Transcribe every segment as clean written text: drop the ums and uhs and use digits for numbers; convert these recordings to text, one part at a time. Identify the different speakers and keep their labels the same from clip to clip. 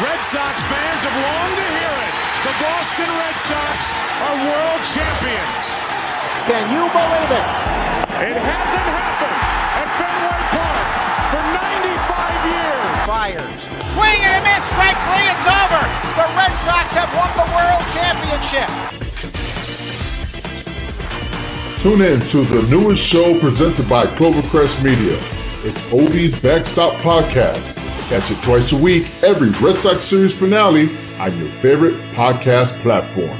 Speaker 1: Red Sox fans have longed to hear it. The Boston Red Sox are world champions.
Speaker 2: Can you believe it?
Speaker 1: It hasn't happened at Fenway Park for 95 years.
Speaker 2: Fires. Swing and a miss. Strike three. It's over. The Red Sox have won the world championship.
Speaker 3: Tune in to the newest show presented by Clovercrest Media. It's Obie's Backstop Podcast. Catch it twice a week, every Red Sox series finale on your favorite podcast platform.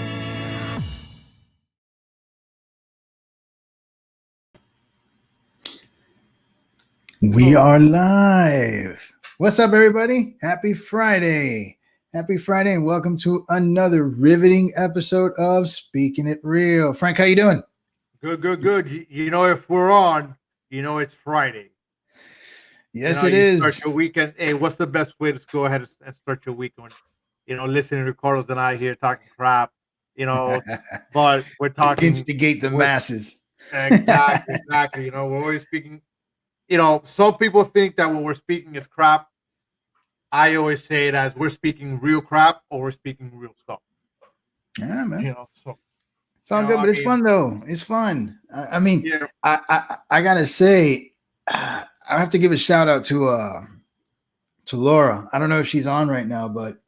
Speaker 4: We are live. What's up, everybody? Happy Friday. Happy Friday, and welcome to another riveting episode of Speaking It Real. Frank, how you doing?
Speaker 5: Good. You know, if we're on, you know it's Friday.
Speaker 4: Yes,
Speaker 5: you know,
Speaker 4: it is.
Speaker 5: Start your weekend. Hey, what's the best way to go ahead and start your weekend? You know, listening to Carlos and I here talking crap, you know, but we're talking.
Speaker 4: Instigate the masses.
Speaker 5: Exactly. You know, we're always speaking. You know, some people think that when we're speaking is crap. I always say it as we're speaking real crap or we're speaking real stuff.
Speaker 4: Yeah, man.
Speaker 5: You know, so.
Speaker 4: It's all good, but it's fun though. It's fun. I mean, yeah. I gotta say, I have to give a shout out to Laura. I don't know if she's on right now, but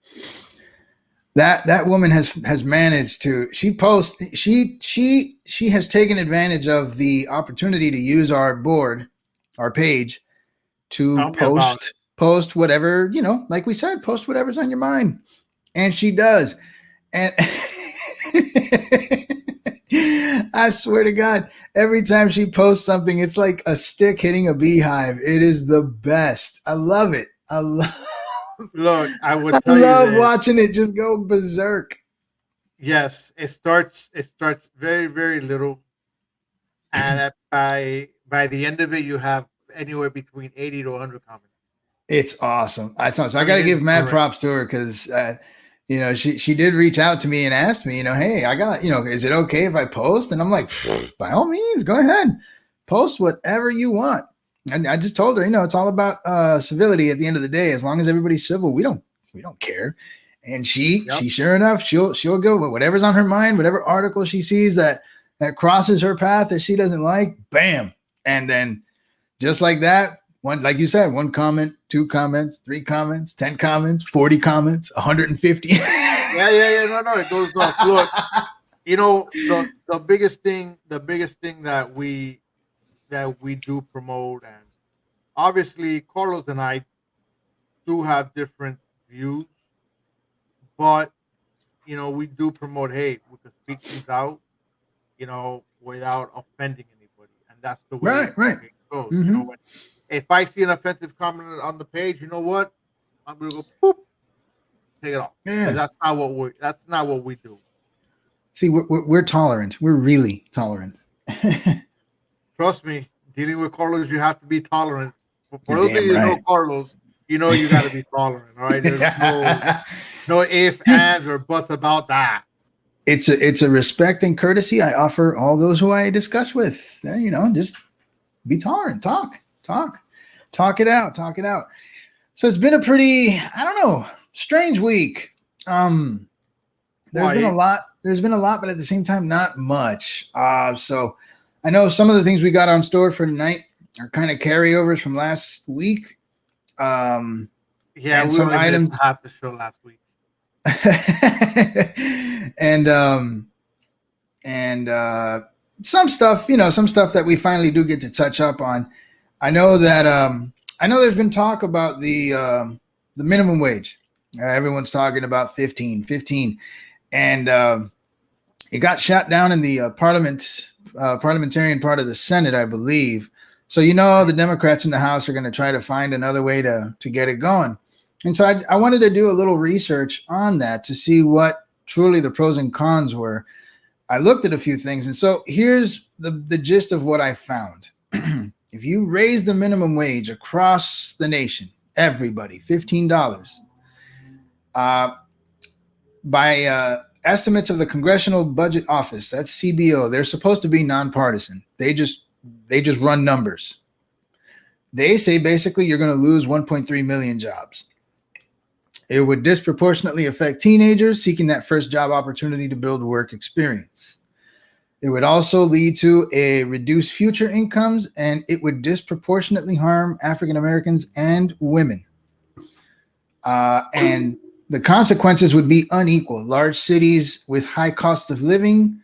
Speaker 4: that woman has managed to. She has taken advantage of the opportunity to use our board, our page, to post whatever, you know, like we said, post whatever's on your mind, and she does, and. I swear to God, every time she posts something, it's like a stick hitting a beehive. It is the best. I love it.
Speaker 5: Look, I would.
Speaker 4: I love watching it just go berserk.
Speaker 5: Yes, it starts very, very little, and by the end of it, you have anywhere between 80 to 100 comments.
Speaker 4: It's awesome. So I got to give mad props to her because. You know, she did reach out to me and asked me, you know, hey, I got, you know, is it okay if I post? And I'm like, by all means, go ahead, post whatever you want. And I just told her, you know, it's all about civility at the end of the day. As long as everybody's civil, we don't care. And she sure enough, she'll go with whatever's on her mind, whatever article she sees that crosses her path that she doesn't like, bam. And then just like that. One, like you said, 1 comment, 2 comments, 3 comments, 10 comments, 40 comments, 150.
Speaker 5: Yeah. No, it goes up. Look, you know, the biggest thing that we do promote, and obviously Carlos and I do have different views, but you know, we do promote, hey, we can speak things out, you know, without offending anybody. And that's the way
Speaker 4: right.
Speaker 5: it goes.
Speaker 4: Mm-hmm.
Speaker 5: You know, if I see an offensive comment on the page, you know what? I'm gonna go boop, take it off.
Speaker 4: Yeah.
Speaker 5: That's not what we do.
Speaker 4: See, we're tolerant. We're really tolerant.
Speaker 5: Trust me, dealing with Carlos, you have to be tolerant. For those of you that know Carlos, you know you got to be tolerant. All right, there's no ifs, ands, or buts about that.
Speaker 4: It's a respect and courtesy I offer all those who I discuss with. You know, just be tolerant. Talk it out. So it's been a pretty, I don't know, strange week. There's been a lot, but at the same time, not much. So I know some of the things we got on store for tonight are kind of carryovers from last week.
Speaker 5: Yeah,
Speaker 4: and
Speaker 5: we
Speaker 4: some items
Speaker 5: have the show last week.
Speaker 4: and some stuff, you know, some stuff that we finally do get to touch up on. I know there's been talk about the minimum wage. Everyone's talking about 15, and it got shot down in the parliamentarian part of the Senate, I believe. So, you know, the Democrats in the House are going to try to find another way to get it going. And so I wanted to do a little research on that to see what truly the pros and cons were. I looked at a few things, and so here's the gist of what I found. If you raise the minimum wage across the nation, everybody, $15, by estimates of the Congressional Budget Office, that's CBO, they're supposed to be nonpartisan. They just run numbers. They say basically you're going to lose 1.3 million jobs. It would disproportionately affect teenagers seeking that first job opportunity to build work experience. It would also lead to a reduced future incomes, and it would disproportionately harm African Americans and women. And the consequences would be unequal. Large cities with high cost of living,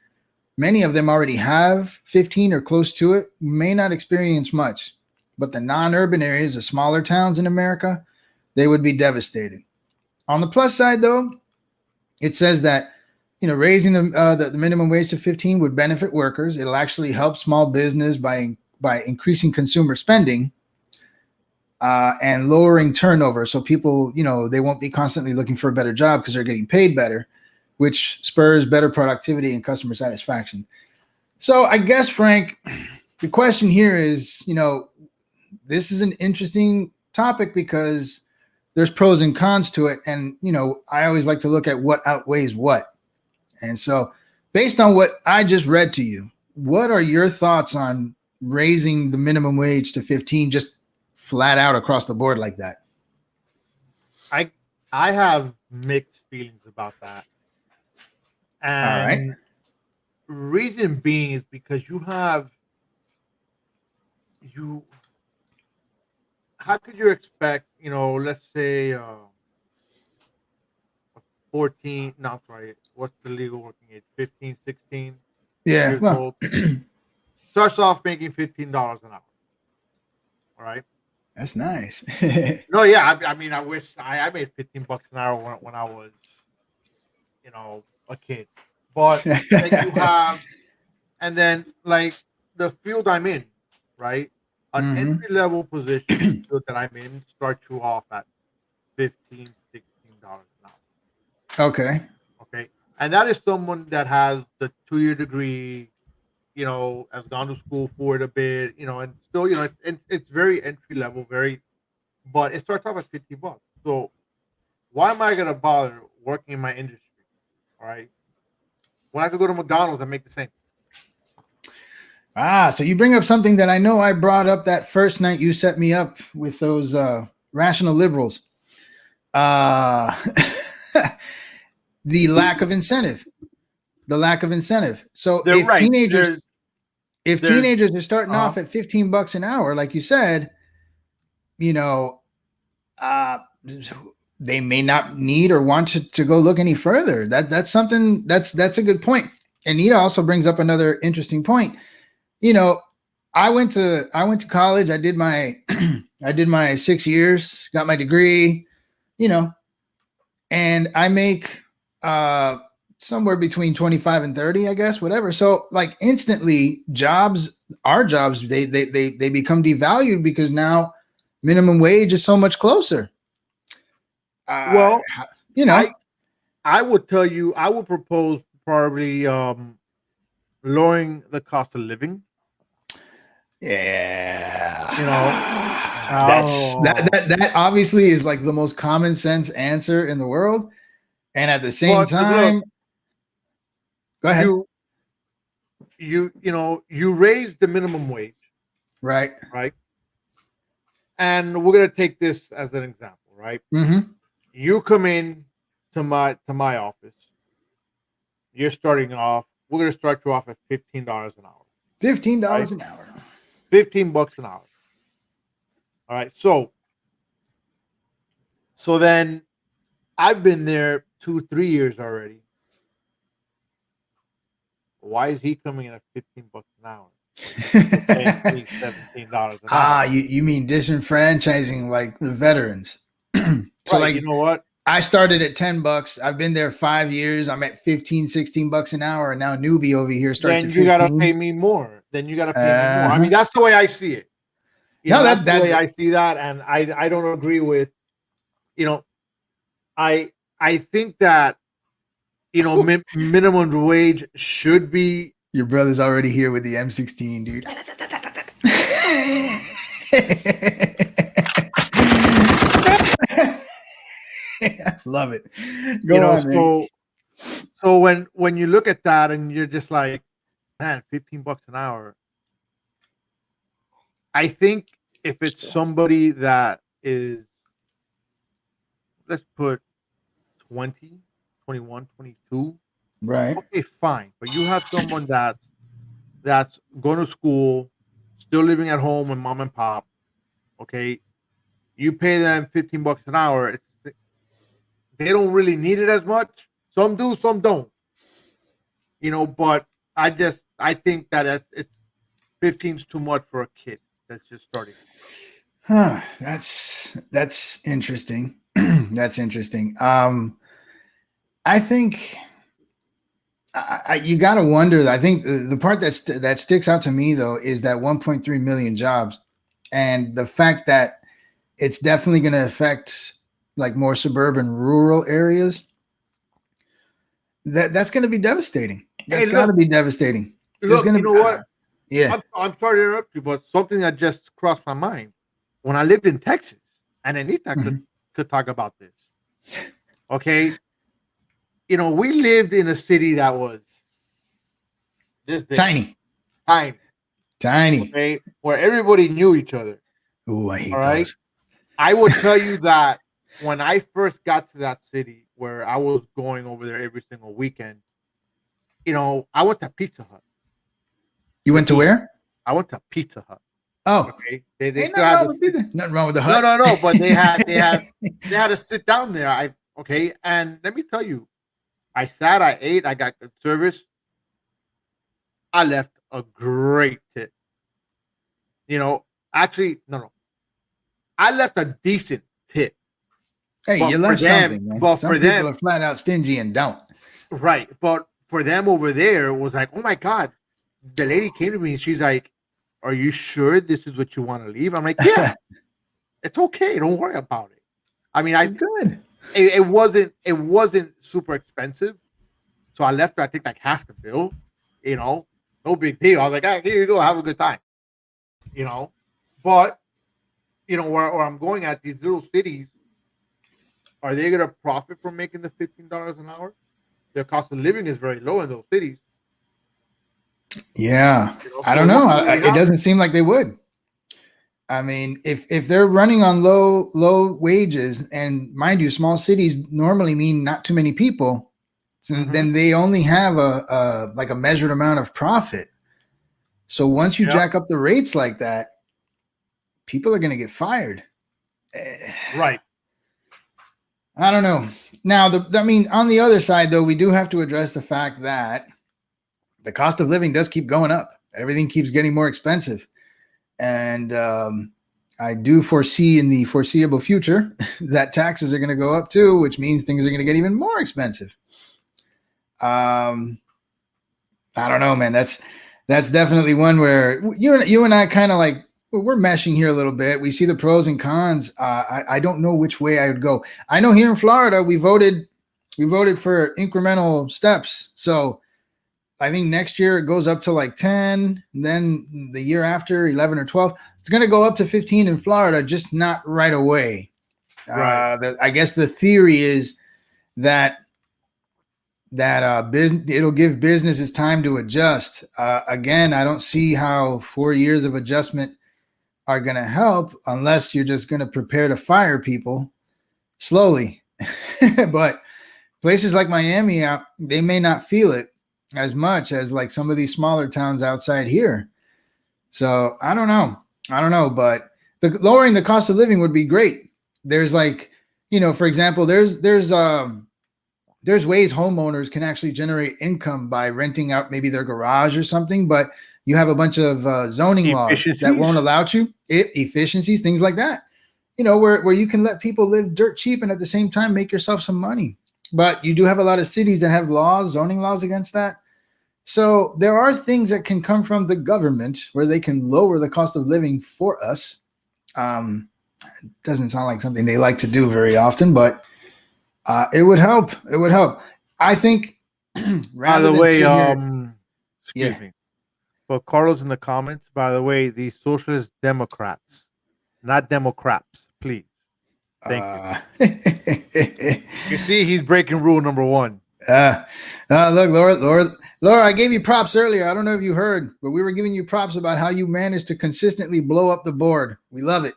Speaker 4: many of them already have 15 or close to it, may not experience much. But the non-urban areas, the smaller towns in America, they would be devastated. On the plus side, though, it says that raising the minimum wage to 15 would benefit workers. It'll actually help small business by increasing consumer spending and lowering turnover. So people, they won't be constantly looking for a better job because they're getting paid better, which spurs better productivity and customer satisfaction. So I guess, Frank, the question here is, this is an interesting topic because there's pros and cons to it. And, I always like to look at what outweighs what. And so based on what I just read to you, what are your thoughts on raising the minimum wage to 15 just flat out across the board like that?
Speaker 5: I have mixed feelings about that. And
Speaker 4: all right.
Speaker 5: Reason being is because how could you expect, let's say 14, no, sorry, what's the legal working age? 15, 16
Speaker 4: Yeah.
Speaker 5: years
Speaker 4: Well,
Speaker 5: old. Starts off making $15 an hour. All right.
Speaker 4: that's nice.
Speaker 5: No, yeah. I mean, I wish I made $15 an hour when I was, a kid. But then you have, and then like the field I'm in, right? An entry level position field that I'm in starts you off at $15, $16 an hour.
Speaker 4: Okay.
Speaker 5: Okay. And that is someone that has the 2-year degree, has gone to school for it a bit, and still, it's very entry level, but it starts off at $50. So why am I gonna bother working in my industry? All right. When I could go to McDonald's and make the same.
Speaker 4: So you bring up something that I know I brought up that first night you set me up with those rational liberals. The lack of incentive. So
Speaker 5: They're
Speaker 4: if
Speaker 5: right.
Speaker 4: teenagers are starting off at $15 an hour, like you said, they may not need or want to go look any further. That's something that's a good point. Anita also brings up another interesting point. I went to college. I did my 6 years, got my degree, and I make somewhere between 25 and 30, I guess, whatever. So like instantly our jobs, they become devalued because now minimum wage is so much closer.
Speaker 5: I would tell you, I would propose probably lowering the cost of living.
Speaker 4: Yeah. That obviously is like the most common sense answer in the world. And at the same time, go ahead.
Speaker 5: You raise the minimum wage.
Speaker 4: Right.
Speaker 5: Right. And we're gonna take this as an example, right?
Speaker 4: Mm-hmm.
Speaker 5: You come in to my office. You're starting off. We're gonna start you off at $15 an hour.
Speaker 4: $15 an hour.
Speaker 5: $15 an hour. All right. So then I've been there 2-3 years already. Why is he coming in at $15 an hour? Paying $17 an hour.
Speaker 4: You mean disenfranchising like the veterans? So
Speaker 5: right,
Speaker 4: like,
Speaker 5: you know what?
Speaker 4: I started at $10. I've been there 5 years. I'm at $15-$16 an hour, and now newbie over here starts.
Speaker 5: Then
Speaker 4: at
Speaker 5: you
Speaker 4: 15.
Speaker 5: gotta pay me more. I mean, that's the way I see it. That's the way I see that, and I don't agree with. I think that minimum wage should be.
Speaker 4: Your brother's already here with the M16, dude. Love it. Go on,
Speaker 5: so when you look at that and you're just like, man, $15 an hour. I think if it's somebody that is, let's put 20, 21, 22.
Speaker 4: Right.
Speaker 5: Okay, fine. But you have someone that's going to school, still living at home with mom and pop. Okay, you pay them $15 an hour. They don't really need it as much. Some do, some don't. But I think that it's 15's too much for a kid that's just starting.
Speaker 4: Huh. That's interesting. That's interesting. I think you got to wonder. I think the part that sticks out to me though is that 1.3 million jobs, and the fact that it's definitely going to affect like more suburban, rural areas. That's going to be devastating. That's got to be devastating.
Speaker 5: Look, you know what?
Speaker 4: Yeah.
Speaker 5: I'm sorry to interrupt you, but something that just crossed my mind when I lived in Texas, and Anita could talk about this. Okay, we lived in a city that was this big,
Speaker 4: tiny,
Speaker 5: okay, where everybody knew each other.
Speaker 4: Oh, I hate those.
Speaker 5: I would tell you that when I first got to that city, where I was going over there every single weekend, I went to Pizza Hut.
Speaker 4: You went to where?
Speaker 5: I went to Pizza Hut.
Speaker 4: Oh,
Speaker 5: okay. They still had
Speaker 4: nothing wrong with the hut.
Speaker 5: No. But they had to sit down there. And let me tell you, I sat, I ate, I got good service. I left a great tip. Actually, no. I left a decent tip.
Speaker 4: Hey, you left something, man.
Speaker 5: But
Speaker 4: some people are flat out stingy and don't.
Speaker 5: Right. But for them over there, it was like, oh my God. The lady came to me and she's like, are you sure this is what you want to leave? I'm like, yeah, it's okay. Don't worry about it. I mean,
Speaker 4: good.
Speaker 5: It wasn't super expensive. So I left her, I think, like half the bill, no big deal. I was like, ah, here you go. Have a good time, but where I'm going at, these little cities, are they going to profit from making the $15 an hour? Their cost of living is very low in those cities.
Speaker 4: Yeah, I don't know. It doesn't seem like they would. I mean, if they're running on low wages, and mind you, small cities normally mean not too many people, so then they only have a measured amount of profit. So once you jack up the rates like that, people are going to get fired.
Speaker 5: Right.
Speaker 4: I don't know. Now, on the other side, though, we do have to address the fact that the cost of living does keep going up. Everything keeps getting more expensive. And I do foresee in the foreseeable future that taxes are going to go up too, which means things are going to get even more expensive. I don't know, man. That's definitely one where you and I kind of like, we're meshing here a little bit. We see the pros and cons. I don't know which way I would go. I know here in Florida, we voted for incremental steps. So I think next year it goes up to like 10, and then the year after 11 or 12. It's going to go up to 15 in Florida, just not right away. Right. I guess the theory is that it'll give businesses time to adjust. Again, I don't see how 4 years of adjustment are going to help unless you're just going to prepare to fire people slowly. But places like Miami, they may not feel it as much as like some of these smaller towns outside here. So I don't know, but lowering the cost of living would be great. There's like, for example, there's ways homeowners can actually generate income by renting out maybe their garage or something, but you have a bunch of zoning laws that won't allow you efficiencies, things like that, where you can let people live dirt cheap and at the same time make yourself some money. But you do have a lot of cities that have zoning laws against that. So there are things that can come from the government where they can lower the cost of living for us. It doesn't sound like something they like to do very often, but it would help. It would help. I think.
Speaker 5: By the way, excuse me. But Carlos in the comments, by the way, the socialist Democrats, not Democrats, please. Thank you. You see, he's breaking rule number 1.
Speaker 4: Look, Laura, I gave you props earlier. I don't know if you heard, but we were giving you props about how you managed to consistently blow up the board. We love it.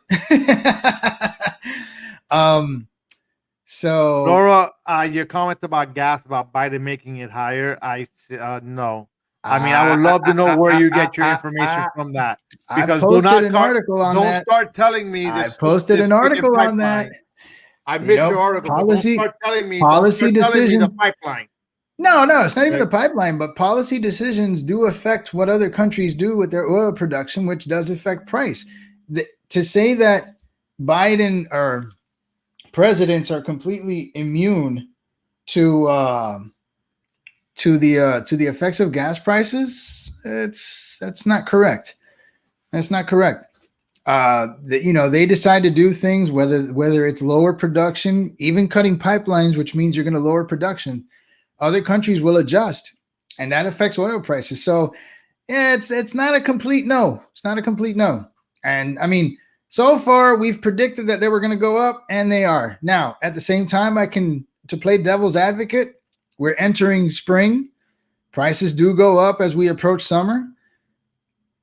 Speaker 4: So
Speaker 5: Laura, your comment about gas, about Biden making it higher, no. I mean, I would love to know where you get your information from that.
Speaker 4: I
Speaker 5: Because
Speaker 4: posted an article on
Speaker 5: don't
Speaker 4: that.
Speaker 5: start telling me
Speaker 4: I
Speaker 5: this.
Speaker 4: posted
Speaker 5: this
Speaker 4: an
Speaker 5: freaking
Speaker 4: article on that.
Speaker 5: pipeline. I missed your article, but don't start telling me.
Speaker 4: Policy decisions.
Speaker 5: The pipeline.
Speaker 4: No, it's not even the pipeline, but policy decisions do affect what other countries do with their oil production, which does affect price. To say that Biden or presidents are completely immune to the effects of gas prices, that's not correct. That's not correct. They decide to do things, whether it's lower production, even cutting pipelines, which means you're going to lower production. Other countries will adjust, and that affects oil prices. So it's not a complete no. It's not a complete no. And I mean, so far we've predicted that they were going to go up, and they are. Now, at the same time, to play devil's advocate, we're entering spring. Prices do go up as we approach summer.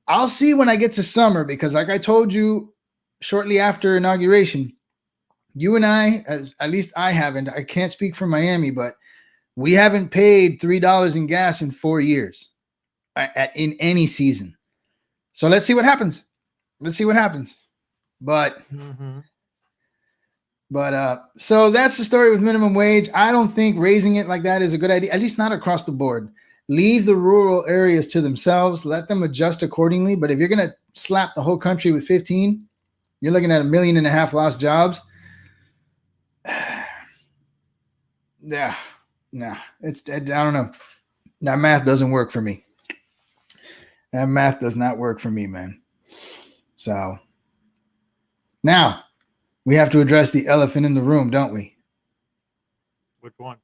Speaker 4: I'll see when I get to summer, because like I told you shortly after inauguration, you and I, at least I haven't, I can't speak for Miami, but we haven't paid $3 in gas in 4 years in any season. So let's see what happens. But so that's the story with minimum wage. I don't think raising it like that is a good idea, at least not across the board. Leave the rural areas to themselves. Let them adjust accordingly. But if you're going to slap the whole country with 15, you're looking at 1.5 million lost jobs. Yeah. No, I don't know. That math doesn't work for me. That math does not work for me, man. So now we have to address the elephant in the room, don't we?
Speaker 5: Which one?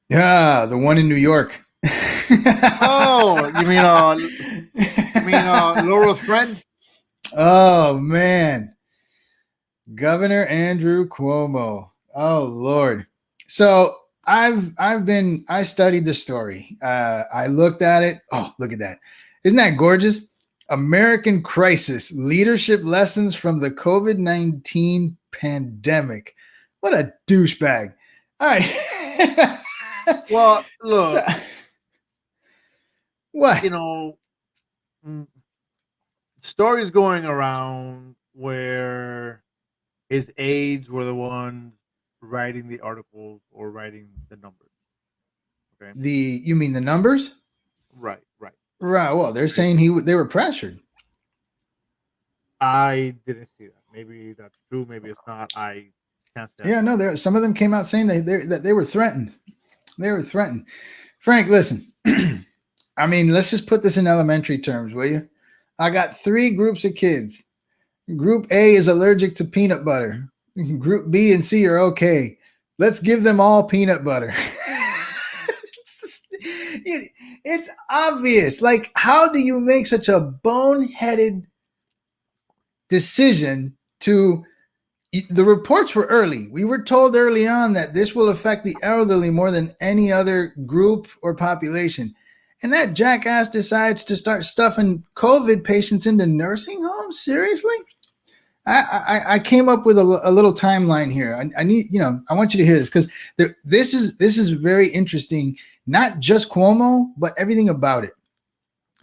Speaker 4: Yeah, the one in New York.
Speaker 5: Oh, you mean Laura's friend?
Speaker 4: Oh man, Governor Andrew Cuomo. Oh Lord. So I studied the story. I looked at it. Oh, look at that. Isn't that gorgeous? American Crisis, Leadership Lessons from the COVID-19 Pandemic. What a douchebag. All right.
Speaker 5: Well, look.
Speaker 4: What?
Speaker 5: Stories going around where his aides were the ones writing the articles or writing the numbers. Okay.
Speaker 4: You mean the numbers?
Speaker 5: Right.
Speaker 4: Well, they're saying they were pressured.
Speaker 5: I didn't see that. Maybe that's true. Maybe it's not. I can't say.
Speaker 4: Yeah, no. Some of them came out saying that they were threatened. They were threatened. Frank, listen. I mean, let's just put this in elementary terms, will you? I got 3 groups of kids. Group A is allergic to peanut butter. Group B and C are okay. Let's give them all peanut butter. It's obvious. Like, how do you make such a boneheaded decision to... The reports were early. We were told early on that this will affect the elderly more than any other group or population. And that jackass decides to start stuffing COVID patients into nursing homes? Seriously? I came up with a little timeline here. I need, I want you to hear this, because this is very interesting. Not just Cuomo, but everything about it.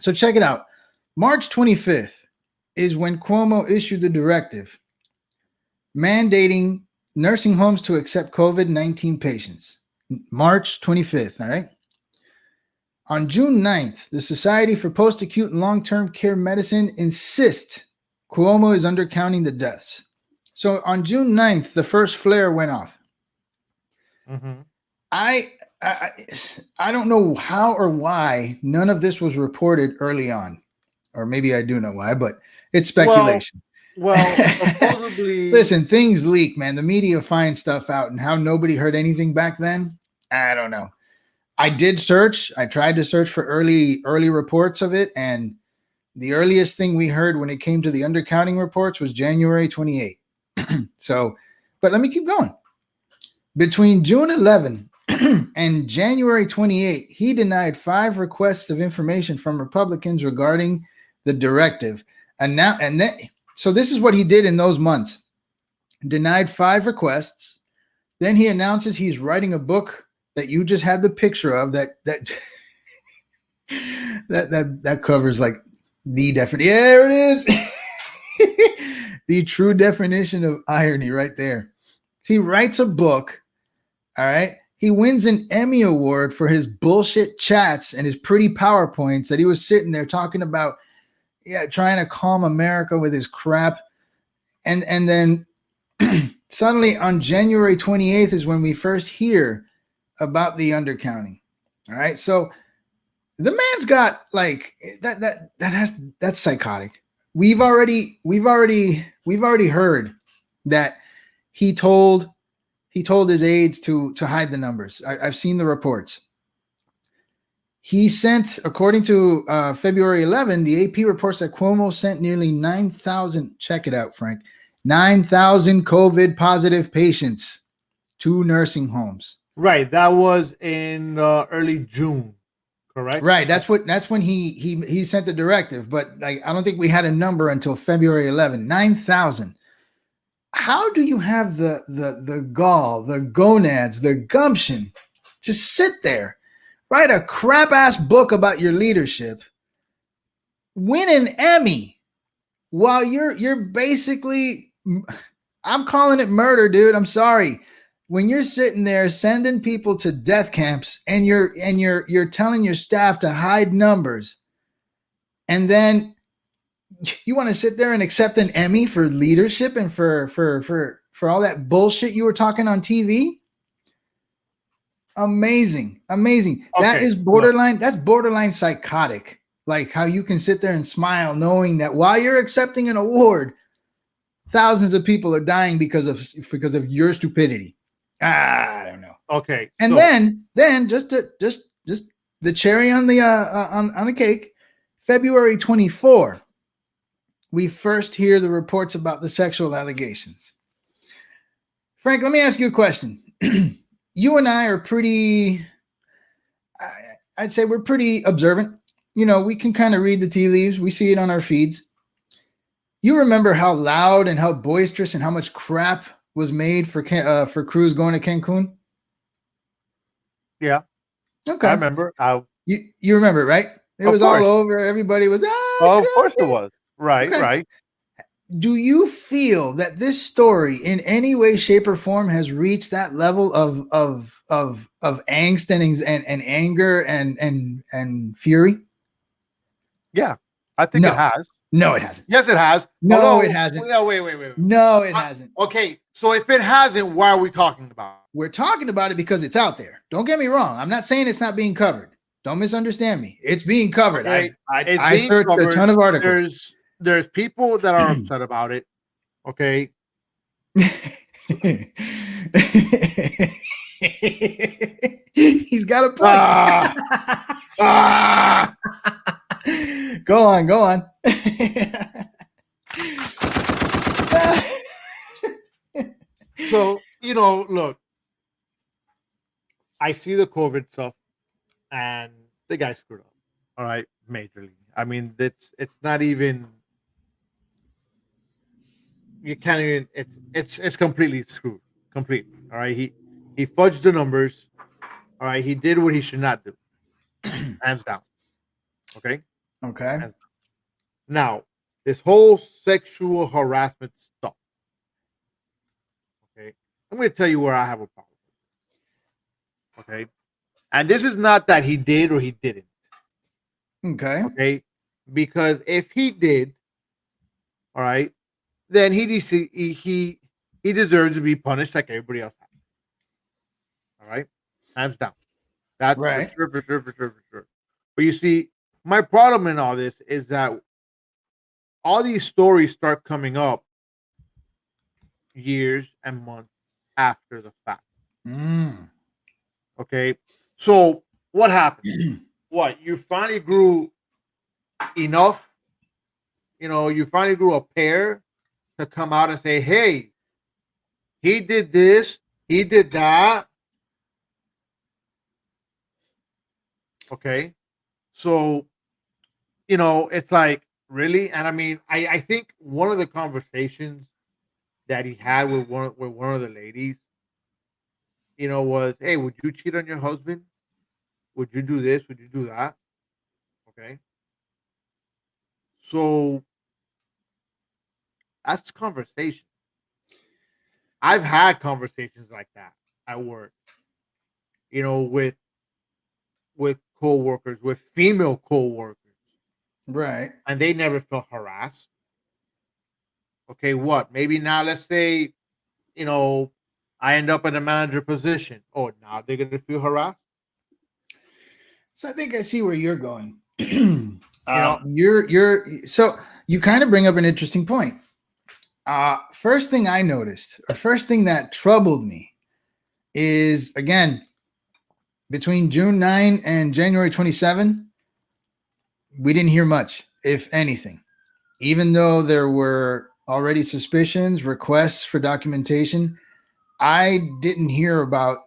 Speaker 4: So check it out. March 25th is when Cuomo issued the directive mandating nursing homes to accept COVID-19 patients. March 25th, all right? On June 9th, the Society for Post-Acute and Long-Term Care Medicine insists Cuomo is undercounting the deaths. So on June 9th, the first flare went off. Mm-hmm. I don't know how or why none of this was reported early on. Or maybe I do know why, but it's speculation.
Speaker 5: Well, supposedly...
Speaker 4: Listen, things leak, man. The media finds stuff out, and how nobody heard anything back then, I don't know. I did search. I tried to search for early reports of it, and the earliest thing we heard when it came to the undercounting reports was January 28th. So, but let me keep going. Between June 11 and January 28, he denied 5 requests of information from Republicans regarding the directive. So this is what he did in those months. Denied 5 requests. Then he announces he's writing a book that you just had the picture of that covers like the definition. There it is. The true definition of irony right there. He writes a book. All right. He wins an Emmy Award for his bullshit chats and his pretty PowerPoints that he was sitting there talking about, trying to calm America with his crap. And then suddenly on January 28th is when we first hear about the undercounting. All right. So the man's got like that's psychotic. We've already heard that he told his aides to hide the numbers. I've seen the reports. He sent, according to February 11, the AP reports that Cuomo sent nearly 9,000. Check it out, Frank. 9,000 COVID positive patients to nursing homes.
Speaker 5: Right. That was in early June, correct?
Speaker 4: Right. That's when he sent the directive. But like, I don't think we had a number until February 11. 9,000. How do you have the gall, the gonads, the gumption to sit there, write a crap ass book about your leadership, win an Emmy while you're basically, I'm calling it murder, dude. I'm sorry. When you're sitting there sending people to death camps and you're telling your staff to hide numbers, and then you want to sit there and accept an Emmy for leadership and for all that bullshit you were talking on TV? Amazing. Okay, that is borderline. That's borderline psychotic. Like how you can sit there and smile knowing that while you're accepting an award, thousands of people are dying because of your stupidity. I don't know.
Speaker 5: Okay.
Speaker 4: And then just the cherry on the cake, February 24. We first hear the reports about the sexual allegations. Frank, let me ask you a question. You and I are pretty, I'd say we're pretty observant. You know, we can kind of read the tea leaves. We see it on our feeds. You remember how loud and how boisterous and how much crap was made for crews going to Cancun?
Speaker 5: Yeah.
Speaker 4: Okay.
Speaker 5: I remember.
Speaker 4: You remember, right? It was all over. Everybody was,
Speaker 5: of course it was. Right,
Speaker 4: okay.
Speaker 5: Right.
Speaker 4: Do you feel that this story in any way, shape, or form has reached that level of angst and anger and fury?
Speaker 5: Yeah, I think it has.
Speaker 4: No, it hasn't.
Speaker 5: Yes, it has.
Speaker 4: No, it hasn't.
Speaker 5: Yeah, wait.
Speaker 4: No, it hasn't.
Speaker 5: Okay, so if it hasn't, why are we talking about it?
Speaker 4: We're talking about it because it's out there. Don't get me wrong. I'm not saying it's not being covered. Don't misunderstand me. It's being covered.
Speaker 5: Okay,
Speaker 4: I searched a ton of articles.
Speaker 5: There's people that are upset about it. Okay.
Speaker 4: He's got a point. Go on.
Speaker 5: So, look, I see the COVID stuff and the guy screwed up. All right. Majorly. I mean, it's not even, you can't even, it's completely screwed. Completely. All right. He fudged the numbers. All right. He did what he should not do. Hands down. Okay.
Speaker 4: Okay.
Speaker 5: Now, this whole sexual harassment stuff. Okay. I'm going to tell you where I have a problem. Okay. And this is not that he did or he didn't.
Speaker 4: Okay.
Speaker 5: Okay. Because if he did, all right, then he deserves to be punished like everybody else has. All right. Hands down. That's
Speaker 4: right.
Speaker 5: For sure. But you see, my problem in all this is that all these stories start coming up years and months after the fact. Okay. So what happened? What? You finally grew enough, you finally grew a pair to come out and say, hey, he did this, he did that. Okay. So, it's like, really? And I mean, I think one of the conversations that he had with one of the ladies, was, hey, would you cheat on your husband? Would you do this? Would you do that? Okay. So that's conversation. I've had conversations like that at work, with coworkers, with female coworkers,
Speaker 4: Right.
Speaker 5: and they never felt harassed. Okay, what? Maybe now, let's say, I end up in a manager position. Oh, now they're gonna feel harassed.
Speaker 4: So I think I see where you're going.
Speaker 5: know,
Speaker 4: You're so you kind of bring up an interesting point. First thing I noticed, or first thing that troubled me, is again between June 9 and January 27, we didn't hear much, if anything, even though there were already suspicions, requests for documentation. I didn't hear about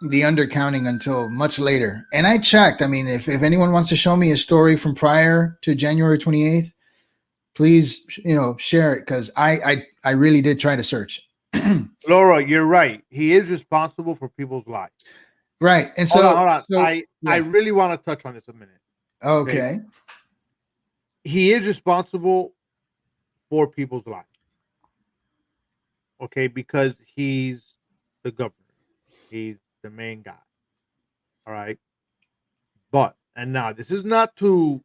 Speaker 4: the undercounting until much later. And I checked. I mean, if anyone wants to show me a story from prior to January 28th, please, share it, because I really did try to search.
Speaker 5: Laura, you're right. He is responsible for people's lives.
Speaker 4: Right. And so
Speaker 5: hold on.
Speaker 4: So,
Speaker 5: I really want to touch on this a minute.
Speaker 4: Okay.
Speaker 5: He is responsible for people's lives. Okay, because he's the governor. He's the main guy. All right. But, and now this is not to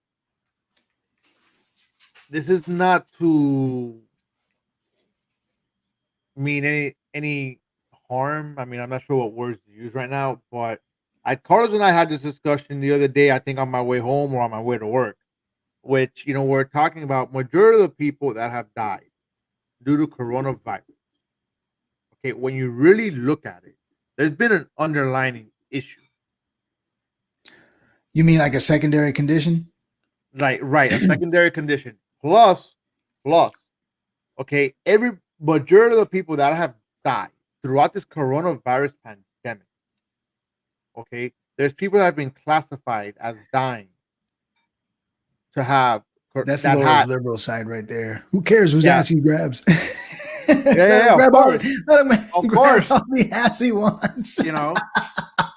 Speaker 5: mean any harm. I mean, I'm not sure what words to use right now, but Carlos and I had this discussion the other day, I think on my way home or on my way to work, which, we're talking about majority of the people that have died due to coronavirus. Okay, when you really look at it, there's been an underlying issue.
Speaker 4: You mean like a secondary condition?
Speaker 5: Right, a secondary condition. Plus, okay, every majority of the people that have died throughout this coronavirus pandemic, okay, there's people that have been classified as dying to have.
Speaker 4: That's the lower liberal side right there. Who cares whose ass he grabs?
Speaker 5: Yeah,
Speaker 4: grab
Speaker 5: of course.
Speaker 4: All the ass he wants.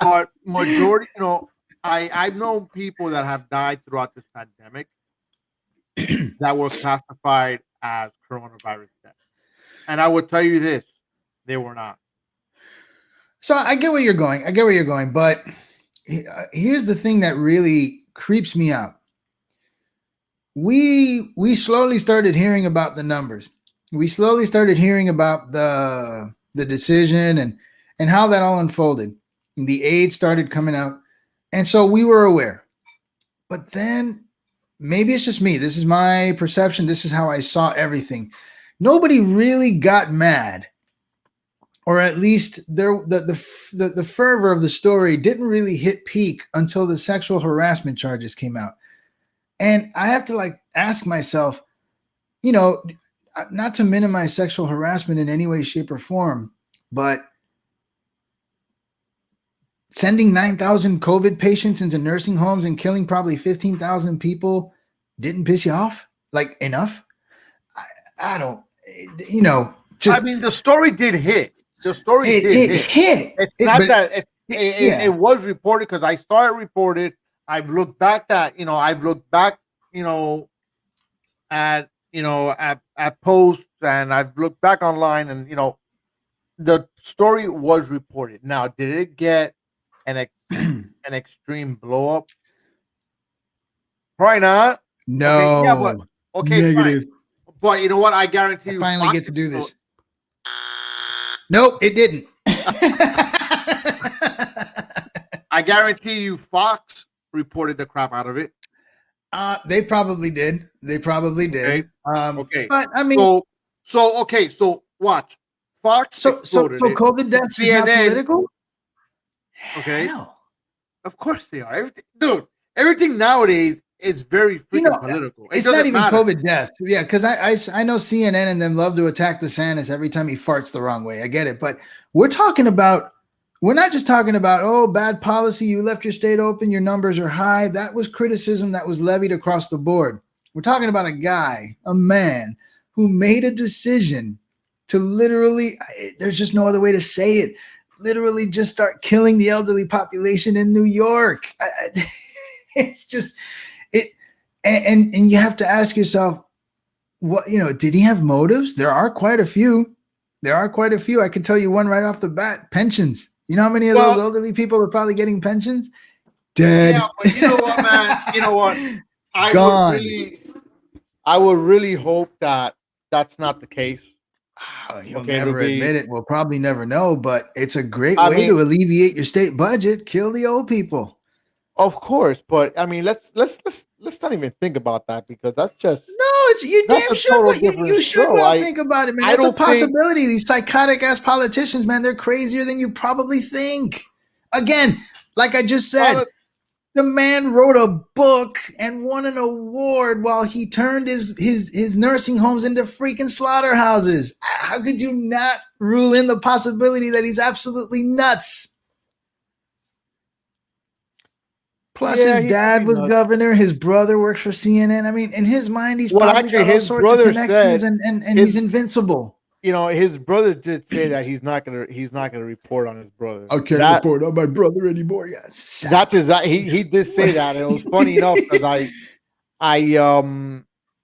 Speaker 5: But majority, I've known people that have died throughout this pandemic that were classified as coronavirus deaths. And I would tell you this, they were not.
Speaker 4: So I get where you're going. But here's the thing that really creeps me out. We slowly started hearing about the numbers. We slowly started hearing about the decision and how that all unfolded. The aid started coming out. And so we were aware. But then maybe it's just me. This is my perception. This is how I saw everything. Nobody really got mad, or at least the fervor of the story didn't really hit peak until the sexual harassment charges came out. And I have to ask myself, not to minimize sexual harassment in any way, shape, or form, but sending 9,000 COVID patients into nursing homes and killing probably 15,000 people didn't piss you off enough? I don't,
Speaker 5: I mean, the story did hit. The story did
Speaker 4: hit.
Speaker 5: It's not that it was reported, because I saw it reported. I've looked back at at posts, and I've looked back online, and the story was reported. Now, did it get an extreme blow up? Probably not.
Speaker 4: No.
Speaker 5: Okay, yeah, but negative. Fine. But you know what? I guarantee you,
Speaker 4: finally get to do this. Nope, it didn't.
Speaker 5: I guarantee you, Fox reported the crap out of it.
Speaker 4: They probably did.
Speaker 5: Okay. Okay.
Speaker 4: But I mean,
Speaker 5: so watch. Fox.
Speaker 4: So COVID deaths is not political.
Speaker 5: Okay.
Speaker 4: Hell.
Speaker 5: Of course they are. Everything nowadays is very freaking political.
Speaker 4: It's not even COVID deaths. Yeah, because I know CNN and them love to attack DeSantis every time he farts the wrong way. I get it, but we're not just talking about, bad policy, you left your state open, your numbers are high. That was criticism that was levied across the board. We're talking about a man who made a decision to literally, there's just no other way to say it, literally just start killing the elderly population in New York. It's just it, and you have to ask yourself, what, did he have motives? There are quite a few. I can tell you one right off the bat: pensions. You know how many of those elderly people are probably getting pensions? Dead.
Speaker 5: Yeah, but you know what, man? You know what? I would really hope that that's not the case.
Speaker 4: You'll never admit it. We'll probably never know, but it's a great way to alleviate your state budget. Kill the old people.
Speaker 5: Of course, but I mean, let's not even think about that, because that's just
Speaker 4: you damn sure. You should not think about it, man. That's a possibility. These psychotic ass politicians, man, they're crazier than you probably think. Again, like I just said, the man wrote a book and won an award while he turned his nursing homes into freaking slaughterhouses. How could you not rule in the possibility that he's absolutely nuts? Plus, his dad was governor. His brother works for CNN. I mean, in his mind, he's probably got all sorts of connections, and he's invincible.
Speaker 5: His brother did say that he's not gonna report on his brother.
Speaker 4: I can't report on my brother anymore. Yes,
Speaker 5: that's exactly. He did say that. And it was funny enough because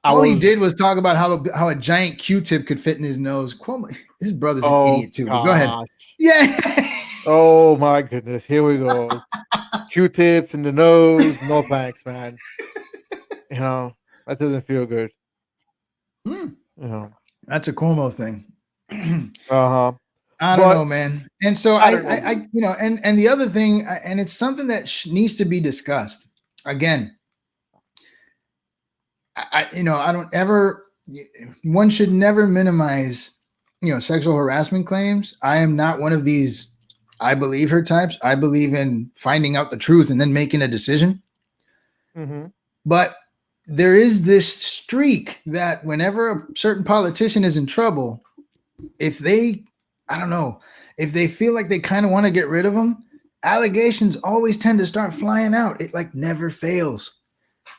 Speaker 4: all he did was talk about how a giant Q-tip could fit in his nose. Cuomo, his brother's an idiot too. Go ahead. Yeah.
Speaker 5: Oh my goodness, here we go. Q-tips in the nose. No thanks, man. That doesn't feel good.
Speaker 4: That's a Cuomo thing.
Speaker 5: I
Speaker 4: don't know, man. And so I and the other thing, and it's something that needs to be discussed. Again, one should never minimize, sexual harassment claims. I am not one of these I believe her types. I believe in finding out the truth and then making a decision.
Speaker 5: Mm-hmm.
Speaker 4: But there is this streak that whenever a certain politician is in trouble, if they feel like they kind of want to get rid of them, allegations always tend to start flying out. It never fails.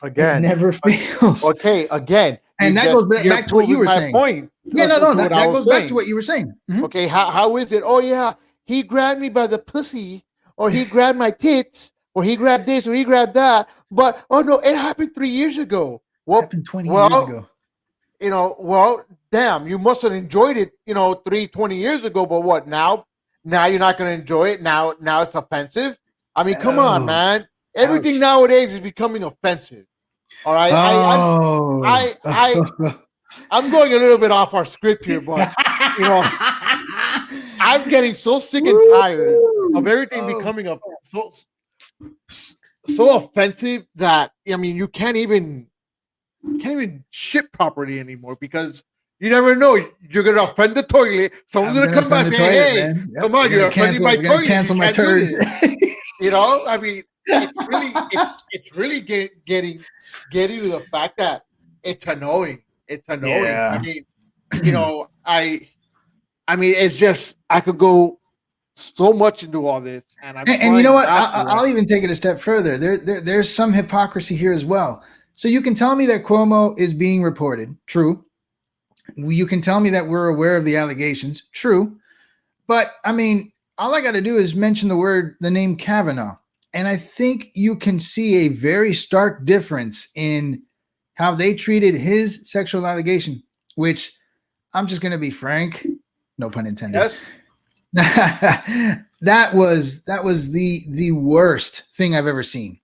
Speaker 5: Again,
Speaker 4: it never fails.
Speaker 5: Okay, again.
Speaker 4: And that goes back to what you were saying.
Speaker 5: Point.
Speaker 4: Yeah, that goes back to what you were saying. Mm-hmm.
Speaker 5: Okay, how is it? Oh yeah, he grabbed me by the pussy, or he grabbed my tits, or he grabbed this, or he grabbed that. But oh no, it happened 3 years ago.
Speaker 4: Well, it happened 20 years ago.
Speaker 5: Damn, you must have enjoyed it, 20 years ago. But what now? Now you're not going to enjoy it. Now it's offensive. I mean, come on, man. Everything nowadays is becoming offensive. All right. I'm going a little bit off our script here, but I'm getting so sick and tired of everything becoming so offensive that you can't even shit properly anymore, because you never know. You're gonna offend the toilet. Someone's gonna come by and say, "Hey, come on, you're offending my toilet.
Speaker 4: Cancel my turd."
Speaker 5: I mean, it's really getting to the fact that it's annoying. It's annoying.
Speaker 4: Yeah.
Speaker 5: I mean, it's just, I could go so much into all this, and
Speaker 4: you know what? I'll even take it a step further. There's some hypocrisy here as well. So you can tell me that Cuomo is being reported. True. You can tell me that we're aware of the allegations. True. But I mean, all I got to do is mention the name Kavanaugh. And I think you can see a very stark difference in how they treated his sexual allegation, which I'm just going to be frank. No pun intended.
Speaker 5: Yes.
Speaker 4: That was the worst thing I've ever seen.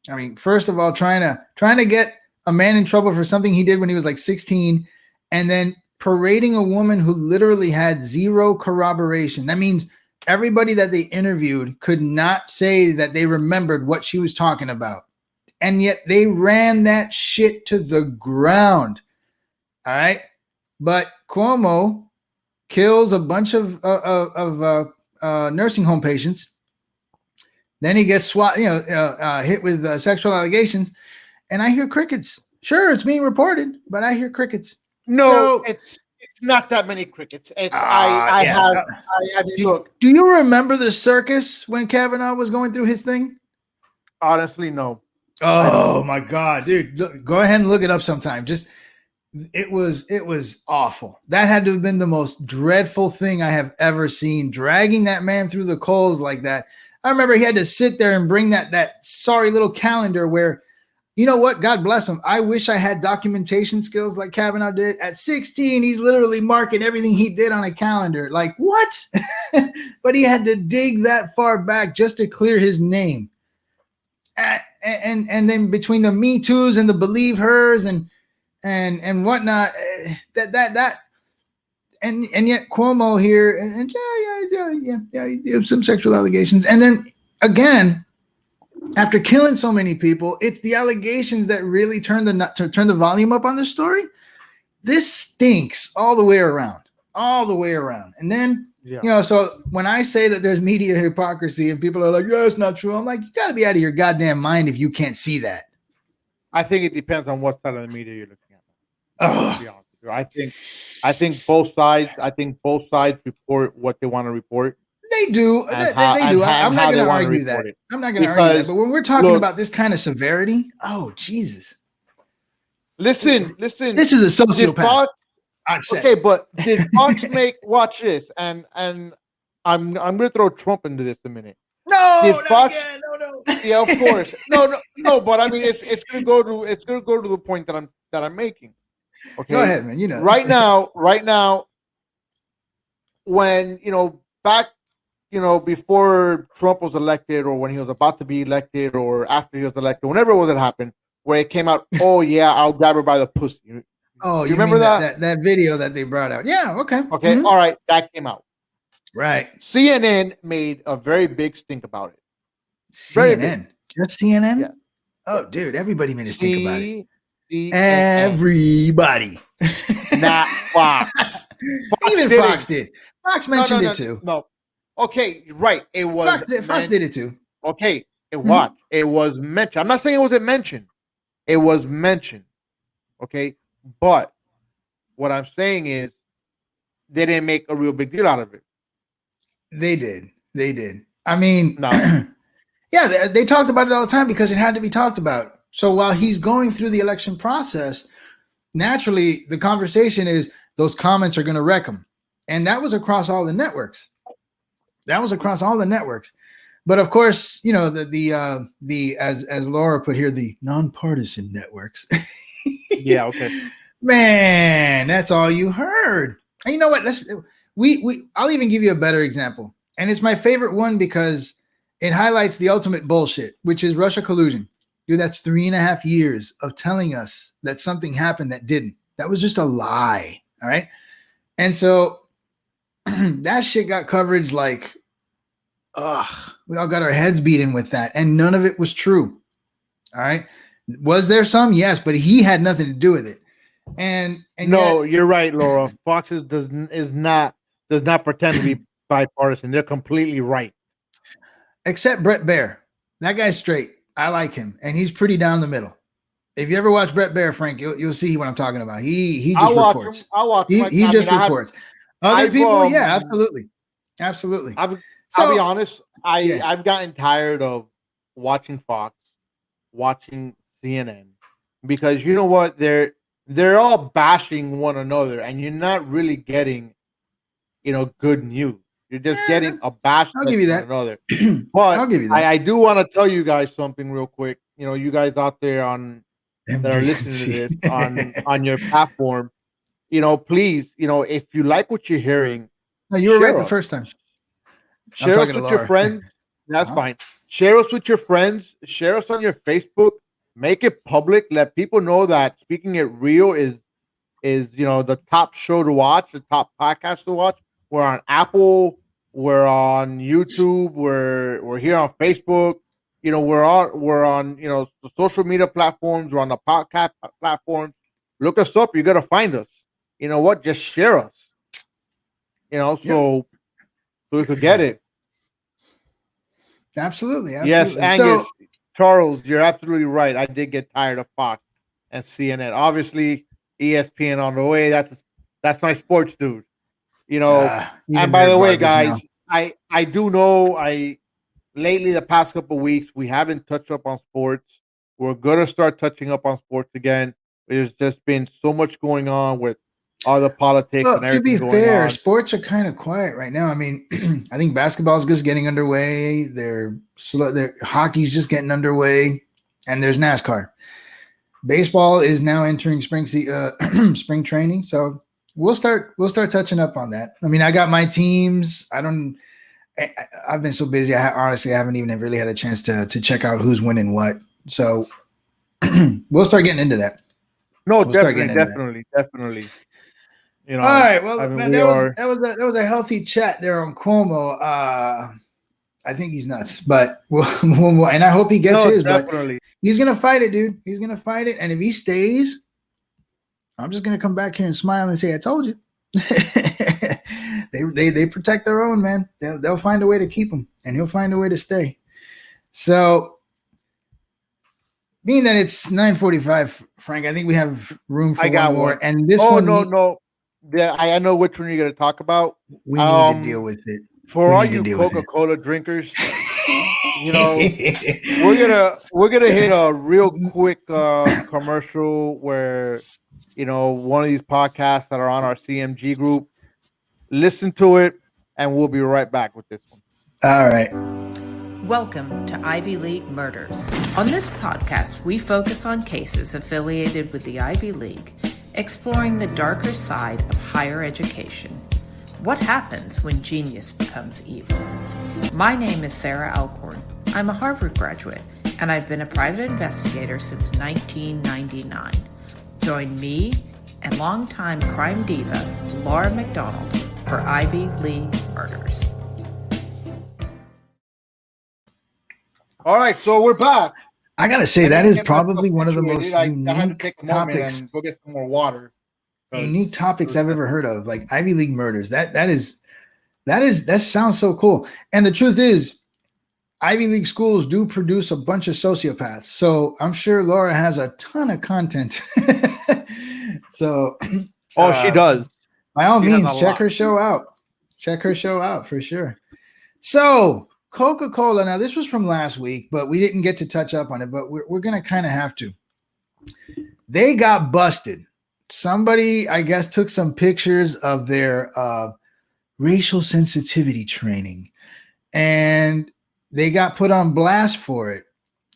Speaker 4: I mean, first of all, trying to get a man in trouble for something he did when he was 16, and then parading a woman who literally had zero corroboration. That means everybody that they interviewed could not say that they remembered what she was talking about. And yet they ran that shit to the ground. All right. But Cuomo kills a bunch of nursing home patients. Then he gets hit with sexual allegations, and I hear crickets. Sure, it's being reported, but I hear crickets.
Speaker 5: No, it's not that many crickets. Look.
Speaker 4: Do you remember the circus when Kavanaugh was going through his thing?
Speaker 5: Honestly, no.
Speaker 4: Oh my God, dude! Go ahead and look it up sometime. Just It was awful. That had to have been the most dreadful thing I have ever seen. Dragging that man through the coals like that. I remember he had to sit there and bring that sorry little calendar where, you know what? God bless him. I wish I had documentation skills like Kavanaugh did. At 16, he's literally marking everything he did on a calendar. Like, what? But he had to dig that far back just to clear his name. And then between the Me Too's and the Believe Hers and whatnot, that and yet Cuomo here and yeah, some sexual allegations, and then again, after killing so many people, it's the allegations that really turn the volume up on the story. This stinks all the way around, and then.
Speaker 5: Yeah.
Speaker 4: You know, so when I say that there's media hypocrisy and people are like, yeah, it's not true, I'm like, you got to be out of your goddamn mind if you can't see that.
Speaker 5: I think it depends on what side of the media you're looking at.
Speaker 4: Oh.
Speaker 5: To be honest with you. I think both sides. I think both sides report what they want to report.
Speaker 4: They do. They do. I'm not going to argue that. I'm not going to argue that. But when we're talking about this kind of severity, oh Jesus!
Speaker 5: Listen.
Speaker 4: This is a sociopath.
Speaker 5: Okay, but did Fox watch this? And I'm gonna throw Trump into this a minute.
Speaker 4: No,
Speaker 5: did Fox,
Speaker 4: again. No.
Speaker 5: Yeah, of course. No. But I mean, it's gonna go to the point that I'm making. Okay,
Speaker 4: go ahead, man. You know,
Speaker 5: right now, when back, before Trump was elected, or when he was about to be elected, or after he was elected, whenever it was that happened, where it came out, oh yeah, I'll grab her by the pussy.
Speaker 4: Oh, you remember that video that they brought out? Yeah, okay.
Speaker 5: Okay, mm-hmm. All right, that came out.
Speaker 4: Right.
Speaker 5: CNN made a very big stink about it.
Speaker 4: CNN? Just CNN?
Speaker 5: Yeah.
Speaker 4: Oh, dude, everybody made a stink about it.
Speaker 5: CNN.
Speaker 4: Everybody.
Speaker 5: Not Fox.
Speaker 4: Even Fox did. Fox mentioned it too.
Speaker 5: No. Okay, right. It was
Speaker 4: Fox did it too.
Speaker 5: Okay, it was. It was mentioned. I'm not saying it wasn't mentioned. It was mentioned. Okay. But what I'm saying is they didn't make a real big deal out of it.
Speaker 4: They did. I mean,
Speaker 5: no.
Speaker 4: Yeah, they talked about it all the time because it had to be talked about. So while he's going through the election process, naturally, the conversation is those comments are going to wreck him. And that was across all the networks. But of course, the as Laura put here, the nonpartisan networks.
Speaker 5: Yeah, okay.
Speaker 4: Man, that's all you heard. And you know what? I'll even give you a better example. And it's my favorite one because it highlights the ultimate bullshit, which is Russia collusion. Dude, that's 3.5 years of telling us that something happened that didn't. That was just a lie. All right. And so that shit got coverage like, we all got our heads beaten with that. And none of it was true. All right. Was there some? Yes, but he had nothing to do with it. And
Speaker 5: no, you're right, Laura. Fox does not pretend to be bipartisan. They're completely right.
Speaker 4: Except Brett Baer. That guy's straight. I like him, and he's pretty down the middle. If you ever watch Brett Baer, Frank, you'll see what I'm talking about. He just reports.
Speaker 5: I'll watch him.
Speaker 4: He just reports. Other people, yeah, absolutely.
Speaker 5: I'll be honest. I've gotten tired of watching Fox, watching CNN, because you know what? They're all bashing one another, and you're not really getting, good news. You're just getting a bash.
Speaker 4: I'll give you that.
Speaker 5: Another. But
Speaker 4: I'll give you that.
Speaker 5: I do want to tell you guys something real quick. You guys out there that are listening to this on your platform, please, if you like what you're hearing,
Speaker 4: no, you were right the first time.
Speaker 5: Share us with your friends. That's fine. Share us with your friends. Share us on your Facebook. Make it public. Let people know that Speaking It Real is the top show to watch, the top podcast to watch. We're on Apple. We're on YouTube. We're here on Facebook. We're on the social media platforms. We're on the podcast platforms. Look us up. You're gonna find us. You know what? Just share us. So we could get it.
Speaker 4: Absolutely.
Speaker 5: Yes, Angus. Charles, you're absolutely right. I did get tired of Fox and CNN. Obviously, ESPN on the way. That's my sports dude. And by the way, guys, now. I do know lately the past couple of weeks we haven't touched up on sports. We're gonna start touching up on sports again. There's just been so much going on with all the politics
Speaker 4: Well,
Speaker 5: and
Speaker 4: to be
Speaker 5: everything going
Speaker 4: fair,
Speaker 5: on.
Speaker 4: sports are kind of quiet right now. I mean, I think basketball is just getting underway. Their hockey's just getting underway, and there's NASCAR. Baseball is now entering spring training, so we'll start touching up on that. I mean, I got my teams. I've been so busy. Honestly, I haven't even really had a chance to check out who's winning what. So we'll start getting into that.
Speaker 5: No,
Speaker 4: We'll start getting into
Speaker 5: definitely. You know,
Speaker 4: all right. Well,
Speaker 5: I mean,
Speaker 4: man, that was a healthy chat there on Cuomo. I think he's nuts, but and I hope he gets his.
Speaker 5: Definitely.
Speaker 4: But he's gonna fight it, dude. He's gonna fight it, and if he stays, I'm just gonna come back here and smile and say, "I told you." they protect their own, man. They'll find a way to keep him, and he'll find a way to stay. So, being that it's 9:45, Frank, I think we have room for one more. And this one,
Speaker 5: no. Yeah, I know which one you're gonna talk about.
Speaker 4: We need to deal with it.
Speaker 5: For all you Coca-Cola drinkers, you know, we're gonna hit a real quick commercial where, you know, one of these podcasts that are on our CMG group, listen to it, and we'll be right back with this one.
Speaker 4: All right.
Speaker 6: Welcome to Ivy League Murders. On this podcast, we focus on cases affiliated with the Ivy League, exploring the darker side of higher education. What happens when genius becomes evil? My name is Sarah Alcorn. I'm a Harvard graduate, and I've been a private investigator since 1999. Join me and longtime crime diva Laura McDonald for Ivy League Murders.
Speaker 5: All right, so we're back.
Speaker 4: I gotta say, that is probably one of the most unique topics.
Speaker 5: Go get some more water.
Speaker 4: Unique topics I've ever heard of, like Ivy League murders. That sounds so cool. And the truth is, Ivy League schools do produce a bunch of sociopaths. So I'm sure Laura has a ton of content. So,
Speaker 5: she does.
Speaker 4: By all means, check her show out. Check her show out for sure. So Coca-Cola. Now, this was from last week, but we didn't get to touch up on it. But we're gonna kind of have to. They got busted. Somebody, I guess, took some pictures of their racial sensitivity training, and they got put on blast for it.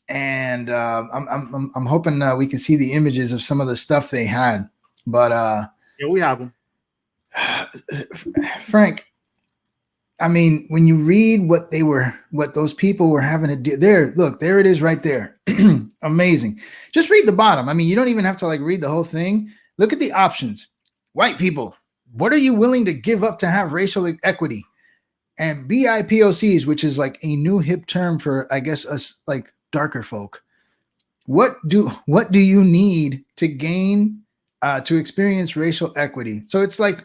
Speaker 4: And I'm hoping we can see the images of some of the stuff they had. But
Speaker 5: yeah, we have them.
Speaker 4: Frank, I mean, when you read what those people were having to do, there it is right there. Amazing. Just read the bottom. I mean, you don't even have to read the whole thing. Look at the options. White people, what are you willing to give up to have racial equity? And BIPOCs, which is like a new hip term for, I guess, us like darker folk. What do you need to gain to experience racial equity? So it's like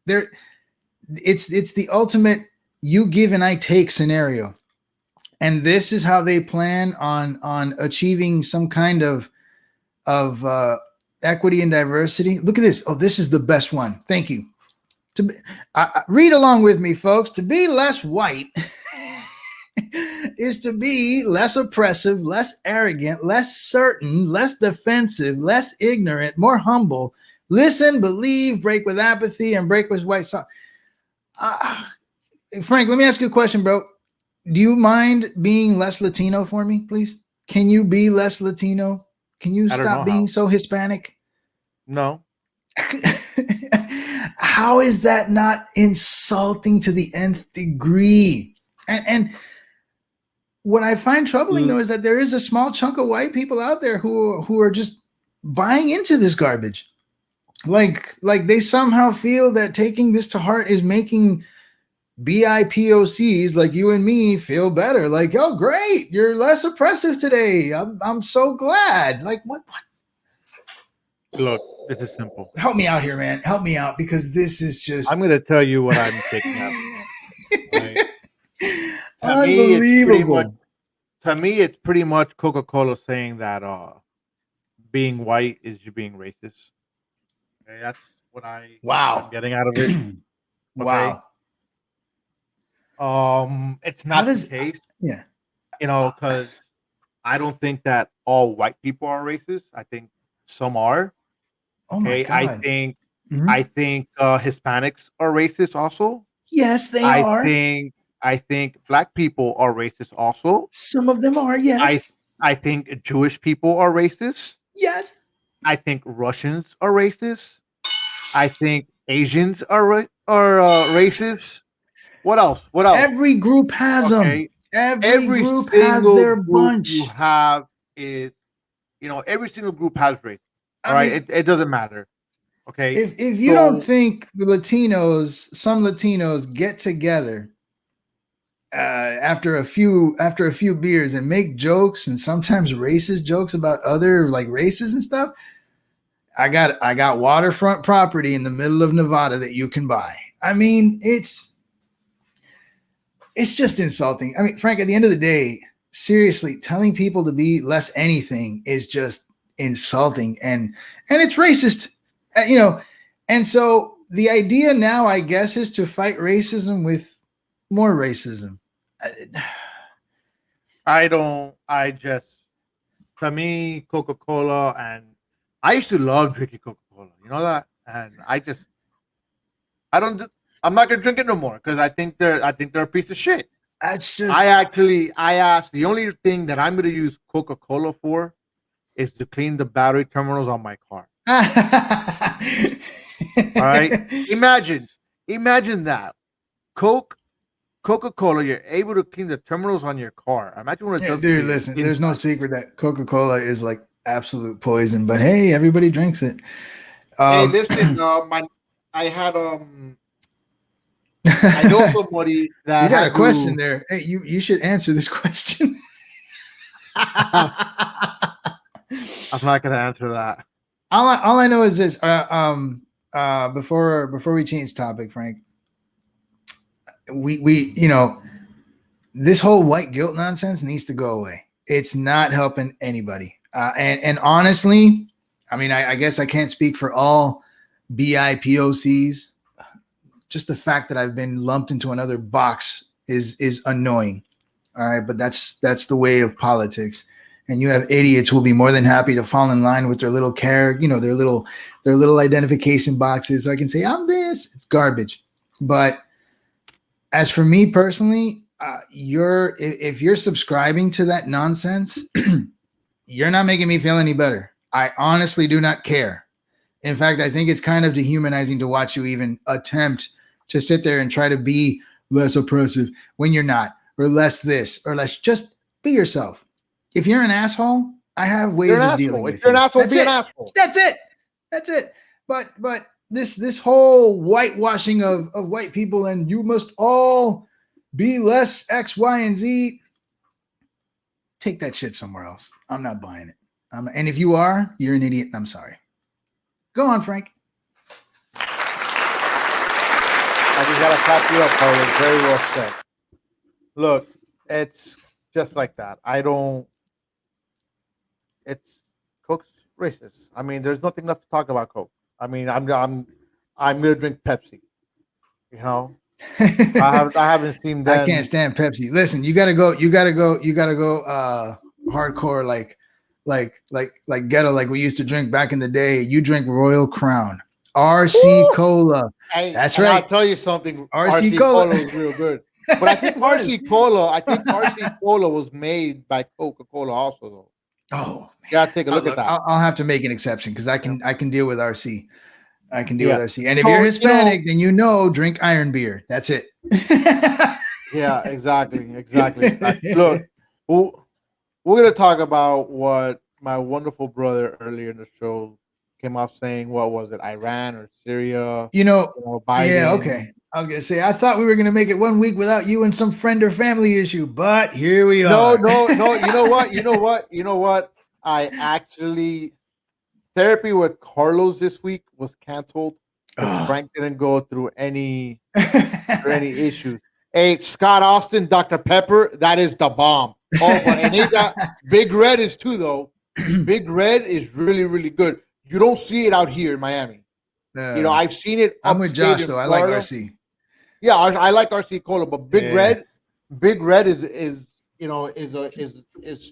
Speaker 4: it's the ultimate you give and I take scenario. And this is how they plan on achieving some kind of equity and diversity. Look at this. Oh, this is the best one. Thank you. Read along with me, folks. To be less white is to be less oppressive, less arrogant, less certain, less defensive, less ignorant, more humble. Listen, believe, break with apathy, and break with white socks. Frank, let me ask you a question, bro. Do you mind being less Latino for me, please? Can you be less Latino? Can you stop being so Hispanic?
Speaker 5: No.
Speaker 4: How is that not insulting to the nth degree? And what I find troubling, though, is that there is a small chunk of white people out there who are just buying into this garbage. Like they somehow feel that taking this to heart is making BIPOCs like you and me feel better. Like, oh, great, you're less oppressive today. I'm so glad. Like, what?
Speaker 5: Look, this is simple.
Speaker 4: Help me out here, man. Help me out, because this is just.
Speaker 5: I'm going to tell you what I'm picking up. Right?
Speaker 4: Unbelievable.
Speaker 5: To me, it's pretty much Coca-Cola saying that being white is you being racist. Okay, that's what I'm getting out of it. Okay?
Speaker 4: Wow.
Speaker 5: It's not the case.
Speaker 4: Yeah.
Speaker 5: You know, because I don't think that all white people are racist. I think some are.
Speaker 4: Oh my
Speaker 5: Okay,
Speaker 4: God.
Speaker 5: I think Hispanics are racist also.
Speaker 4: Yes, they
Speaker 5: I
Speaker 4: are.
Speaker 5: think I think black people are racist also.
Speaker 4: Some of them are.
Speaker 5: I
Speaker 4: Yes.
Speaker 5: I think Jewish people are racist.
Speaker 4: Yes.
Speaker 5: I think Russians are racist. I think Asians are racist. What else? What else?
Speaker 4: Every group has them.
Speaker 5: Okay,
Speaker 4: Every
Speaker 5: every
Speaker 4: group has
Speaker 5: single
Speaker 4: their
Speaker 5: group you
Speaker 4: bunch.
Speaker 5: have is, every single group has race. All
Speaker 4: I
Speaker 5: right,
Speaker 4: mean,
Speaker 5: it doesn't matter. Okay,
Speaker 4: if you don't
Speaker 5: so
Speaker 4: think some Latinos get together after a few beers and make jokes and sometimes racist jokes about other like races and stuff, I got waterfront property in the middle of Nevada that you can buy. I mean, it's just insulting. I mean, Frank, at the end of the day, seriously, telling people to be less anything is just insulting and it's racist. You know, and so the idea now, I guess, is to fight racism with more racism.
Speaker 5: I don't. I just, to me, Coca-Cola, and I used to love drinking Coca-Cola. You know that, and I don't. I'm not gonna drink it no more because I think they're a piece of shit.
Speaker 4: That's
Speaker 5: I
Speaker 4: just
Speaker 5: actually I asked, the only thing that I'm gonna use Coca-Cola for is to clean the battery terminals on my car. All right. Imagine that. Coca-Cola, you're able to clean the terminals on your car. Imagine what it
Speaker 4: Yeah,
Speaker 5: does to
Speaker 4: dude,
Speaker 5: your
Speaker 4: listen, there's no
Speaker 5: inside.
Speaker 4: secret that Coca-Cola is like absolute poison, but hey, everybody drinks it.
Speaker 5: Hey,
Speaker 4: Um,
Speaker 5: listen, I had I know somebody
Speaker 4: you
Speaker 5: that
Speaker 4: got a
Speaker 5: had
Speaker 4: question
Speaker 5: to.
Speaker 4: there. Hey, you should answer this question.
Speaker 5: I'm not gonna answer that.
Speaker 4: All I know is this. Before we change topic, Frank, we this whole white guilt nonsense needs to go away. It's not helping anybody. And honestly, I mean, I guess I can't speak for all BIPOCs. Just the fact that I've been lumped into another box is annoying. All right, but that's the way of politics. And you have idiots who will be more than happy to fall in line with their little their little identification boxes. So I can say I'm this. It's garbage. But as for me personally, if you're subscribing to that nonsense, you're not making me feel any better. I honestly do not care. In fact, I think it's kind of dehumanizing to watch you even attempt to sit there and try to be less oppressive when you're not, or less this, or less. Just be yourself. If you're an asshole, I have
Speaker 5: You're
Speaker 4: ways
Speaker 5: an
Speaker 4: of dealing
Speaker 5: asshole.
Speaker 4: with
Speaker 5: If you're an
Speaker 4: you.
Speaker 5: asshole,
Speaker 4: That's
Speaker 5: be an
Speaker 4: it.
Speaker 5: asshole.
Speaker 4: That's it. That's it. But this whole whitewashing of white people and you must all be less X, Y, and Z. Take that shit somewhere else. I'm not buying it. And if you are, you're an idiot. And I'm sorry. Go on, Frank.
Speaker 5: I just gotta clap you up, Carlos. Very well said. Look, it's just like that. I don't. It's Coke's racist. I mean, there's nothing left to talk about Coke. I mean, I'm gonna drink Pepsi. You know, I haven't seen
Speaker 4: I can't
Speaker 5: them.
Speaker 4: stand Pepsi. Listen, you gotta go. Hardcore, like ghetto, like we used to drink back in the day. You drink Royal Crown, RC
Speaker 5: Woo!
Speaker 4: Cola.
Speaker 5: Hey,
Speaker 4: That's
Speaker 5: and I'll
Speaker 4: right,
Speaker 5: tell you something.
Speaker 4: RC
Speaker 5: RC
Speaker 4: Cola.
Speaker 5: Cola is real good. But I think
Speaker 4: It was.
Speaker 5: RC Cola was made by Coca-Cola also though.
Speaker 4: Oh
Speaker 5: You gotta take a
Speaker 4: man,
Speaker 5: look at
Speaker 4: look,
Speaker 5: that.
Speaker 4: I'll have to make an exception because
Speaker 5: Yeah.
Speaker 4: I can deal with RC. I can deal with
Speaker 5: Yeah.
Speaker 4: RC. And if you're
Speaker 5: So,
Speaker 4: Hispanic, then drink Iron beer. That's it.
Speaker 5: yeah, exactly. Look, we're gonna talk about what my wonderful brother earlier in the show came off saying. What was it? Iran or Syria?
Speaker 4: Yeah,
Speaker 5: Biden.
Speaker 4: okay. I was gonna say I thought we were gonna make it 1 week without you and some friend or family issue, but here we
Speaker 5: No,
Speaker 4: are.
Speaker 5: no, no. You know what? I actually, therapy with Carlos this week was canceled because Frank didn't go through any issues. Hey, Scott Austin, Dr. Pepper, that is the bomb. Oh, but and Big Red is too though. Big Red is really, really good. You don't see it out here in Miami. I've seen it
Speaker 4: I'm with
Speaker 5: upstate
Speaker 4: Josh
Speaker 5: in
Speaker 4: though. I like
Speaker 5: Florida.
Speaker 4: RC.
Speaker 5: Yeah, I like RC Cola, but
Speaker 4: Yeah.
Speaker 5: Big Red is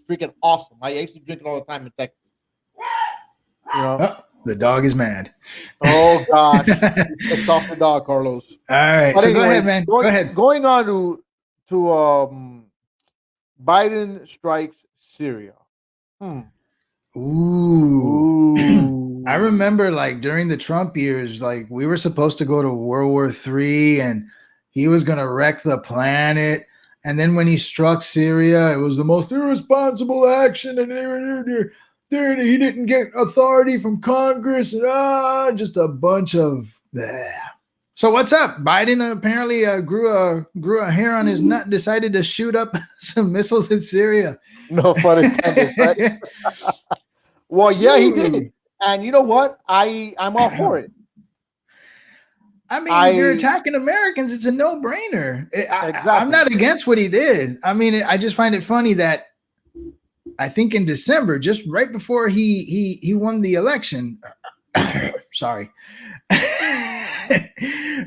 Speaker 5: freaking awesome. I used to drink it all the time in Texas.
Speaker 4: Oh, The dog is mad.
Speaker 5: Oh gosh, let's talk the dog, Carlos.
Speaker 4: All right,
Speaker 5: But
Speaker 4: so go
Speaker 5: anyway,
Speaker 4: ahead, man. Go ahead.
Speaker 5: Going on to Biden strikes Syria.
Speaker 4: Ooh. I remember like during the Trump years, like we were supposed to go to World War III and he was going to wreck the planet. And then when he struck Syria, it was the most irresponsible action. And he didn't get authority from Congress. And just a bunch of bleh. So what's up? Biden apparently grew a hair on his nut and decided to shoot up some missiles in Syria.
Speaker 5: No pun intended, right? Well, yeah, he did. And you know what? I'm all for it.
Speaker 4: I mean, if you're attacking Americans, it's a no-brainer.
Speaker 5: Exactly.
Speaker 4: I'm not against what he did. I mean, I just find it funny that I think in December, just right before he won the election, sorry,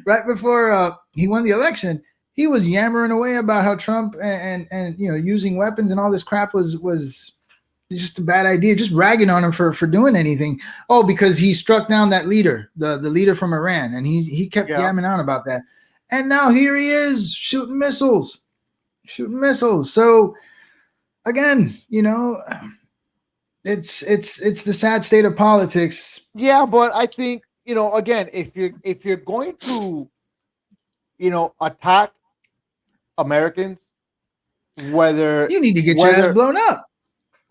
Speaker 4: right before he won the election, he was yammering away about how Trump and using weapons and all this crap was just a bad idea, just ragging on him for doing anything. Oh, because he struck down that leader, the leader from Iran, and he kept yamming on about that. And now here he is shooting missiles. So again, it's the sad state of politics.
Speaker 5: Yeah, but I think, again, if you're going to, attack Americans, whether
Speaker 4: you need to get your ass blown up.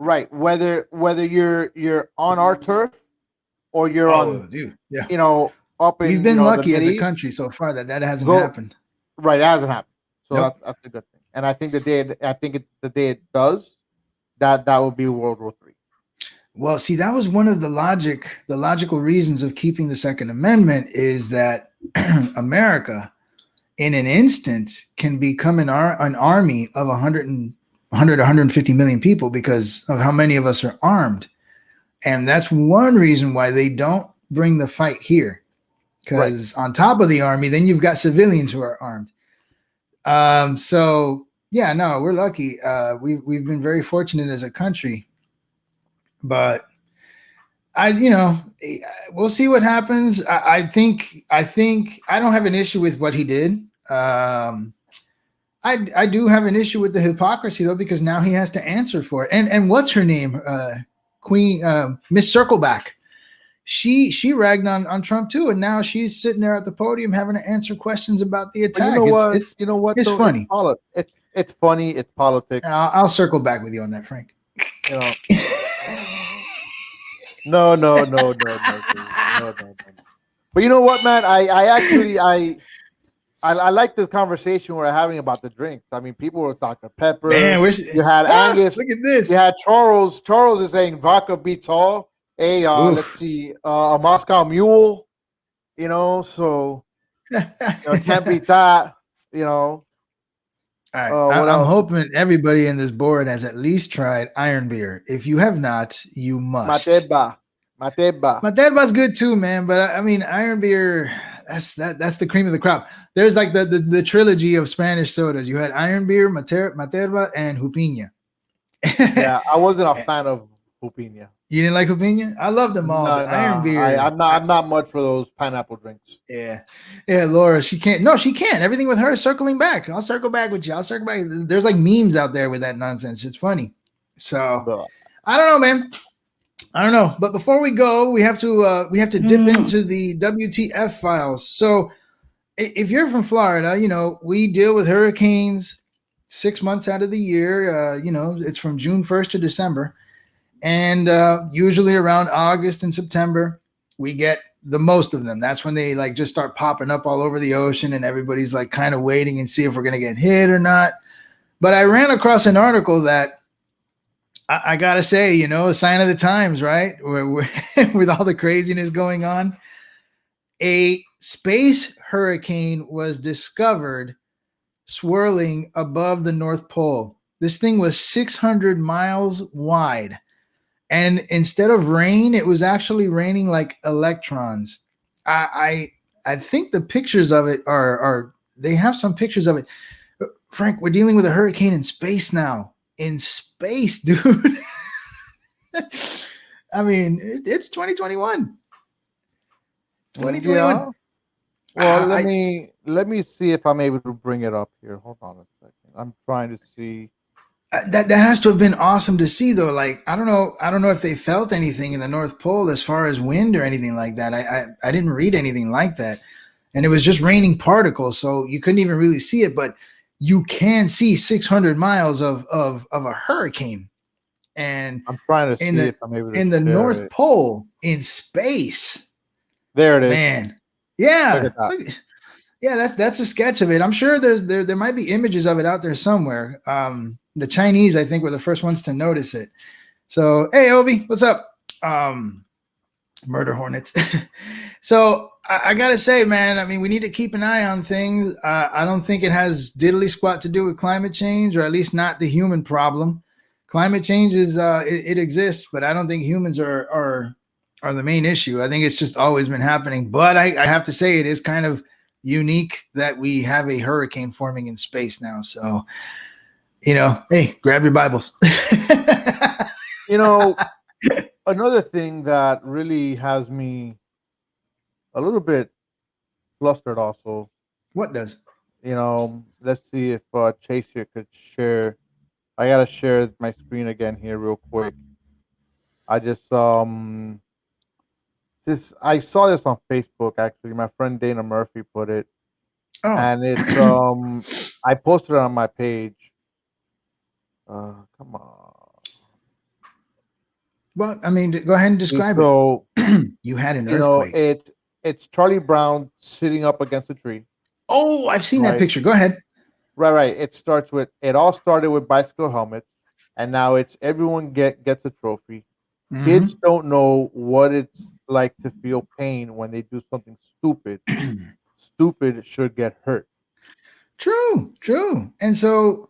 Speaker 5: Right, whether you're on our turf or you're up in.
Speaker 4: We've been lucky as a country so far that hasn't happened.
Speaker 5: Right, it hasn't happened. So that's a good thing. And I think the day it does, that will be World War III.
Speaker 4: Well, see, that was one of the logical reasons of keeping the Second Amendment is that America, in an instant, can become an army of 150 million people because of how many of us are armed. And that's one reason why they don't bring the fight here. Because on top of the army, then you've got civilians who are armed. So yeah, no, we're lucky. We've been very fortunate as a country, but we'll see what happens. I think I don't have an issue with what he did. I do have an issue with the hypocrisy though, because now he has to answer for it. And what's her name? Queen Miss Circleback. She ragged on Trump too, and now she's sitting there at the podium having to answer questions about the attack.
Speaker 5: What?
Speaker 4: It's funny.
Speaker 5: It's funny. It's politics.
Speaker 4: I'll circle back with you on that, Frank.
Speaker 5: No. But you know what, man? I like this conversation we're having about the drinks. I mean, people were Dr. Pepper. Man, you had Angus.
Speaker 4: Look at this.
Speaker 5: You had Charles. Charles is saying vodka beats all. Hey, let's see, a Moscow Mule. So can't beat that.
Speaker 4: All right. I'm hoping everybody in this board has at least tried Iron Beer. If you have not, you must. Mateba's good too, man. But I mean, Iron Beer, that's the cream of the crop. There's like the trilogy of Spanish sodas. You had Iron Beer, Materba, and Jupiña.
Speaker 5: Yeah, I wasn't a fan of Jupiña.
Speaker 4: You didn't like Jupiña? I love them all.
Speaker 5: No,
Speaker 4: Iron Beer.
Speaker 5: I'm not much for those pineapple drinks.
Speaker 4: Yeah, Laura, she can't. No, she can't. Everything with her is circling back. I'll circle back with you. I'll circle back. There's like memes out there with that nonsense. It's funny. So I don't know, man. I don't know. But before we go, we have to dip into the WTF files. So if you're from Florida, we deal with hurricanes 6 months out of the year. It's from June 1st to December. And usually around August and September, we get the most of them. That's when they like just start popping up all over the ocean and everybody's like kind of waiting and see if we're going to get hit or not. But I ran across an article that I got to say, a sign of the times, right? With all the craziness going on. A space hurricane was discovered swirling above the North Pole. This thing was 600 miles wide. And instead of rain, it was actually raining like electrons. I think the pictures of it are they have some pictures of it. Frank, we're dealing with a hurricane in space now. In space, dude. I mean, it's 2021. 2021.
Speaker 5: Yeah. Well, let
Speaker 4: I,
Speaker 5: me see if I'm able to bring it up here. Hold on a second. I'm trying to see.
Speaker 4: that has to have been awesome to see, though. Like, I don't know if they felt anything in the North Pole as far as wind or anything like that. I didn't read anything like that, and it was just raining particles, so you couldn't even really see it. But you can see 600 miles of a hurricane, and
Speaker 5: I'm trying to
Speaker 4: in
Speaker 5: see
Speaker 4: the
Speaker 5: if I'm able to
Speaker 4: in the
Speaker 5: share
Speaker 4: North
Speaker 5: it.
Speaker 4: Pole in space,
Speaker 5: There it is.
Speaker 4: man.
Speaker 5: Look
Speaker 4: Yeah,
Speaker 5: at that.
Speaker 4: yeah, that's a sketch of it. I'm sure there might be images of it out there somewhere. The Chinese, I think, were the first ones to notice it. So, hey, Obi, what's up? Murder hornets. So I gotta say, man, I mean, we need to keep an eye on things. I don't think it has diddly squat to do with climate change, or at least not the human problem. Climate change is it exists, but I don't think humans are the main issue. I think it's just always been happening. But I have to say, it is kind of unique that we have a hurricane forming in space now. So, hey, grab your Bibles.
Speaker 5: You know, another thing that really has me a little bit flustered also,
Speaker 4: What does?
Speaker 5: let's see if Chase here could share. I gotta share my screen again here real quick. I just this I saw this on Facebook actually. My friend Dana Murphy put it,
Speaker 4: Oh,
Speaker 5: and it's I posted it on my page. Come on.
Speaker 4: well, I mean, go ahead and describe it.
Speaker 5: So
Speaker 4: You had an earthquake.
Speaker 5: it's Charlie Brown sitting up against a tree.
Speaker 4: Oh, I've seen that
Speaker 5: Right.
Speaker 4: picture. Go ahead.
Speaker 5: Right. It all started with bicycle helmets, and now it's everyone gets a trophy.
Speaker 4: Mhm.
Speaker 5: Kids don't know what it's like to feel pain when they do something stupid. Stupid should get hurt.
Speaker 4: True. And so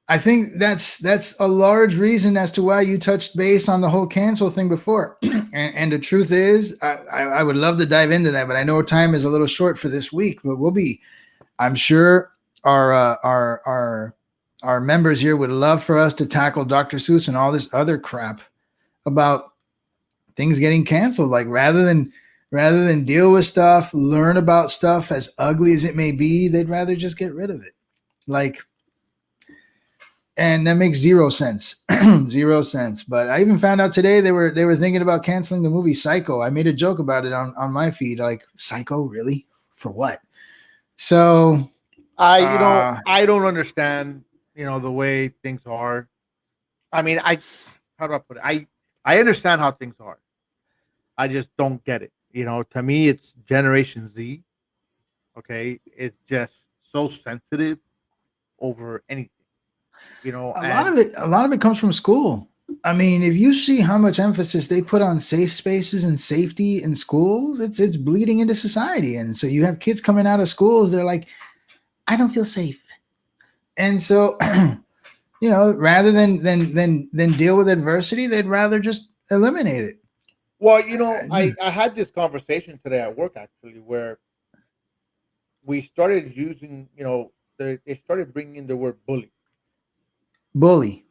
Speaker 4: I think that's a large reason as to why you touched base on the whole cancel thing before. and the truth is, I would love to dive into that, but I know time is a little short for this week. But I'm sure our members here would love for us to tackle Dr. Seuss and all this other crap about things getting canceled. Like rather than deal with stuff, learn about stuff as ugly as it may be, they'd rather just get rid of it. Like, and that makes zero sense. Zero sense. But I even found out today they were thinking about canceling the movie Psycho. I made a joke about it on my feed. Like, Psycho, really? For what? So
Speaker 5: I don't understand, the way things are. I mean, how do I put it? I understand how things are. I just don't get it. To me, it's Generation Z. Okay, it's just so sensitive over anything.
Speaker 4: a lot of it comes from school. I mean, if you see how much emphasis they put on safe spaces and safety in schools, it's bleeding into society. And so you have kids coming out of schools, they're like, I don't feel safe. And so, rather than deal with adversity, they'd rather just eliminate it.
Speaker 5: Well, I had this conversation today at work actually, where we started using, they started bringing in the word bully.
Speaker 4: Bully,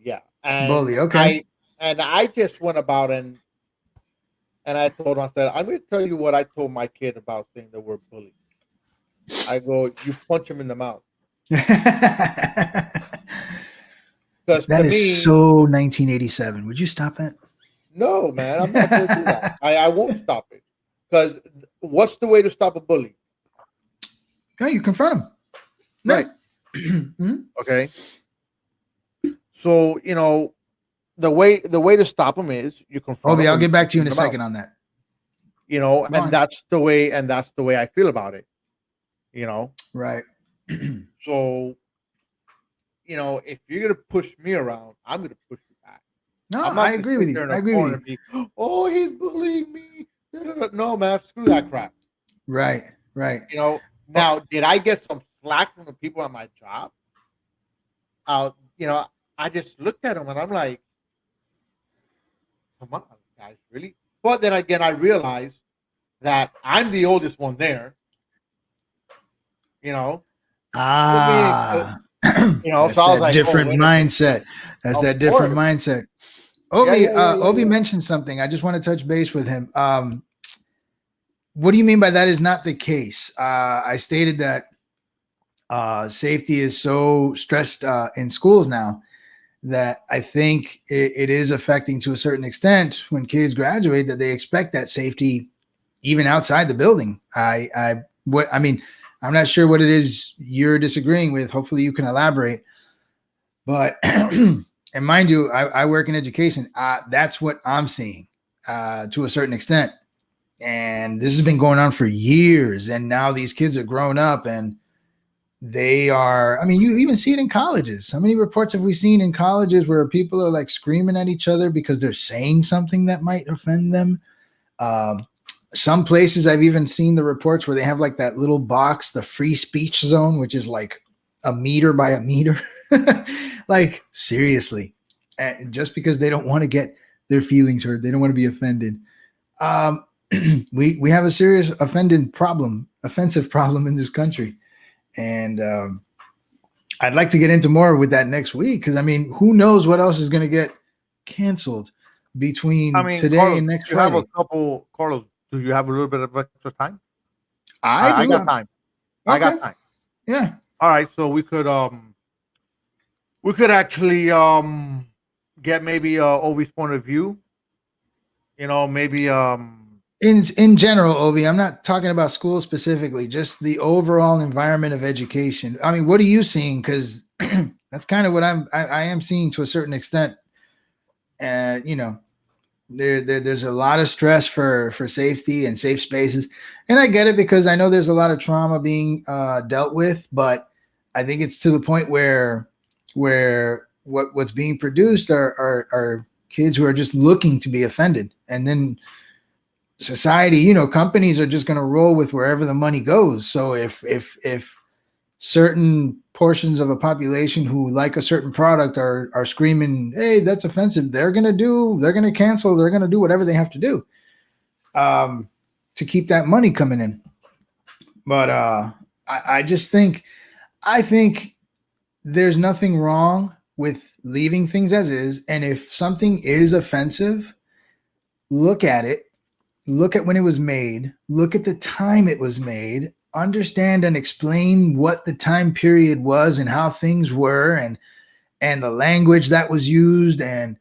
Speaker 5: Yeah, and
Speaker 4: okay.
Speaker 5: I just went about and I told him, I said, I'm going to tell you what I told my kid about saying the word bully. I go, you punch him in the mouth. Because
Speaker 4: That
Speaker 5: to
Speaker 4: is
Speaker 5: me,
Speaker 4: so 1987. Would you stop that?
Speaker 5: no, man, I'm not going to do that. I won't stop it. Because what's the way to stop a bully?
Speaker 4: No, you confront him.
Speaker 5: Right. Okay. So the way to stop him is you confront.
Speaker 4: Obi, I'll get back to you in a second on that.
Speaker 5: That's the way I feel about it.
Speaker 4: Right.
Speaker 5: So if you're gonna push me around, I'm gonna push you back.
Speaker 4: No,
Speaker 5: I'm not
Speaker 4: I agree with you. I agree with you.
Speaker 5: Oh, he's bullying me. No, man, screw that crap.
Speaker 4: Right.
Speaker 5: Now, did I get some slack from the people at my job? I just looked at them and I'm like, come on, guys, really? But then again, I realized that I'm the oldest one there. So I was like,
Speaker 4: different mindset. That's that different mindset. Obi mentioned something. I just want to touch base with him. What do you mean by that is not the case? I stated that safety is so stressed in schools now that I think it is affecting to a certain extent when kids graduate that they expect that safety even outside the building. I mean, I'm not sure what it is you're disagreeing with. Hopefully you can elaborate. But and mind you, I work in education. That's what I'm seeing to a certain extent. And this has been going on for years. And now these kids are grown up and they are, I mean, you even see it in colleges. How many reports have we seen in colleges where people are like screaming at each other because they're saying something that might offend them? Some places I've even seen the reports where they have like that little box, the free speech zone, which is like a meter by a meter. Like, seriously. And just because they don't want to get their feelings hurt, they don't want to be offended. We have a serious offensive problem in this country. And I'd like to get into more with that next week because, I mean, who knows what else is going to get canceled between today
Speaker 5: Carlos,
Speaker 4: and next
Speaker 5: you
Speaker 4: Friday.
Speaker 5: have a couple, Carlos, do you have a little bit of extra time?
Speaker 4: I
Speaker 5: got time.
Speaker 4: Okay.
Speaker 5: I got time.
Speaker 4: Yeah.
Speaker 5: All right, so we could actually get maybe Ovi's point of view. You know, maybe
Speaker 4: in general, Ovi, I'm not talking about school specifically, just the overall environment of education. I mean, what are you seeing? Because that's kind of what I am seeing to a certain extent. And you know, there's a lot of stress for safety and safe spaces, and I get it because I know there's a lot of trauma being dealt with, but I think it's to the point where what's being produced are kids who are just looking to be offended, and then society, you know, companies are just going to roll with wherever the money goes. So if certain portions of a population who like a certain product are screaming, hey, that's offensive, they're going to cancel, they're going to do whatever they have to do to keep that money coming in. But I think there's nothing wrong with leaving things as is. And if something is offensive, look at it. Look at when it was made. Look at the time it was made. Understand and explain what the time period was and how things were, and the language that was used, and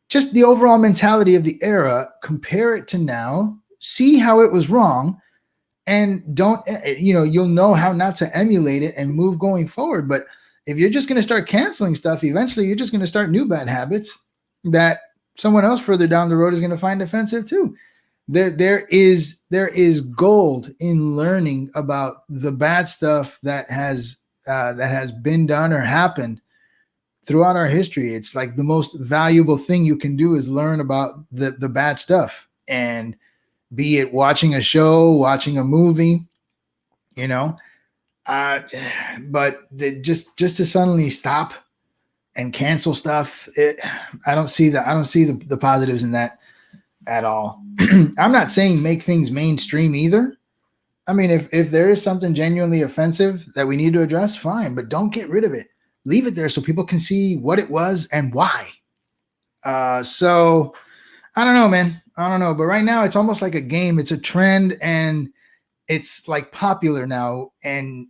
Speaker 4: just the overall mentality of the era. Compare it to now. See how it was wrong, and don't, you know, you'll know how not to emulate it and move going forward. But if you're just going to start canceling stuff, eventually you're just going to start new bad habits that someone else further down the road is going to find offensive too. There is gold in learning about the bad stuff that has been done or happened throughout our history. It's like the most valuable thing you can do is learn about the bad stuff, and be it watching a show, watching a movie, you know. But just to suddenly stop and cancel stuff, I don't see the positives in that at all. I'm not saying make things mainstream either. I mean, if there is something genuinely offensive that we need to address, fine, but don't get rid of it. Leave it there so people can see what it was and why. So I don't know, man. I don't know. But right now it's almost like a game. It's a trend and it's like popular now. And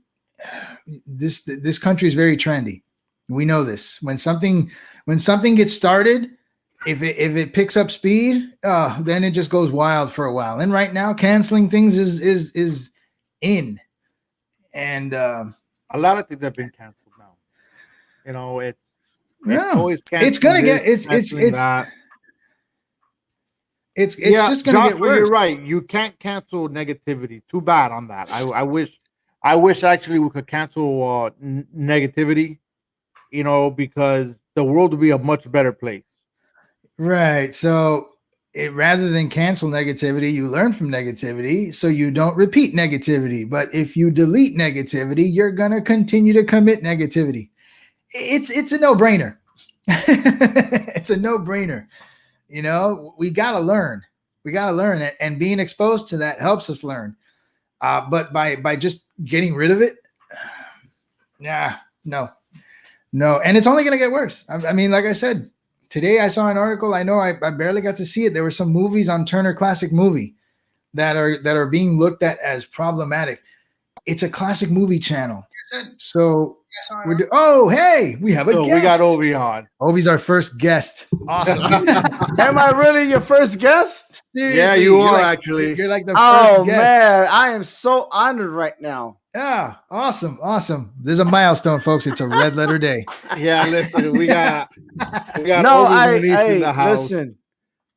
Speaker 4: this country is very trendy. We know this. When something gets started, if it picks up speed, then it just goes wild for a while. And right now, canceling things is in. And
Speaker 5: a lot of things have been canceled now. You know, it's always
Speaker 4: it's gonna get it's just gonna get worse.
Speaker 5: You're right. You can't cancel negativity. Too bad on that. I wish actually we could cancel negativity. You know, because the world would be a much better place.
Speaker 4: Right. So rather than cancel negativity, you learn from negativity so you don't repeat negativity. But if you delete negativity, you're going to continue to commit negativity. It's a no-brainer. It's a no-brainer. You know, we got to learn. We got to learn it. And being exposed to that helps us learn. But by just getting rid of it, no. And it's only going to get worse. I mean, like I said, today I saw an article. I know I barely got to see it. There were some movies on Turner Classic Movie that are being looked at as problematic. It's a classic movie channel. So hey, we have a guest.
Speaker 5: We got Obi on.
Speaker 4: Obi's our first guest. Awesome.
Speaker 7: Am I really your first guest?
Speaker 4: Seriously,
Speaker 5: Yeah, you are actually.
Speaker 4: You're like the first
Speaker 7: Oh
Speaker 4: guest.
Speaker 7: man, I am so honored right now.
Speaker 4: Yeah, awesome. There's a milestone, folks. It's a red letter day.
Speaker 5: Yeah, listen, we got
Speaker 7: No,
Speaker 5: Obi in the house.
Speaker 7: listen.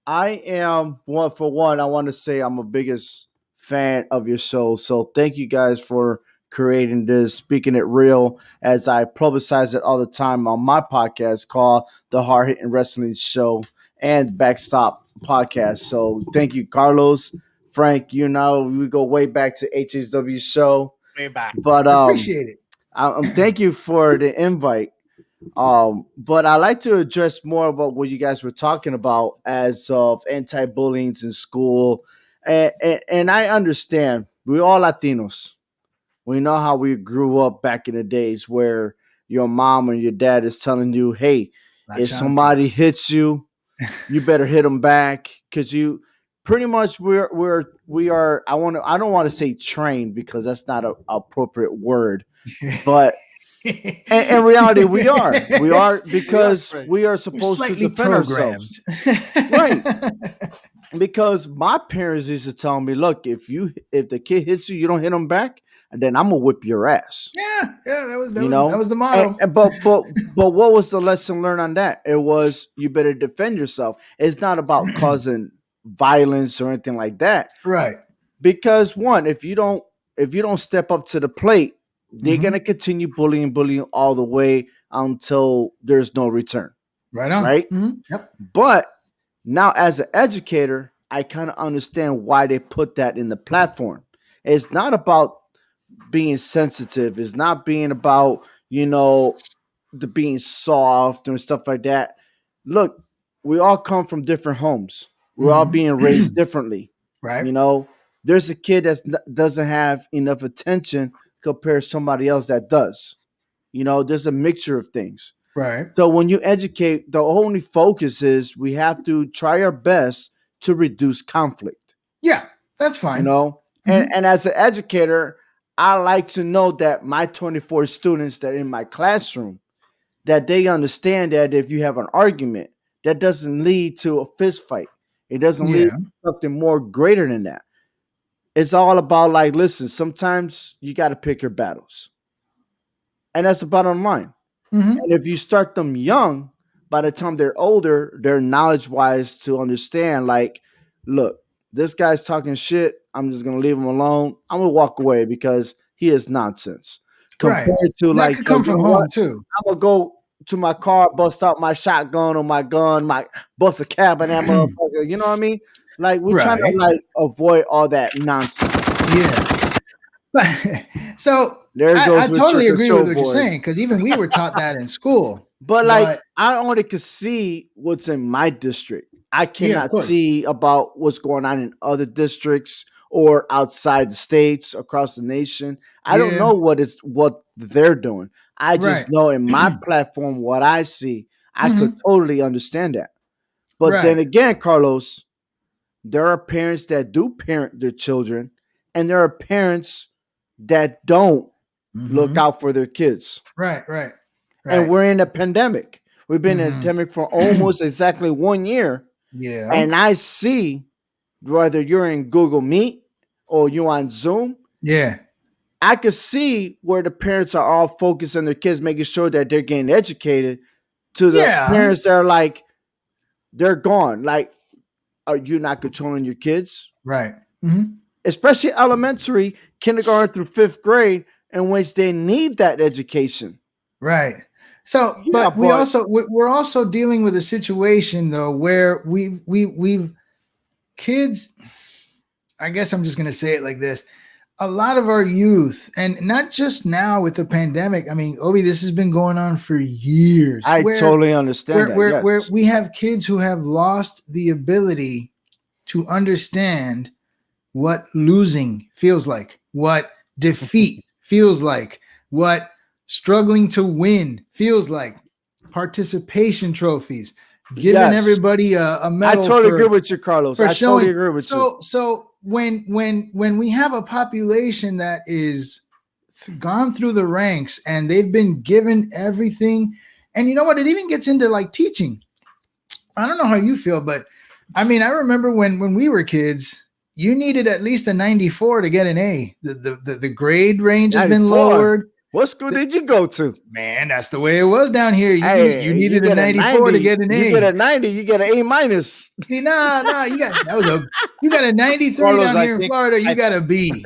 Speaker 7: I am one for one. I want to say I'm a biggest fan of your show. So thank you guys for creating this, speaking it real, as I publicize it all the time on my podcast called The Hard Hitting Wrestling Show and Backstop Podcast. So thank you, Carlos, Frank. You know, we go way back to HHW show.
Speaker 5: Way back.
Speaker 7: But
Speaker 4: Appreciate it.
Speaker 7: thank you for the invite. But I like to address more about what you guys were talking about as of anti-bullying in school. And I understand we're all Latinos. We know how we grew up back in the days where your mom or your dad is telling you, hey, if somebody hits you, you better hit them back. Cause you pretty much we are, I don't want to say trained because that's not an appropriate word, but in reality, we are because we are supposed to defend ourselves. Right. Because my parents used to tell me, look, if the kid hits you, you don't hit them back, and then I'm gonna whip your ass.
Speaker 4: Yeah, that was the motto.
Speaker 7: But what was the lesson learned on that? It was you better defend yourself. It's not about causing violence or anything like that.
Speaker 4: Right.
Speaker 7: Because one, if you don't step up to the plate, they're gonna continue bullying all the way until there's no return.
Speaker 4: Right on.
Speaker 7: Right?
Speaker 4: Mm-hmm. Yep.
Speaker 7: But now as an educator, I kind of understand why they put that in the platform. It's not about being sensitive. It's not being about, the being soft and stuff like that. Look, we all come from different homes. We're all being raised differently.
Speaker 4: Right.
Speaker 7: There's a kid that doesn't have enough attention compared to somebody else that does. There's a mixture of things.
Speaker 4: Right.
Speaker 7: So when you educate, the only focus is we have to try our best to reduce conflict.
Speaker 4: Yeah, that's fine.
Speaker 7: And as an educator, I like to know that my 24 students that are in my classroom, that they understand that if you have an argument, that doesn't lead to a fist fight. It doesn't lead to something more greater than that. It's all about listen, sometimes you got to pick your battles. And that's the bottom line. Mm-hmm. And if you start them young, by the time they're older, they're knowledge-wise to understand, look, this guy's talking shit. I'm just going to leave him alone. I'm going to walk away because he is nonsense. Compared to
Speaker 4: that could come from home too.
Speaker 7: I'm going to go to my car, bust out my shotgun or my gun, bust a cab in that motherfucker. You know what I mean? We're trying to avoid all that nonsense.
Speaker 4: Yeah. So I totally agree with what you're saying, because even we were taught that in school.
Speaker 7: But I only could see what's in my district. I cannot see about what's going on in other districts or outside the states, across the nation. I don't know what they're doing. I just know in my platform what I see. I could totally understand that. But then again, Carlos, there are parents that do parent their children, and there are parents that don't look out for their kids.
Speaker 4: Right.
Speaker 7: And we're in a pandemic. We've been in a pandemic for almost exactly 1 year.
Speaker 4: Yeah.
Speaker 7: And I see, whether you're in Google Meet or you're on Zoom.
Speaker 4: Yeah.
Speaker 7: I could see where the parents are all focused on their kids, making sure that they're getting educated, to the parents that are they're gone. Are you not controlling your kids?
Speaker 4: Right. Mm-hmm.
Speaker 7: Especially elementary, kindergarten through 5th grade, in which they need that education.
Speaker 4: Right. So, but we're also dealing with a situation though where we've kids. I guess I'm just going to say it like this: a lot of our youth, and not just now with the pandemic. I mean, Obi, this has been going on for years.
Speaker 7: I totally understand
Speaker 4: where we have kids who have lost the ability to understand what losing feels like, what defeat feels like, what struggling to win feels like, participation trophies. giving
Speaker 7: Yes.
Speaker 4: everybody a
Speaker 7: I
Speaker 4: medal.
Speaker 7: totally agree with you, Carlos.
Speaker 4: For
Speaker 7: I
Speaker 4: showing.
Speaker 7: totally agree with you.
Speaker 4: So when we have a population that is gone through the ranks and they've been given everything, and you know what? It even gets into like teaching. I don't know how you feel, but I mean, I remember when we were kids, you needed at least a 94 to get an A. The grade range has been
Speaker 7: 94.
Speaker 4: lowered.
Speaker 7: What school did you go to?
Speaker 4: Man, that's the way it was down here. You needed
Speaker 7: you
Speaker 4: a
Speaker 7: get
Speaker 4: 94 to get an A.
Speaker 7: You get a 90, you get an A minus.
Speaker 4: See, no, you got a 93
Speaker 5: Carlos,
Speaker 4: down
Speaker 5: I
Speaker 4: here in
Speaker 5: think-
Speaker 4: Florida. You got a B.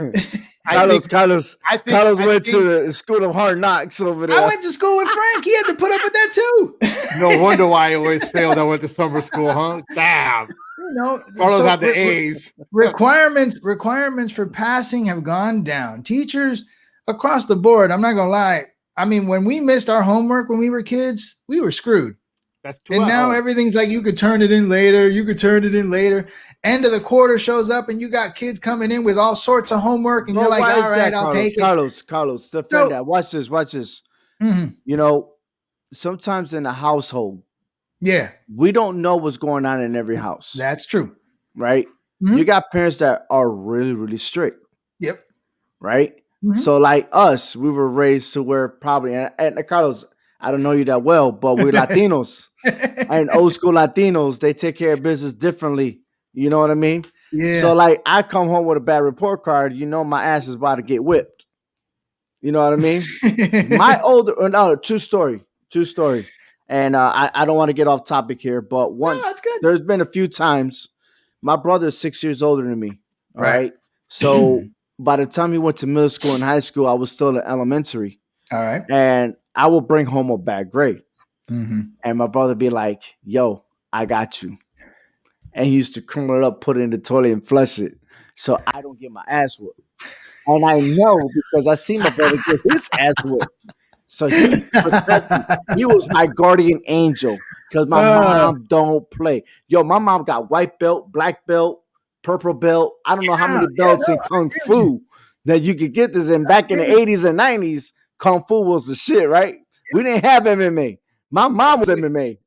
Speaker 7: Carlos
Speaker 5: I think
Speaker 7: went to the school of hard knocks over there.
Speaker 4: I went to school with Frank. He had to put up with that too.
Speaker 5: No wonder why I always failed. I went to summer school, huh? Damn.
Speaker 4: You know,
Speaker 5: Carlos
Speaker 4: so
Speaker 5: had the A's.
Speaker 4: requirements for passing have gone down. Teachers across the board. I'm not gonna lie. I mean, when we missed our homework when we were kids, we were screwed.
Speaker 5: That's 2
Speaker 4: And now
Speaker 5: hours.
Speaker 4: everything's like you could turn it in later. You could turn it in later. End of the quarter shows up, and you got kids coming in with all sorts of homework, and
Speaker 7: Well,
Speaker 4: you're like,
Speaker 7: why is
Speaker 4: all right,
Speaker 7: that,
Speaker 4: I'll take it.
Speaker 7: Carlos, defend
Speaker 4: So-
Speaker 7: that. Watch this.
Speaker 4: Mhm.
Speaker 7: You know, sometimes in a household,
Speaker 4: Yeah,
Speaker 7: we don't know what's going on in every house,
Speaker 4: that's true.
Speaker 7: right?
Speaker 4: Mhm.
Speaker 7: You got parents that are really, really strict,
Speaker 4: Yep.
Speaker 7: right?
Speaker 4: Mhm.
Speaker 7: So, like us, we were raised to where probably, and Carlos, I don't know you that well, but we're Latinos. And old school Latinos, they take care of business differently. You know what I mean?
Speaker 4: Yeah.
Speaker 7: So, like, I come home with a bad report card, you know, my ass is about to get whipped. You know what I mean? True story. And I don't want to get off topic here, but
Speaker 4: that's good.
Speaker 7: there's been a few times. My brother's 6 years older than me. All
Speaker 4: Right.
Speaker 7: right. So by the time he went to middle school and high school, I was still in elementary,
Speaker 4: All right.
Speaker 7: and I would bring home a bad grade.
Speaker 4: Mm-hmm.
Speaker 7: And my brother be like, yo, I got you. And he used to crumble it up, put it in the toilet, and flush it. So I don't get my ass whooped. And I know because I see my brother get his ass whooped. So he protected me. He was my guardian angel because my mom don't play. Yo, my mom got white belt, black belt, purple belt. I don't know how many belts in Kung Fu that you could get this in. Back in the 80s and 90s, Kung Fu was the shit, right? We didn't have MMA. My mom was MMA.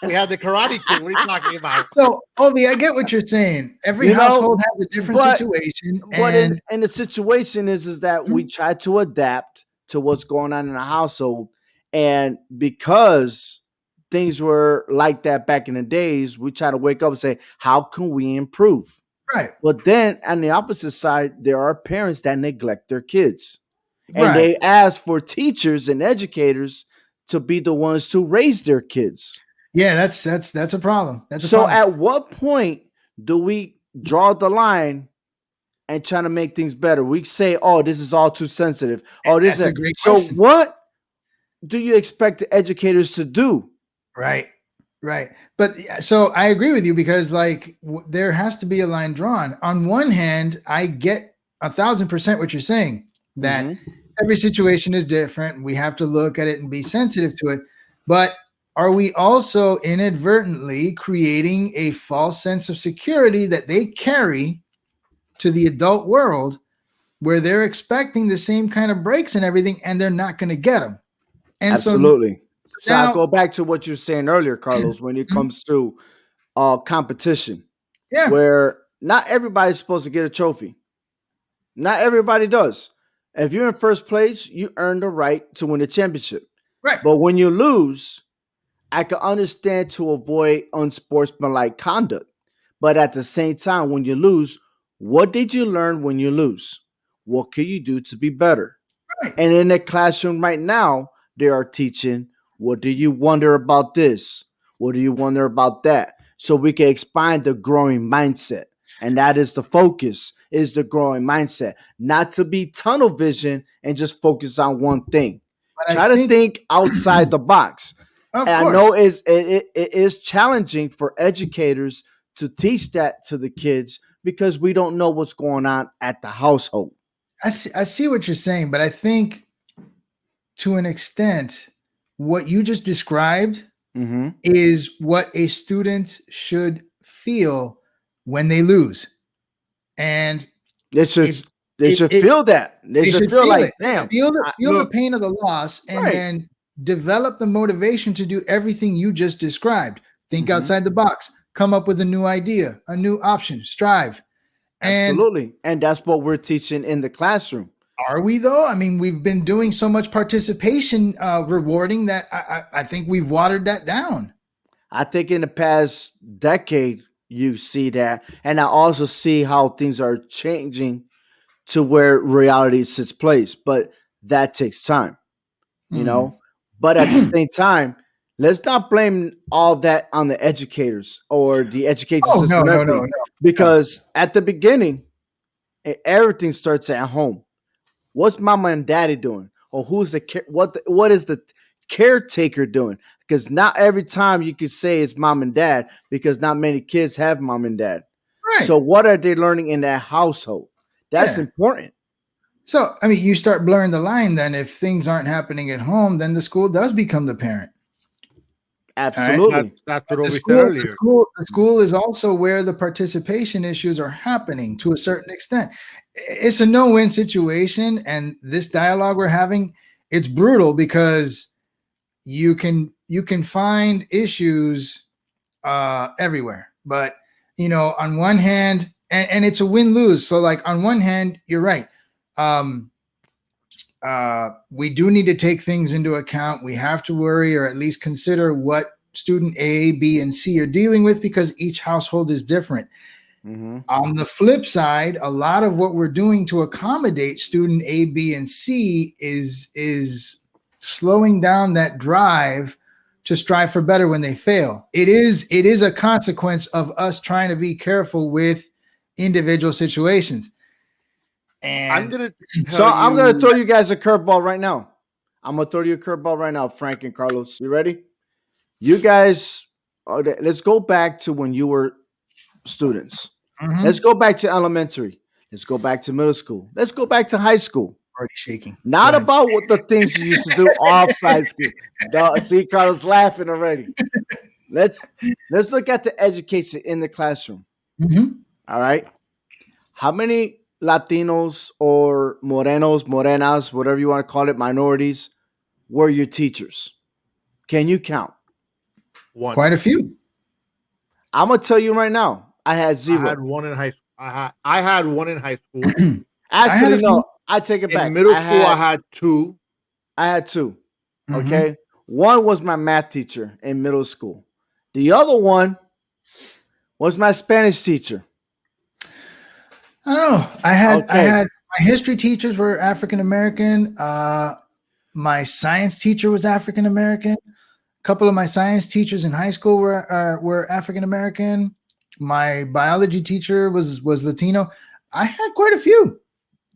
Speaker 5: We had the Karate Kid. What are you talking about?
Speaker 4: So, Obi, I get what you're saying. Every
Speaker 7: You know,
Speaker 4: household has a different situation.
Speaker 7: But
Speaker 4: And
Speaker 7: in the situation is that we try to adapt to what's going on in the household. And because things were like that back in the days, we try to wake up and say, how can we improve?
Speaker 4: right.
Speaker 7: But then on the opposite side, there are parents that neglect their kids. And
Speaker 4: Right.
Speaker 7: they ask for teachers and educators to be the ones to raise their kids.
Speaker 4: Yeah, that's a problem. That's a
Speaker 7: So
Speaker 4: problem.
Speaker 7: at what point do we draw the line and try to make things better? We say, oh, this is all too sensitive. Oh, this
Speaker 4: That's
Speaker 7: is
Speaker 4: a great
Speaker 7: so
Speaker 4: question.
Speaker 7: what do you expect the educators to do?
Speaker 4: Right. But so I agree with you because like there has to be a line drawn. On one hand, I get 1,000% what you're saying, that
Speaker 7: Mhm.
Speaker 4: every situation is different. We have to look at it and be sensitive to it. But are we also inadvertently creating a false sense of security that they carry to the adult world where they're expecting the same kind of breaks and everything and they're not going to get them? And
Speaker 7: Absolutely. So
Speaker 4: now-
Speaker 7: I'll go back to what you were saying earlier, Carlos, when it comes to competition,
Speaker 4: yeah,
Speaker 7: where not everybody's supposed to get a trophy. Not everybody does. If you're in first place, you earn the right to win the championship.
Speaker 4: right.
Speaker 7: But when you lose, I can understand to avoid unsportsmanlike conduct. But at the same time, when you lose, what did you learn when you lose? What can you do to be better?
Speaker 4: Right.
Speaker 7: And in the classroom right now, they are teaching, what do you wonder about this? What do you wonder about that? So we can expand the growing mindset. And that is the focus, is the growing mindset. Not to be tunnel vision and just focus on one thing.
Speaker 4: But
Speaker 7: Try to think outside the box.
Speaker 4: Of
Speaker 7: And I
Speaker 4: course.
Speaker 7: know it is challenging for educators to teach that to the kids because we don't know what's going on at the household.
Speaker 4: I see what you're saying, but I think to an extent, what you just described
Speaker 7: Mm-hmm.
Speaker 4: is what a student should feel when they lose. And
Speaker 7: They should
Speaker 4: It-
Speaker 7: they should
Speaker 4: it-
Speaker 7: feel that. They should feel like,
Speaker 4: it.
Speaker 7: damn.
Speaker 4: Feel the
Speaker 5: look-
Speaker 4: pain of the loss and
Speaker 7: Right.
Speaker 4: then develop the motivation to do everything you just described. think outside the box, come up with a new idea, a new option, strive.
Speaker 7: Absolutely. And that's what we're teaching in the classroom.
Speaker 4: Are we though? I mean, we've been doing so much participation rewarding that I think we've watered that down.
Speaker 7: I think in the past decade, you see that. And I also see how things are changing to where reality sits place. But that takes time, you know? But at the same time, let's not blame all that on the educators or the education system.
Speaker 4: No.
Speaker 7: Because at the beginning, everything starts at home. What's mama and daddy doing? Or who's what is the caretaker doing? Because not every time you could say it's mom and dad, because not many kids have mom and dad.
Speaker 4: Right.
Speaker 7: So what are they learning in that household? That's important.
Speaker 4: So, I mean, you start blurring the line then. If things aren't happening at home, then the school does become the parent.
Speaker 7: Absolutely.
Speaker 4: Right?
Speaker 5: That's what we said
Speaker 4: The
Speaker 5: earlier.
Speaker 4: school is also where the participation issues are happening to a certain extent. It's a no-win situation, and this dialogue we're having, it's brutal because you can find issues everywhere. But on one hand, and it's a win-lose. So, like on one hand, you're right. We do need to take things into account. We have to worry or at least consider what student A, B, and C are dealing with because each household is different. On the flip side, a lot of what we're doing to accommodate student A, B, and C is slowing down that drive to strive for better when they fail. It is a consequence of us trying to be careful with individual situations. And
Speaker 5: I'm gonna
Speaker 7: throw you guys a curveball right now. I'm gonna throw you a curveball right now, Frank and Carlos. You ready? You guys, let's go back to when you were students. Let's go back to elementary. Let's go back to middle school. Let's go back to high school.
Speaker 4: Already shaking.
Speaker 7: Not about what the things you used to do off high school. See, Carlos laughing already. Let's look at the education in the classroom. All right. How many Latinos or Morenos, Morenas, whatever you want to call it, minorities, were your teachers? Can you count?
Speaker 5: One.
Speaker 4: Quite a few.
Speaker 7: I'm gonna tell you right now. I had zero.
Speaker 5: I had one in high school. I had one in high school.
Speaker 7: Actually, no. I take it back.
Speaker 5: In middle school, I had two.
Speaker 7: I had two. Okay. One was my math teacher in middle school. The other one was my Spanish teacher.
Speaker 4: I don't know. I had my history teachers were African American. My science teacher was African American. A couple of my science teachers in high school were African American. My biology teacher was Latino. I had quite a few.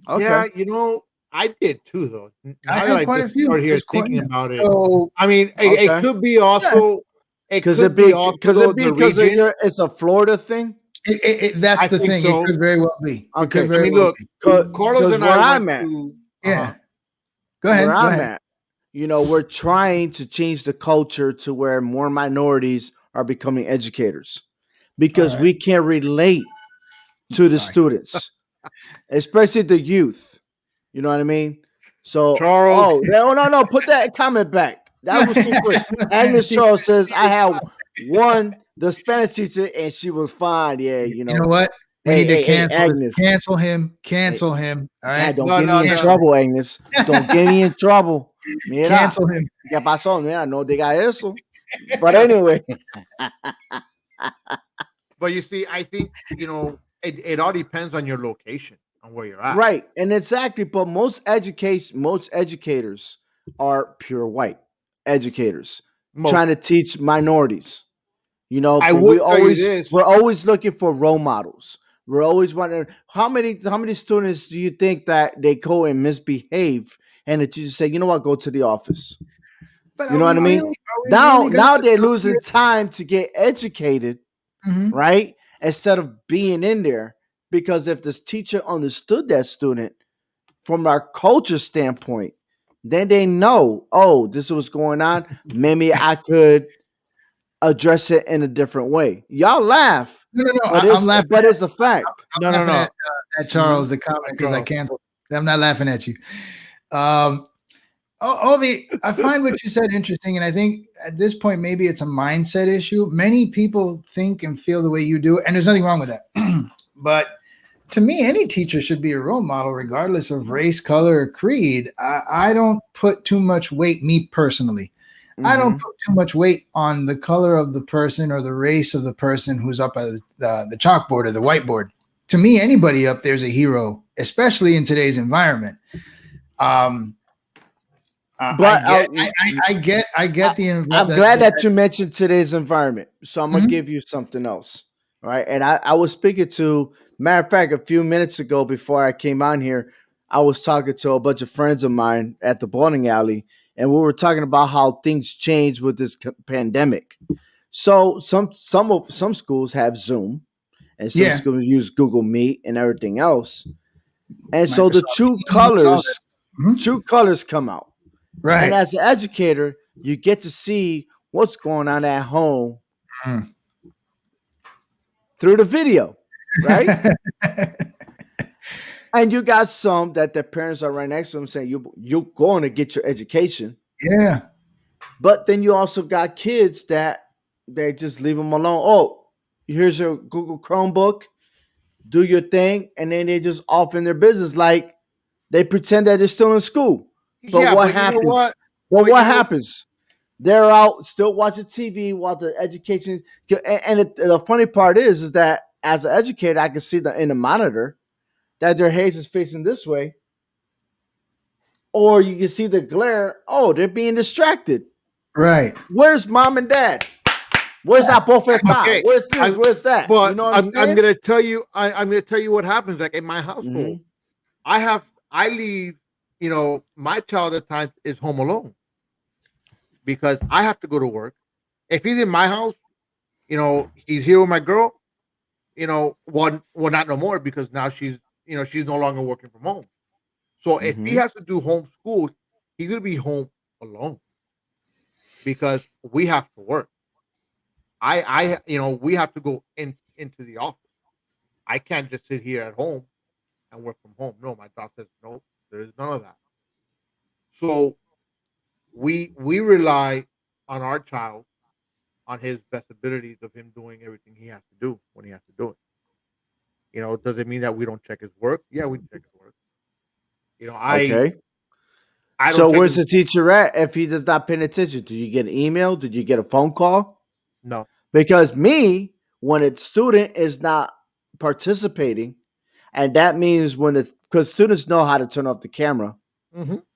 Speaker 7: Okay.
Speaker 5: Yeah, I did too, though.
Speaker 4: I had quite a few.
Speaker 5: Start here thinking about it.
Speaker 4: So,
Speaker 5: I mean, it could be also
Speaker 7: because it's a Florida thing.
Speaker 4: That's the thing.
Speaker 5: So.
Speaker 4: It could very well be.
Speaker 7: Okay.
Speaker 5: Look, Carlos and I went to.
Speaker 4: Yeah. Go ahead.
Speaker 7: Where I'm at, we're trying to change the culture to where more minorities are becoming educators because we can't relate to the students, especially the youth. You know what I mean? So,
Speaker 5: Charles.
Speaker 7: No, put that comment back. That was super. Agnes Charles says, I had the Spanish teacher, and she was fine. Yeah,
Speaker 4: You know what? We need to cancel him. Cancel him. All right.
Speaker 7: Don't get me in trouble, Agnes. Don't get me in trouble. Mira,
Speaker 4: cancel him.
Speaker 7: ¿Qué pasó? Mira, no diga eso. But anyway.
Speaker 5: But you see, I think, it all depends on your location, on where you're at.
Speaker 7: Right. And exactly. But most educators are pure white educators trying to teach minorities. We're always looking for role models. We're always wondering how many students do you think that they go and misbehave and the teacher say, you know what, go to the office.
Speaker 4: But
Speaker 7: you know what I mean? Now they're losing time to get educated, right? Instead of being in there. Because if this teacher understood that student from our culture standpoint, then they know, this is what's going on. Maybe I could address it in a different way. Y'all laugh.
Speaker 4: No.
Speaker 7: I'm laughing, but it's a fact.
Speaker 4: I'm laughing at Charles, the comment, because I canceled. I'm not laughing at you. Ovi, I find what you said interesting, and I think at this point maybe it's a mindset issue. Many people think and feel the way you do, and there's nothing wrong with that. But to me, any teacher should be a role model, regardless of race, color, or creed. I don't put too much weight, me personally. I don't put too much weight on the color of the person or the race of the person who's up at the chalkboard or the whiteboard. To me, anybody up there is a hero, especially in today's environment.
Speaker 7: But
Speaker 4: I get the.
Speaker 7: I'm glad that you mentioned today's environment. So I'm gonna give you something else. All right. And I was speaking to, matter of fact, a few minutes ago before I came on here, I was talking to a bunch of friends of mine at the bowling alley, and we were talking about how things change with this pandemic. So some schools have Zoom, and some schools use Google Meet and everything else. And so the true colors come out.
Speaker 4: Right.
Speaker 7: And as an educator, you get to see what's going on at home through the video, right? And you got some that their parents are right next to them saying, you're going to get your education.
Speaker 4: Yeah.
Speaker 7: But then you also got kids that they just leave them alone. Oh, here's your Google Chromebook. Do your thing. And then they just off in their business like they pretend that they're still in school. But what happens? You know what? Well, what happens? They're out still watching TV while the education. And the funny part is that as an educator, I can see in the monitor that their haze is facing this way. Or you can see the glare. Oh, they're being distracted.
Speaker 4: Right.
Speaker 7: Where's mom and dad? Where's that buffet?
Speaker 5: Okay.
Speaker 7: Where's this? Where's that?
Speaker 5: But
Speaker 7: you know what
Speaker 5: I'm going to tell you. I'm going to tell you what happens. Like in my household, I leave. You know, my child at times is home alone because I have to go to work. If he's in my house, you know, he's here with my girl. You know, well, not no more because now she's no longer working from home. So if he has to do homeschool, he's gonna be home alone because we have to work. We have to go into the office. I can't just sit here at home and work from home. No, my job says no. There's none of that. So we rely on our child, on his best abilities of him doing everything he has to do when he has to do it. You know, does it mean that we don't check his work? Yeah, we check his work. You know, I don't
Speaker 7: so where's the teacher at if he does not pay attention? Do you get an email? Did you get a phone call?
Speaker 5: No.
Speaker 7: Because when a student is not participating, and that means because students know how to turn off the camera.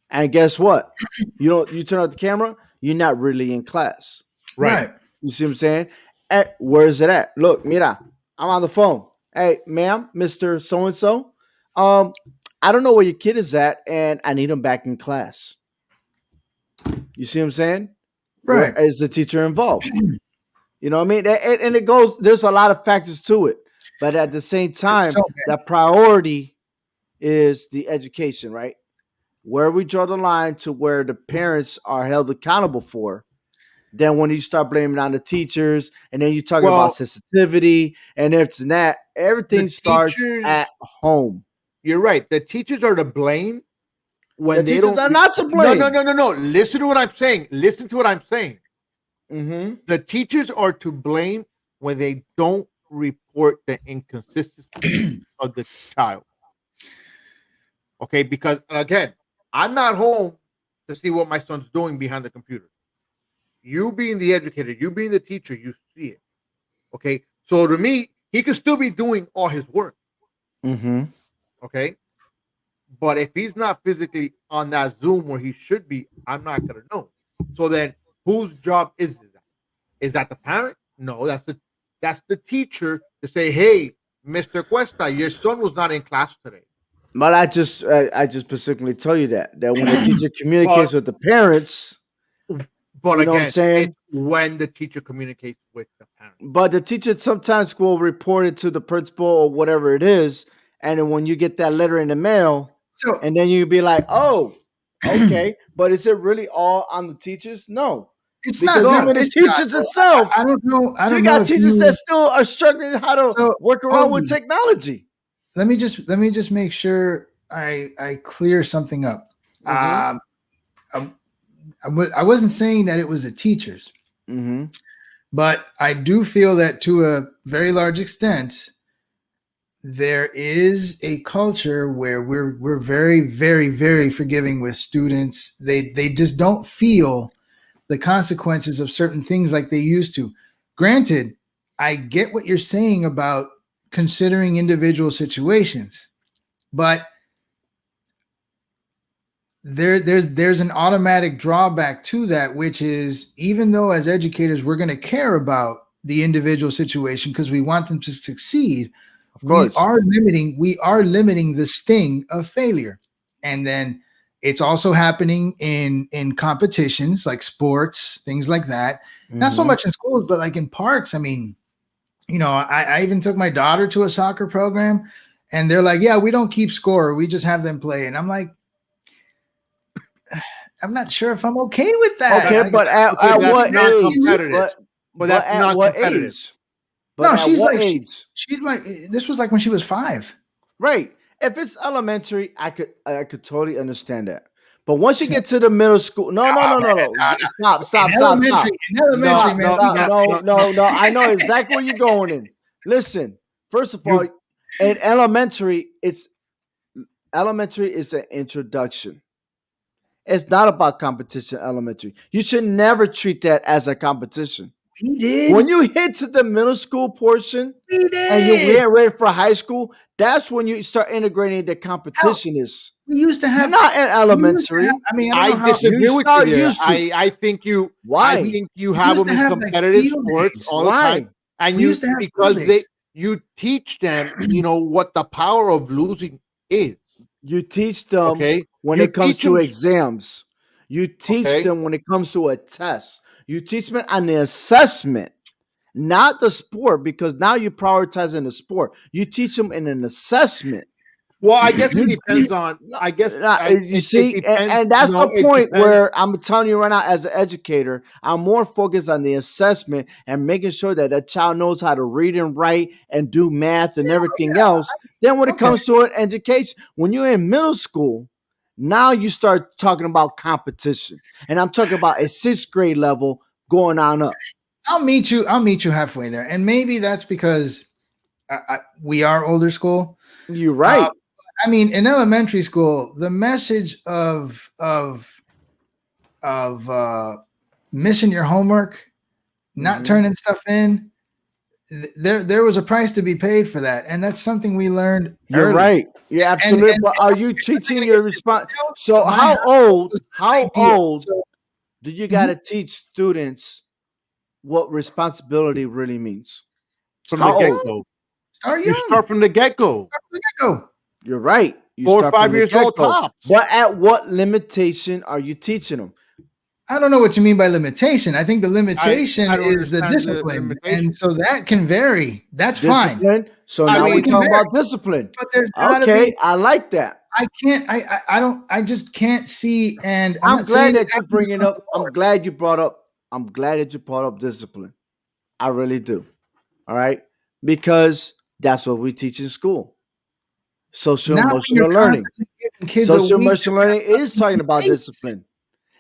Speaker 7: And guess what? You turn off the camera, you're not really in class.
Speaker 4: Right.
Speaker 7: You see what I'm saying? Where is it at? Look, mira, I'm on the phone. Hey, ma'am, Mr. So-and-so. I don't know where your kid is at, and I need him back in class. You see what I'm saying?
Speaker 4: Right.
Speaker 7: Where is the teacher involved? You know what I mean? And it goes, there's a lot of factors to it. But at the same time, the priority is the education, right? Where we draw the line to where the parents are held accountable for. Then when you start blaming on the teachers, and then you talk about sensitivity and if and that, everything starts at home.
Speaker 5: You're right. The teachers are to blame when
Speaker 7: the
Speaker 5: they
Speaker 7: teachers
Speaker 5: don't.
Speaker 7: Are not to blame.
Speaker 5: No. Listen to what I'm saying. The teachers are to blame when they don't report the inconsistency of the child. Okay, because again, I'm not home to see what my son's doing behind the computer. You being the educator, you being the teacher, you see it. Okay, so to me, he could still be doing all his work. Okay, but if he's not physically on that Zoom where he should be, I'm not gonna know. So then, whose job is that? Is that the parent? No, that's the teacher to say, "Hey, Mr. Cuesta, your son was not in class today."
Speaker 7: But I just specifically tell you that when the teacher communicates with the parents,
Speaker 5: but
Speaker 7: you know what I'm saying?
Speaker 5: It's when the teacher communicates with the parents.
Speaker 7: But the teacher sometimes will report it to the principal or whatever it is, and then when you get that letter in the mail, and then you be like, "Oh, okay," but is it really all on the teachers? No,
Speaker 4: it's
Speaker 7: because
Speaker 4: not.
Speaker 7: Even the teachers itself,
Speaker 4: I don't know.
Speaker 7: You got teachers that still are struggling how to work around with technology.
Speaker 4: Let me just make sure I clear something up. I wasn't saying that it was the teachers,
Speaker 7: Mm-hmm.
Speaker 4: but I do feel that to a very large extent, there is a culture where we're very, very, very forgiving with students. They just don't feel the consequences of certain things like they used to. Granted, I get what you're saying about considering individual situations, but there's an automatic drawback to that, which is even though as educators we're going to care about the individual situation because we want them to succeed,
Speaker 7: Of course.
Speaker 4: we are limiting the sting of failure. And then it's also happening in competitions like sports, things like that. Not so
Speaker 7: Mhm.
Speaker 4: much in schools, but like in parks. I mean, I even took my daughter to a soccer program and they're like, yeah, we don't keep score, we just have them play. And I'm like, I'm not sure if I'm okay with that.
Speaker 7: Okay, but at
Speaker 5: that's
Speaker 7: what
Speaker 5: not
Speaker 7: age?
Speaker 5: competitive.
Speaker 7: But
Speaker 5: that's
Speaker 7: at
Speaker 5: not
Speaker 7: what
Speaker 5: competitive.
Speaker 7: age? But
Speaker 4: No,
Speaker 7: at
Speaker 4: she's
Speaker 7: what
Speaker 4: like
Speaker 7: age?
Speaker 4: she's like this was like when she was 5.
Speaker 7: Right. If it's elementary, I could totally understand that. But once you get to the middle school, no. Stop.
Speaker 4: In elementary,
Speaker 5: No,
Speaker 4: man.
Speaker 7: No. I know exactly where you're going in. Listen, first of all, in elementary, elementary is an introduction. It's not about competition. Elementary, you should never treat that as a competition.
Speaker 4: We did.
Speaker 7: When you hit to the middle school portion
Speaker 4: We
Speaker 7: and you
Speaker 4: did.
Speaker 7: get ready for high school, that's when you start integrating the competition is.
Speaker 4: We used to
Speaker 7: You're
Speaker 4: have
Speaker 7: not in elementary.
Speaker 4: I mean, I don't know
Speaker 5: I
Speaker 4: how
Speaker 5: disagree
Speaker 7: you
Speaker 5: with
Speaker 7: start
Speaker 5: you there.
Speaker 7: used to.
Speaker 5: I think you
Speaker 7: Why?
Speaker 5: I think you
Speaker 4: we
Speaker 5: have
Speaker 4: used
Speaker 5: them
Speaker 4: to
Speaker 5: in
Speaker 4: have, like,
Speaker 5: competitive
Speaker 4: field
Speaker 5: sports
Speaker 4: days.
Speaker 5: all the
Speaker 7: Why?
Speaker 5: time, and
Speaker 4: We used to have
Speaker 5: because
Speaker 4: field days.
Speaker 5: you teach them, what the power of losing is.
Speaker 7: You teach them
Speaker 5: Okay,
Speaker 7: when
Speaker 5: you
Speaker 7: it comes
Speaker 5: teach
Speaker 7: to
Speaker 5: them.
Speaker 7: exams. You teach
Speaker 5: Okay,
Speaker 7: them when it comes to a test. You teach them on the assessment, not the sport, because now you're prioritizing the sport. You teach them in an assessment.
Speaker 5: well, I guess it
Speaker 7: You,
Speaker 5: depends on. I guess
Speaker 7: you
Speaker 5: it
Speaker 7: see,
Speaker 5: depends.
Speaker 7: and that's the
Speaker 5: It
Speaker 7: point
Speaker 5: depends.
Speaker 7: where I'm telling you right now, as an educator, I'm more focused on the assessment and making sure that a child knows how to read and write and do math and everything else. Then, when it
Speaker 4: Okay.
Speaker 7: comes to an education, when you're in middle school, now you start talking about competition, and I'm talking about a 6th grade level going on up.
Speaker 4: I'll meet you halfway there. And maybe that's because we are older school.
Speaker 7: You're right.
Speaker 4: I mean, in elementary school, the message of missing your homework, not
Speaker 7: Mhm.
Speaker 4: turning stuff in, there was a price to be paid for that, and that's something we learned
Speaker 7: You're
Speaker 4: early.
Speaker 7: right. You're absolutely. But are you teaching your response? So how old? How old
Speaker 4: So,
Speaker 7: do you got to teach students what responsibility really means?
Speaker 5: From
Speaker 7: How
Speaker 5: the
Speaker 7: old?
Speaker 5: get go,
Speaker 4: start
Speaker 5: you
Speaker 4: young.
Speaker 5: start from the get go.
Speaker 4: Go.
Speaker 7: You're right. You
Speaker 5: 4 or
Speaker 7: start from
Speaker 5: 5
Speaker 7: the
Speaker 5: years old
Speaker 7: get-go.
Speaker 5: tops.
Speaker 7: But at what limitation are you teaching them?
Speaker 4: I don't know what you mean by limitation. I think the limitation
Speaker 5: I don't
Speaker 4: is the
Speaker 5: understand the
Speaker 4: discipline,
Speaker 5: limitation.
Speaker 4: and so that can vary. That's fine.
Speaker 7: Discipline. So
Speaker 5: I
Speaker 7: now
Speaker 5: mean,
Speaker 7: we're
Speaker 4: it can
Speaker 7: talking
Speaker 4: vary,
Speaker 7: about discipline.
Speaker 4: but there's gotta
Speaker 7: Okay,
Speaker 4: be.
Speaker 7: I like that.
Speaker 4: I can't. I don't. I just can't see. And
Speaker 7: I'm
Speaker 4: not saying
Speaker 7: glad
Speaker 4: it
Speaker 7: that you're
Speaker 4: happens
Speaker 7: bringing
Speaker 4: across
Speaker 7: up.
Speaker 4: the board.
Speaker 7: I'm glad you brought up. I'm glad that you brought up discipline. I really do. All right, because that's what we teach in school. Social
Speaker 4: Not when you're
Speaker 7: emotional learning.
Speaker 4: constantly giving kids a
Speaker 7: Social
Speaker 4: week.
Speaker 7: emotional learning is talking about discipline.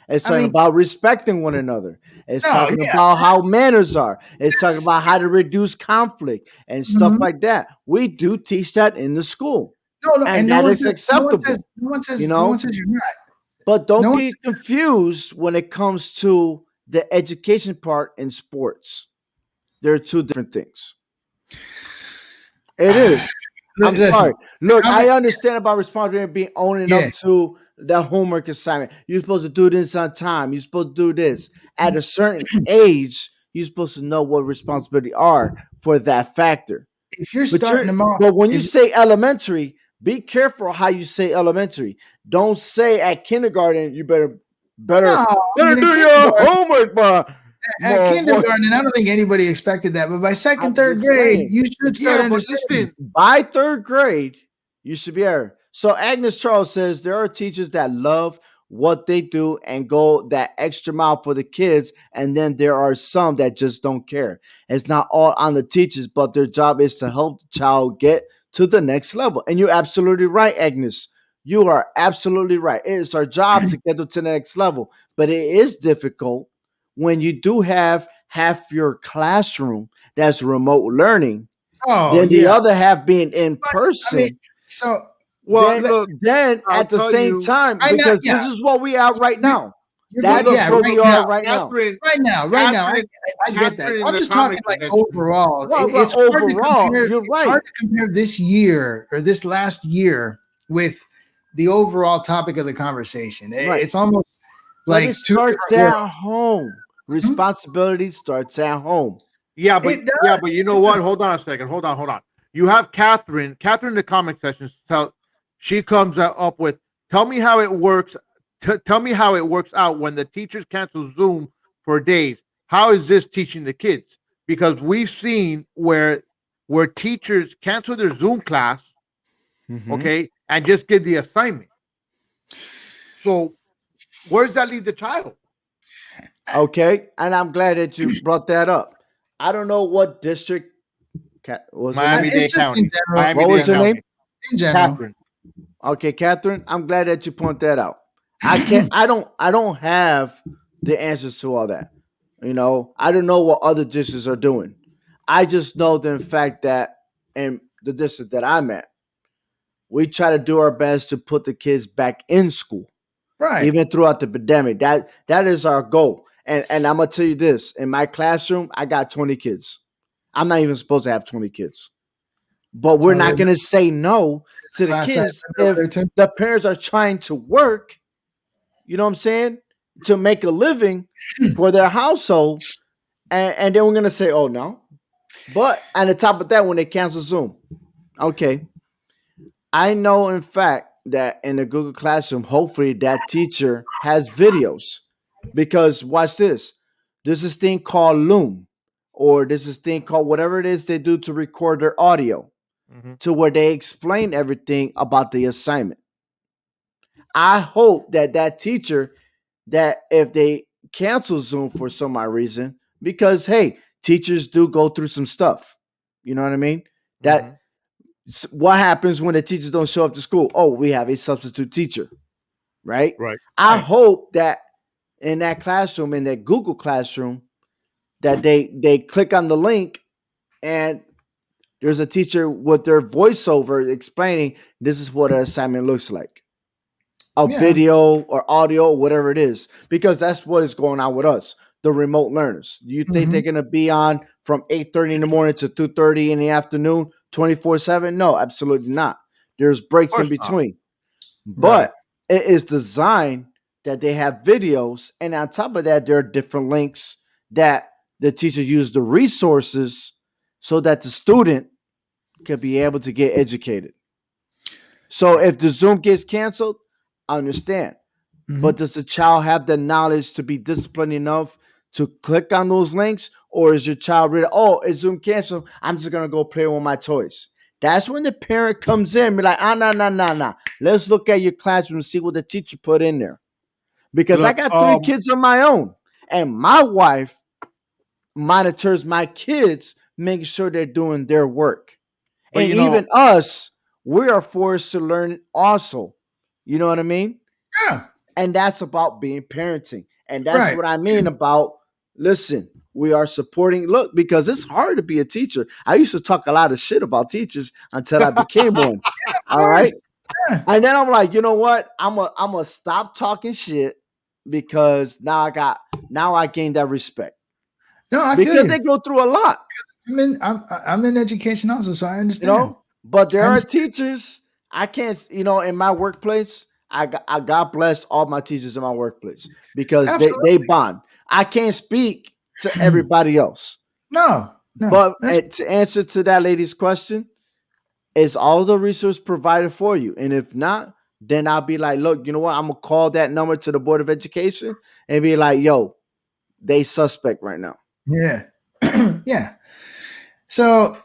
Speaker 7: It's
Speaker 4: I
Speaker 7: talking
Speaker 4: mean,
Speaker 7: about respecting one another. It's
Speaker 4: no,
Speaker 7: talking
Speaker 4: yeah,
Speaker 7: about how manners are. It's talking
Speaker 4: yes.
Speaker 7: about how to reduce conflict and stuff
Speaker 4: Mhm.
Speaker 7: like that. We do teach that in the school,
Speaker 4: No,
Speaker 7: and
Speaker 4: no
Speaker 7: that
Speaker 4: one
Speaker 7: is
Speaker 4: says.
Speaker 7: acceptable.
Speaker 4: No one says you're not.
Speaker 7: But don't
Speaker 4: No one
Speaker 7: get confused when it comes to the education part in sports. There are two different things. It is. I'm
Speaker 4: Listen,
Speaker 7: sorry. Look,
Speaker 4: I'm
Speaker 7: I
Speaker 4: a-
Speaker 7: understand about responsibility being owning
Speaker 4: Yeah.
Speaker 7: up to the homework assignment. You're supposed to do this on time. You're supposed to do this. At a certain age, you're supposed to know what responsibility are for that factor.
Speaker 4: if you're
Speaker 7: But
Speaker 4: starting them off,
Speaker 7: but when you
Speaker 4: if-
Speaker 7: say elementary, be careful how you say elementary. Don't say at kindergarten you better
Speaker 4: no, I mean,
Speaker 7: do
Speaker 4: at
Speaker 7: your
Speaker 4: kindergarten-
Speaker 7: homework, boy.
Speaker 4: at kindergarten, I don't think anybody expected that. But by second,
Speaker 7: I'm
Speaker 4: third
Speaker 7: just
Speaker 4: grade,
Speaker 7: saying.
Speaker 4: you should start
Speaker 5: Yeah, but
Speaker 4: understanding.
Speaker 5: listen,
Speaker 7: By 3rd grade, you should be there. So Agnes Charles says there are teachers that love what they do and go that extra mile for the kids, and then there are some that just don't care. It's not all on the teachers, but their job is to help the child get to the next level. And you're absolutely right, Agnes. You are absolutely right. It's our job to get them to the next level, but it is difficult when you do have half your classroom that's remote learning,
Speaker 4: Oh
Speaker 7: then the
Speaker 4: yeah.
Speaker 7: other half being in
Speaker 4: But, I mean,
Speaker 7: person.
Speaker 4: so
Speaker 5: Well,
Speaker 7: Then,
Speaker 5: look,
Speaker 7: then
Speaker 5: I'll
Speaker 7: at the
Speaker 5: tell
Speaker 7: same
Speaker 5: you.
Speaker 7: time,
Speaker 4: I know,
Speaker 7: because
Speaker 4: yeah,
Speaker 7: this is what we are right
Speaker 4: you-
Speaker 7: now.
Speaker 4: you're
Speaker 5: Well,
Speaker 4: good.
Speaker 7: That is
Speaker 5: look,
Speaker 4: Yeah,
Speaker 7: where
Speaker 4: right
Speaker 7: we are
Speaker 4: now,
Speaker 7: right now.
Speaker 5: Catherine,
Speaker 4: right now,
Speaker 5: Catherine,
Speaker 4: I get that.
Speaker 5: Catherine in
Speaker 4: I'm
Speaker 5: the
Speaker 4: just talking
Speaker 5: comic
Speaker 4: like
Speaker 5: convention.
Speaker 4: overall.
Speaker 7: Well, but
Speaker 4: It's hard to
Speaker 7: overall,
Speaker 4: compare.
Speaker 7: you're
Speaker 4: It's hard
Speaker 7: right.
Speaker 4: to compare this year or this last year with the overall topic of the conversation.
Speaker 7: Right.
Speaker 4: It's almost
Speaker 7: But
Speaker 4: like
Speaker 7: it
Speaker 4: two
Speaker 7: starts
Speaker 4: different
Speaker 7: at
Speaker 4: worlds.
Speaker 7: home. Responsibility starts at home.
Speaker 5: Yeah,
Speaker 4: It
Speaker 5: but you know what? Hold on a second. Hold on. You have Catherine. Catherine in the comic sessions. She comes up with, tell me how it works. Tell me how it works out when the teachers cancel Zoom for days. How is this teaching the kids? Because we've seen where teachers cancel their Zoom class,
Speaker 7: Mhm.
Speaker 5: okay, and just give the assignment. So where does that leave the child?
Speaker 7: Okay, and I'm glad that you brought that up. I don't know what district. What was her name?
Speaker 5: Miami-Dade
Speaker 4: It's just in
Speaker 5: County.
Speaker 4: general.
Speaker 7: What was
Speaker 5: Miami-Dade
Speaker 7: her name?
Speaker 5: County.
Speaker 4: In general.
Speaker 5: Catherine.
Speaker 7: Okay, Catherine. I'm glad that you point that out. I can't. I don't have the answers to all that. You know, I don't know what other districts are doing. I just know the fact that in the district that I'm at, we try to do our best to put the kids back in school,
Speaker 4: Right.
Speaker 7: even throughout the pandemic. That is our goal. And I'm gonna tell you this: in my classroom, I got 20 kids. I'm not even supposed to have 20 kids, but we're
Speaker 4: So
Speaker 7: not gonna say no to the
Speaker 4: class size
Speaker 7: kids
Speaker 4: limit
Speaker 7: if
Speaker 4: over there, too?
Speaker 7: the parents are trying to work. You know what I'm saying? To make a living for their household, and then we're gonna say, "Oh no." But on the top of that, when they cancel Zoom, okay, I know in fact that in the Google Classroom, hopefully that teacher has videos because watch this. There's this thing called Loom, or there's this thing called whatever it is they do to record their audio
Speaker 5: Mhm.
Speaker 7: to where they explain everything about the assignment. I hope that that teacher, that if they cancel Zoom for some odd reason, because hey, teachers do go through some stuff. You know what I mean? That
Speaker 5: Mhm.
Speaker 7: what happens when the teachers don't show up to school? Oh, we have a substitute teacher, right?
Speaker 5: Right.
Speaker 7: I
Speaker 5: Right.
Speaker 7: hope that in that classroom, in that Google Classroom, that they click on the link and there's a teacher with their voiceover explaining this is what an assignment looks like. A
Speaker 4: Yeah.
Speaker 7: video or audio, whatever it is, because that's what is going on with us, the remote learners. You think they're
Speaker 4: Mhm.
Speaker 7: going to be on from 8:30 in the morning to 2:30 in the afternoon, 24/7? No, absolutely not. There's
Speaker 5: Of
Speaker 7: breaks in
Speaker 5: course not.
Speaker 7: between,
Speaker 4: Right.
Speaker 7: but it is designed that they have videos, and on top of that, there are different links that the teacher use the resources so that the student can be able to get educated. So if the Zoom gets canceled, I understand. But
Speaker 4: Mhm.
Speaker 7: does the child have the knowledge to be disciplined enough to click on those links? Or is your child really, oh, it's Zoom canceled, I'm just going to go play with my toys? That's when the parent comes in and be like, nah. Let's look at your classroom and see what the teacher put in there. Because I
Speaker 5: Look,
Speaker 7: got 3 kids of my own. And my wife monitors my kids, making sure they're doing their work.
Speaker 5: but
Speaker 7: And
Speaker 5: you know,
Speaker 7: even us, we are forced to learn also. You know what I mean?
Speaker 4: Yeah.
Speaker 7: And that's about being parenting. And that's
Speaker 4: Right.
Speaker 7: what I mean about listen, we are supporting. Look, because it's hard to be a teacher. I used to talk a lot of shit about teachers until I became one.
Speaker 4: Of
Speaker 7: All
Speaker 4: course.
Speaker 7: right.
Speaker 4: Yeah.
Speaker 7: And then I'm like, you know what? I'm a stop talking shit because now I gained that respect.
Speaker 4: No, I feel
Speaker 7: Because
Speaker 4: you.
Speaker 7: they go through a lot,
Speaker 4: I'm in education also, so I
Speaker 7: you
Speaker 4: understand.
Speaker 7: know. But there
Speaker 4: I
Speaker 7: are
Speaker 4: understand.
Speaker 7: teachers I can't, in my workplace. I God bless all my teachers in my workplace because they
Speaker 4: Absolutely.
Speaker 7: bond. I can't speak to everybody else,
Speaker 4: No.
Speaker 7: but
Speaker 4: That's
Speaker 7: to answer to that lady's question, is all the resource provided for you? And if not, then I'll be like, look, you know what? I'm gonna call that number to the Board of Education and be like, yo, they suspect right now.
Speaker 4: yeah. Yeah. So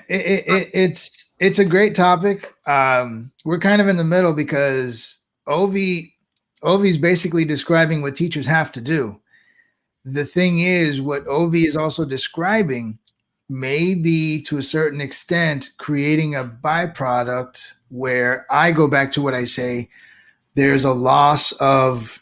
Speaker 4: it's a great topic. We're kind of in the middle because Ovi's basically describing what teachers have to do. The thing is, what Ovi is also describing may be, to a certain extent, creating a byproduct where I go back to what I say. There's a loss of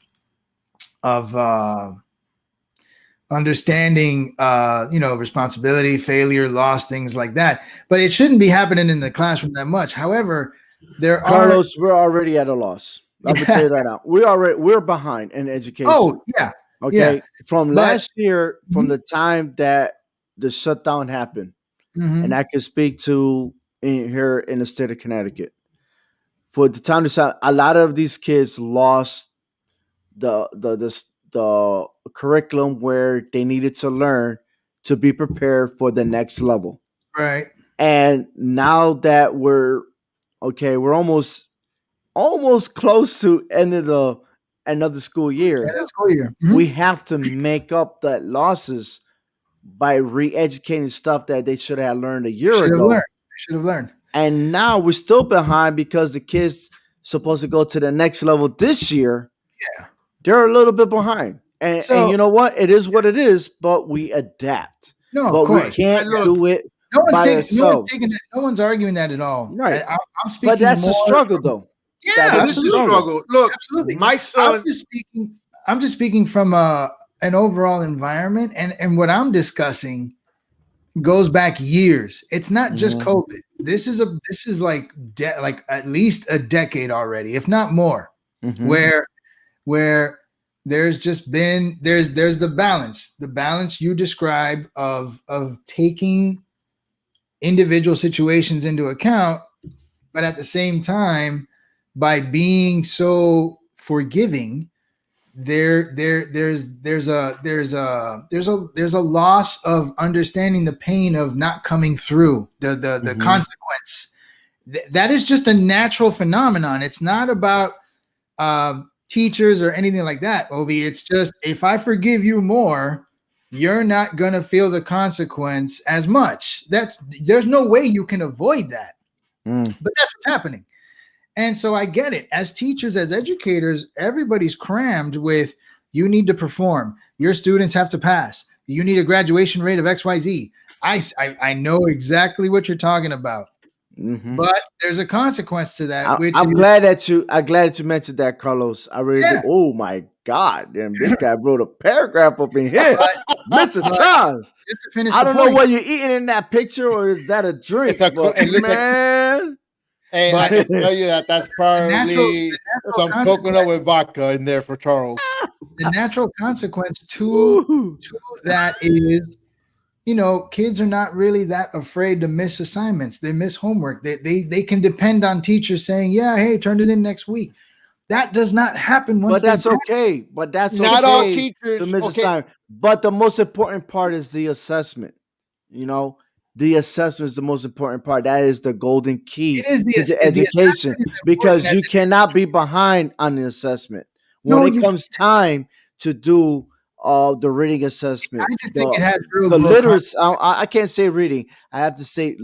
Speaker 4: understanding, responsibility, failure, loss, things like that. But it shouldn't be happening in the classroom that much. However, there are
Speaker 7: Carlos, we're already at a loss. I'm gonna tell you that now. We're behind in education.
Speaker 4: Oh yeah,
Speaker 7: Okay.
Speaker 4: yeah.
Speaker 7: From last year, from
Speaker 4: Mhm.
Speaker 7: the time that the shutdown happened,
Speaker 4: Mhm.
Speaker 7: and I can speak to here in the state of Connecticut. For the time to shut, a lot of these kids lost the curriculum where they needed to learn to be prepared for the next level.
Speaker 4: Right.
Speaker 7: And now that we're almost close to end of the another school year.
Speaker 4: Yeah, school year. Mhm.
Speaker 7: We have to make up that losses by re-educating stuff that they should have learned a year
Speaker 4: Should have
Speaker 7: ago.
Speaker 4: learned. Should have learned.
Speaker 7: And now we're still behind because the kids supposed to go to the next level this year.
Speaker 4: Yeah.
Speaker 7: They're a little bit behind. And
Speaker 4: So-
Speaker 7: you know what? It is what it is, but we adapt.
Speaker 4: No, of
Speaker 7: But we
Speaker 4: course.
Speaker 7: can't
Speaker 5: Look,
Speaker 7: do it
Speaker 4: No one's
Speaker 7: by
Speaker 4: taking.
Speaker 7: ourselves.
Speaker 4: No one's arguing that at all.
Speaker 7: Right.
Speaker 4: I'm speaking.
Speaker 7: But that's
Speaker 4: more,
Speaker 7: a struggle, though.
Speaker 4: Yeah,
Speaker 7: That is
Speaker 5: This is
Speaker 7: a
Speaker 5: a struggle. Look,
Speaker 4: Absolutely.
Speaker 5: my son.
Speaker 4: I'm just speaking from an overall environment, and what I'm discussing goes back years. It's not just
Speaker 7: Mhm.
Speaker 4: COVID. This is like at least a decade already, if not more,
Speaker 7: Mhm.
Speaker 4: where there's just been there's the balance you describe of taking individual situations into account, but at the same time, by being so forgiving, there's a loss of understanding the pain of not coming through the
Speaker 7: Mhm.
Speaker 4: consequence. That is just a natural phenomenon. It's not about teachers or anything like that, Obi. It's just, if I forgive you more, you're not gonna feel the consequence as much. There's no way you can avoid that.
Speaker 7: Mm.
Speaker 4: But that's what's happening. And so I get it. As teachers, as educators, everybody's crammed with, you need to perform. Your students have to pass. You need a graduation rate of XYZ. I know exactly what you're talking about.
Speaker 7: Mhm.
Speaker 4: But there's a consequence to that.
Speaker 7: I'm glad that you mentioned that, Carlos. I really do.
Speaker 4: Yeah.
Speaker 7: Oh my God. Damn, this guy wrote a paragraph up in here. Mr. Charles.
Speaker 4: Just to finish
Speaker 7: I
Speaker 4: the
Speaker 7: don't know
Speaker 4: point.
Speaker 7: what you're eating in that picture, or is that a drink?
Speaker 5: It's a- it looks like-
Speaker 7: man.
Speaker 5: Hey,
Speaker 4: But-
Speaker 5: I can tell you that's probably some
Speaker 4: consequence-
Speaker 5: coconut with vodka in there for Charles.
Speaker 4: The natural consequence to
Speaker 7: Ooh.
Speaker 4: that is, kids are not really that afraid to miss assignments. They miss homework. They can depend on teachers saying, yeah, hey, turn it in next week. That does not happen once.
Speaker 7: But that's okay. But that's
Speaker 5: Not
Speaker 7: okay
Speaker 5: all teachers.
Speaker 7: to miss
Speaker 5: Okay.
Speaker 7: assignment. But the most important part is the assessment. The assessment is the most important part. That is the golden key
Speaker 4: It is
Speaker 7: to the
Speaker 4: the
Speaker 7: education,
Speaker 4: assessment is
Speaker 7: because
Speaker 4: important.
Speaker 7: you cannot be behind on the assessment when
Speaker 4: No,
Speaker 7: it
Speaker 4: you
Speaker 7: comes time to do the reading assessment.
Speaker 4: I just think it has real
Speaker 7: the
Speaker 4: low
Speaker 7: literacy. I can't say reading. I have to say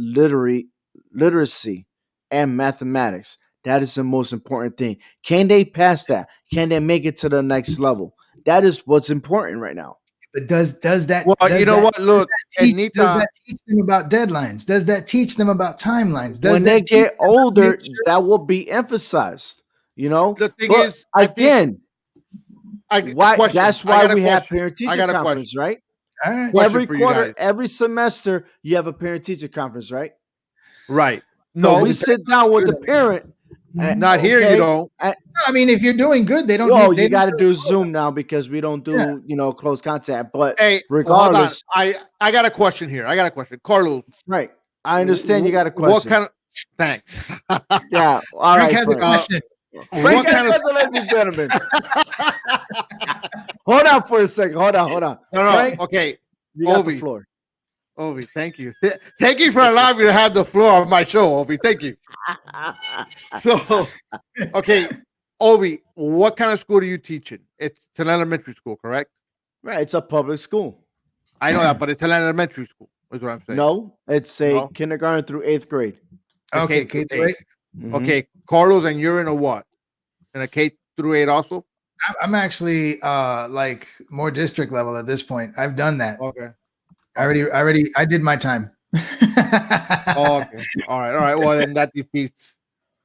Speaker 7: literacy and mathematics. That is the most important thing. Can they pass that? Can they make it to the next level? That is what's important right now.
Speaker 4: But does that?
Speaker 5: Well,
Speaker 4: does
Speaker 5: you know
Speaker 4: that-
Speaker 5: what? Look,
Speaker 4: does
Speaker 5: Anita,
Speaker 4: that teach them about deadlines? Does that teach them about timelines? Does
Speaker 7: When
Speaker 4: that
Speaker 7: they
Speaker 4: teach
Speaker 7: get
Speaker 4: them
Speaker 7: older,
Speaker 4: make sure-
Speaker 7: that will be emphasized.
Speaker 5: the thing
Speaker 7: But
Speaker 5: is, I think-
Speaker 7: again, why?
Speaker 5: question.
Speaker 7: That's
Speaker 5: I
Speaker 7: why
Speaker 5: got a
Speaker 7: we have
Speaker 5: question.
Speaker 7: parent
Speaker 5: I
Speaker 7: teacher
Speaker 5: got a
Speaker 7: conference, right?
Speaker 4: All right.
Speaker 5: Question
Speaker 7: Every
Speaker 5: for you
Speaker 7: quarter,
Speaker 5: guys.
Speaker 7: every semester, you have a parent teacher conference, right?
Speaker 5: Right.
Speaker 7: No,
Speaker 5: No,
Speaker 7: we sit down with the parent.
Speaker 5: not here.
Speaker 7: okay,
Speaker 5: You don't.
Speaker 4: I mean, if you're doing good, they don't.
Speaker 7: Yo,
Speaker 4: need, they
Speaker 7: you got to
Speaker 4: don't-
Speaker 7: do Zoom now because we don't do close contact. But
Speaker 5: Hey,
Speaker 7: regardless,
Speaker 5: hold on. I got a question here. I got a question, Carlos.
Speaker 7: right? I understand you got a
Speaker 5: What
Speaker 7: question.
Speaker 5: kind of? Thanks.
Speaker 7: Yeah, all
Speaker 4: Frank
Speaker 7: right.
Speaker 4: has a
Speaker 7: Frank.
Speaker 4: question.
Speaker 7: Frank
Speaker 5: What
Speaker 7: has
Speaker 5: kind of?
Speaker 7: a question, ladies and gentlemen. Hold on for a second. Hold on.
Speaker 5: No,
Speaker 7: Frank,
Speaker 5: okay.
Speaker 7: you got
Speaker 5: Ovi.
Speaker 7: the floor.
Speaker 5: Ovi, thank you. Thank you for allowing me to have the floor on my show, Ovi. Thank you. So, okay, Ovi, what kind of school do you teach in? It's an elementary school, correct?
Speaker 7: Right, it's a public school.
Speaker 5: I know that, but it's an elementary school, is what I'm saying.
Speaker 7: No, it's a
Speaker 5: No?
Speaker 7: kindergarten through 8th grade.
Speaker 4: Okay,
Speaker 5: K
Speaker 4: K
Speaker 5: through
Speaker 4: through 8.
Speaker 7: Mhm.
Speaker 5: Okay, Carlos, and you're in a what? In a K through 8 also?
Speaker 4: I'm actually like more district level at this point. I've done that.
Speaker 5: Okay.
Speaker 4: I did my time.
Speaker 5: Oh, okay. All right. Well, then that defeats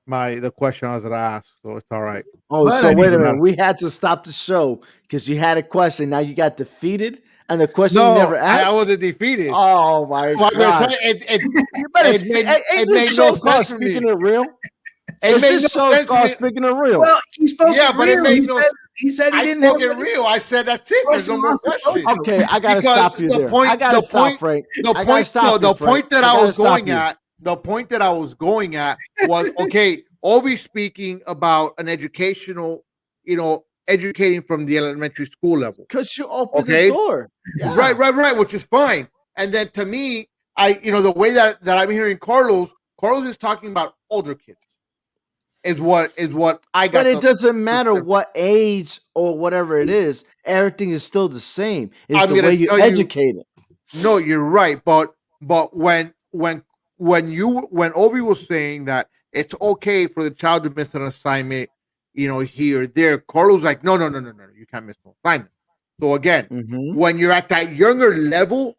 Speaker 5: the question I was gonna ask. So it's all right.
Speaker 7: Oh,
Speaker 4: But
Speaker 7: so
Speaker 4: I
Speaker 7: wait a
Speaker 4: mean,
Speaker 7: minute. We had to stop the show because you had a question. Now you got defeated, and the question you
Speaker 5: No,
Speaker 7: never
Speaker 5: I
Speaker 7: asked.
Speaker 5: wasn't defeated.
Speaker 7: Oh my
Speaker 5: Well, I'm gonna
Speaker 7: god!
Speaker 5: tell you,
Speaker 7: You better.
Speaker 5: it
Speaker 7: Ain't this
Speaker 5: made no
Speaker 7: show called
Speaker 5: sense for
Speaker 7: Speaking
Speaker 5: me.
Speaker 7: It Real?
Speaker 5: It
Speaker 7: Is
Speaker 5: made
Speaker 7: this
Speaker 5: no
Speaker 7: show
Speaker 5: sense to
Speaker 7: called
Speaker 5: me.
Speaker 7: Speaking It Real?
Speaker 4: well, he spoke
Speaker 5: Yeah,
Speaker 4: it
Speaker 5: but it
Speaker 4: real.
Speaker 5: made no.
Speaker 4: He said he
Speaker 5: I
Speaker 4: didn't have
Speaker 5: spoke it real. I said that's it. There's no
Speaker 4: question
Speaker 5: more
Speaker 4: wants to
Speaker 5: questions.
Speaker 4: coach.
Speaker 7: Okay, I gotta
Speaker 5: Because
Speaker 7: stop you
Speaker 5: the
Speaker 7: there.
Speaker 5: point,
Speaker 7: I gotta
Speaker 5: the
Speaker 7: stop,
Speaker 5: point,
Speaker 7: Frank.
Speaker 5: the
Speaker 7: I gotta
Speaker 5: point,
Speaker 7: stop
Speaker 5: no,
Speaker 7: you,
Speaker 5: the
Speaker 7: Frank.
Speaker 5: point that
Speaker 7: I
Speaker 5: I
Speaker 7: gotta
Speaker 5: was
Speaker 7: stop
Speaker 5: going
Speaker 7: you.
Speaker 5: at, the point that I was going at was okay. Ovi's speaking about an educational, educating from the elementary school level.
Speaker 7: Cause you opened the
Speaker 5: Okay,
Speaker 7: door. Yeah.
Speaker 5: right, which is fine. And then to me, the way that I'm hearing Carlos is talking about older kids. Is what I got.
Speaker 7: But it doesn't matter what age or whatever it is. Everything is still the same. It's
Speaker 5: I'm
Speaker 7: the way
Speaker 5: gonna
Speaker 7: you
Speaker 5: tell you.
Speaker 7: educate it.
Speaker 5: No, you're right. But when Ovi was saying that it's okay for the child to miss an assignment, here or there, Carlos like, no, you can't miss no assignment. So again,
Speaker 7: Mhm.
Speaker 5: when you're at that younger level,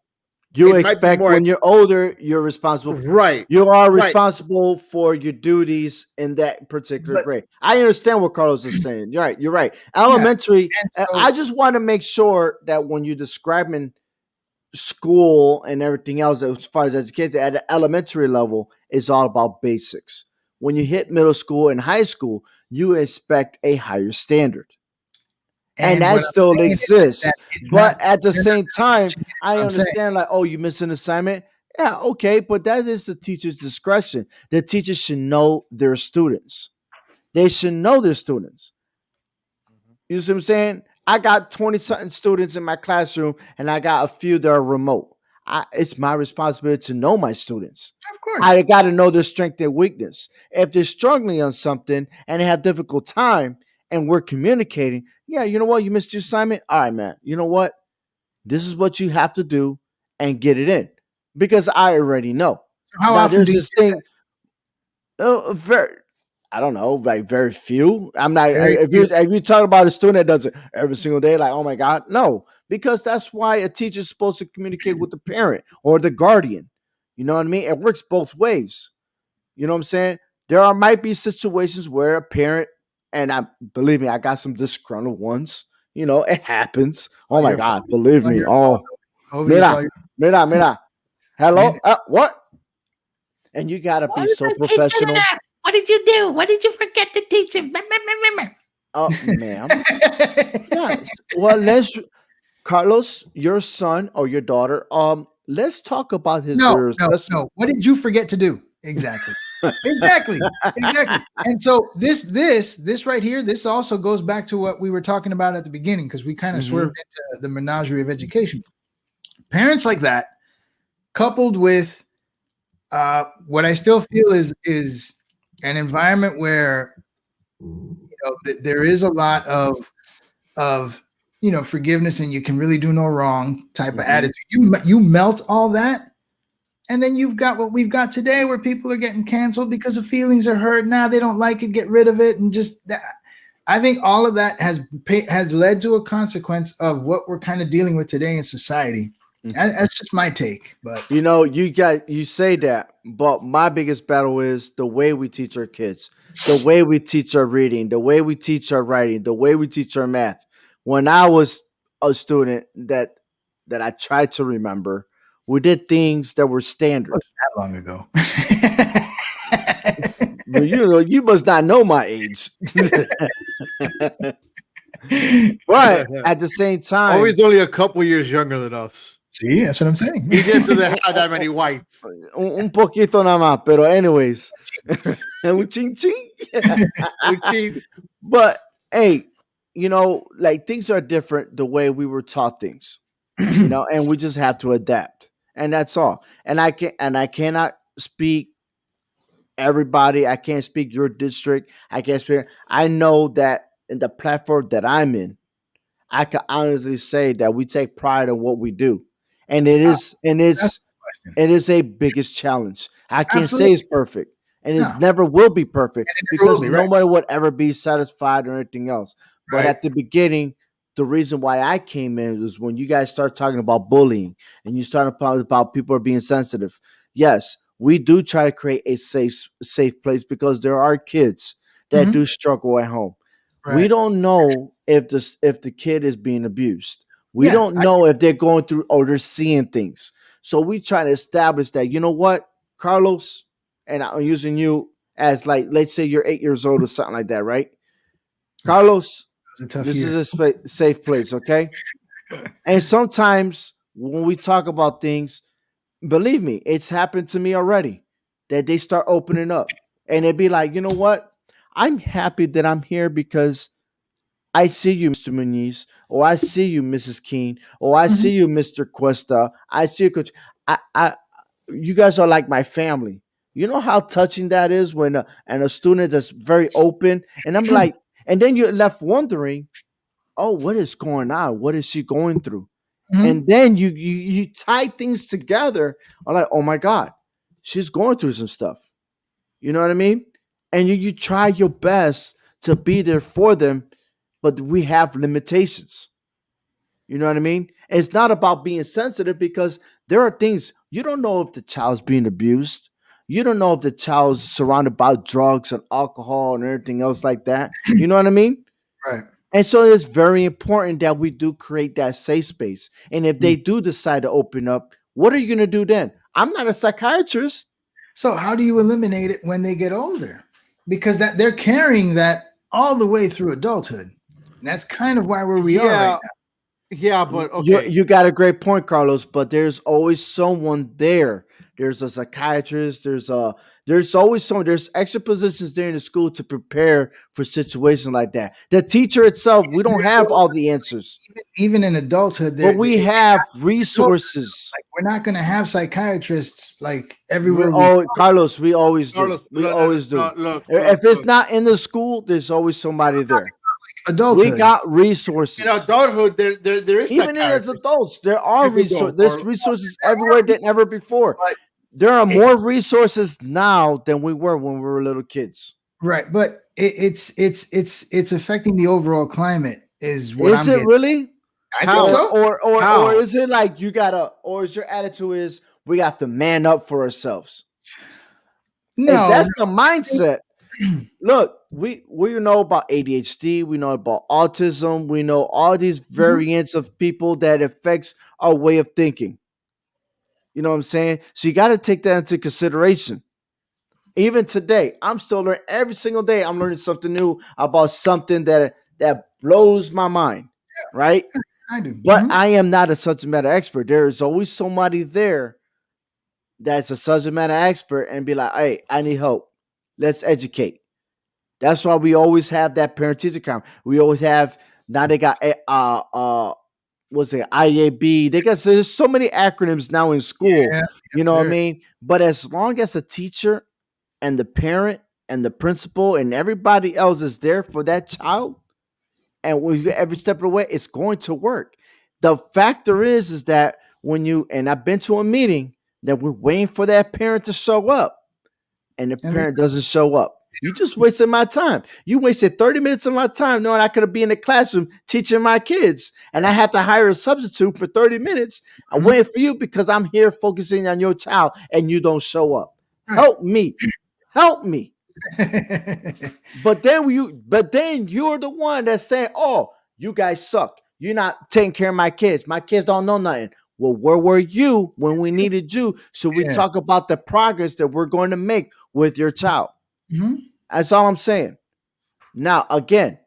Speaker 7: You
Speaker 5: it might be
Speaker 7: expect
Speaker 5: more
Speaker 7: when you're older, you're responsible.
Speaker 5: right.
Speaker 7: You are
Speaker 5: Right.
Speaker 7: responsible for your duties in that particular
Speaker 4: But-
Speaker 7: grade. I understand what Carlos is saying. You're right. You're right. Elementary.
Speaker 4: And so-
Speaker 7: I just want to make sure that when you're describing school and everything else, as far as education at the elementary level, it's all about basics. When you hit middle school and high school, you expect a higher standard. And that
Speaker 4: what I'm
Speaker 7: still
Speaker 4: saying is
Speaker 7: exists.
Speaker 4: that it's
Speaker 7: But
Speaker 4: not-
Speaker 7: at the
Speaker 4: you're
Speaker 7: same time, I
Speaker 4: what I'm saying.
Speaker 7: understand, like, oh, you missed an assignment. Yeah, okay, but that is the teacher's discretion. The teacher should know their students. They should know their students. You see what I'm saying? I got 20 something students in my classroom, and I got a few that are remote. It's my responsibility to know my students.
Speaker 4: Of course.
Speaker 7: I got to know their strength and weakness. If they're struggling on something and they have difficult time and we're communicating, yeah, you know what? You missed your assignment. All right, man. You know what? This is what you have to do and get it in because I already know.
Speaker 4: How
Speaker 7: Now,
Speaker 4: often
Speaker 7: there's
Speaker 4: do you
Speaker 7: this thing. Very, I don't know, like very few. I'm not.
Speaker 4: Very
Speaker 7: If you talk about a student that does it every single day, like, oh my god, no, because that's why a teacher's supposed to communicate with the parent or the guardian. You know what I mean? It works both ways. You know what I'm saying? Might be situations where a parent, and I believe me, I got some disgruntled ones. It happens. Oh my
Speaker 4: your
Speaker 7: god,
Speaker 4: fault.
Speaker 7: believe me.
Speaker 4: Your
Speaker 7: Oh,
Speaker 4: fault, Ovi, it's all
Speaker 7: mira,
Speaker 4: your-
Speaker 7: mira. Hello,
Speaker 4: Man.
Speaker 7: what? And you gotta be so professional.
Speaker 8: What did you do? What did you forget to teach him?
Speaker 7: Oh, ma'am. Yeah. Well, Carlos, your son or your daughter, let's talk about his
Speaker 4: No.
Speaker 7: assessment.
Speaker 4: What did you forget to do? Exactly. exactly. And so this right here, this also goes back to what we were talking about at the beginning because we kind of swerved into the menagerie of education. Parents like that, coupled with what I still feel is an environment where there is a lot of forgiveness and you can really do no wrong type of attitude. You melt all that, and then you've got what we've got today, where people are getting canceled because of feelings are hurt. Now they don't like it, get rid of it, and just that. I think all of that has led to a consequence of what we're kind of dealing with today in society. That's just my take, but
Speaker 7: you say that, but my biggest battle is the way we teach our kids, the way we teach our reading, the way we teach our writing, the way we teach our math. When I was a student that I tried to remember, we did things that were standard.
Speaker 4: that long ago.
Speaker 7: Well, you must not know my age. But at the same time,
Speaker 5: Ovi's only a couple years younger than us.
Speaker 4: See, that's what I'm saying.
Speaker 5: He just doesn't have that many whites.
Speaker 7: un poquito nada más, pero anyways. Un ching ching. But hey, like things are different the way we were taught things. And we just have to adapt. And that's all. And I cannot speak everybody. I can't speak your district. I know that in the platform that I'm in, I can honestly say that we take pride in what we do. And it is a biggest challenge. I can't say it's perfect. And it never will be perfect because nobody would ever be satisfied or anything else. But at the beginning, the reason why I came in was when you guys start talking about bullying and you start about people are being sensitive. Yes, we do try to create a safe place because there are kids that do struggle at home. We
Speaker 4: Right.
Speaker 7: don't know if the kid is being abused. We
Speaker 4: Yeah,
Speaker 7: don't know if they're going through or they're seeing things. So we try to establish that, you know what, Carlos, and I'm using you as like, let's say you're 8 years old or something like that, right? Carlos,
Speaker 4: it was a tough
Speaker 7: this
Speaker 4: year.
Speaker 7: is a safe place, okay? And sometimes when we talk about things, believe me, it's happened to me already that they start opening up and they'd be like, you know what? I'm happy that I'm here because I see you, Mr. Muniz, or I see you, Mrs. Keene, or I see you, Mr. Cuesta. I see you, Coach. You guys are like my family. You know how touching that is when a student that's very open, and I'm like, and then you're left wondering, oh, what is going on? What is she going through? And then you tie things together. I'm like, oh my God, she's going through some stuff. You know what I mean? And you try your best to be there for them, but we have limitations. You know what I mean? And it's not about being sensitive because there are things you don't know if the child's being abused. You don't know if the child's surrounded by drugs and alcohol and everything else like that. You know what I mean?
Speaker 4: Right.
Speaker 7: And so it's very important that we do create that safe space. And if they do decide to open up, what are you going to do then? I'm not a psychiatrist.
Speaker 4: So how do you eliminate it when they get older? Because that they're carrying that all the way through adulthood. And that's kind of why we are right now.
Speaker 5: Yeah, but okay.
Speaker 7: You got a great point, Carlos, but there's always someone there. There's a psychiatrist, there's always someone, there's extra positions there in the school to prepare for situations like that. The teacher itself, we don't have all the answers.
Speaker 4: Even in adulthood,
Speaker 7: But we have resources.
Speaker 4: Like, we're not going to have psychiatrists like everywhere.
Speaker 7: Carlos, we always do.
Speaker 5: Carlos,
Speaker 7: We
Speaker 5: look,
Speaker 7: always do.
Speaker 5: look,
Speaker 7: if it's not in the school, there's always somebody there.
Speaker 4: Adulthood.
Speaker 7: We got resources.
Speaker 5: In adulthood, there is
Speaker 7: even as adults, there are resources. There's resources everywhere than ever before. There are more resources now than we were when we were little kids.
Speaker 4: Right, but it's affecting the overall climate. Is
Speaker 7: it really?
Speaker 4: I think so.
Speaker 7: Or is it like you gotta? Or is your attitude is we have to man up for ourselves?
Speaker 4: No,
Speaker 7: if that's the mindset. Look, we know about ADHD, we know about autism, we know all these variants of people that affects our way of thinking. You know what I'm saying? So you got to take that into consideration. Even today, I'm still learning every single day. I'm learning something new about something that blows my mind, right?
Speaker 4: I do.
Speaker 7: But I am not a subject matter expert. There is always somebody there that's a subject matter expert and be like, hey, I need help. Let's educate. That's why we always have that parent-teacher conference. We always have, now they got what's it, IAB. There's so many acronyms now in school. You know what I mean? But as long as a teacher and the parent and the principal and everybody else is there for that child, and every step of the way, it's going to work. The factor is that and I've been to a meeting that we're waiting for that parent to show up. And the parent doesn't show up. You just wasted my time. You wasted 30 minutes of my time knowing I could have been in the classroom teaching my kids. And I have to hire a substitute for 30 minutes. I'm waiting for you because I'm here focusing on your child and you don't show up. Help me. Help me. But then you're the one that's saying, oh, you guys suck. You're not taking care of my kids. My kids don't know nothing. Well, where were you when we needed you? So we talk about the progress that we're going to make with your child. That's all I'm saying. Now, again,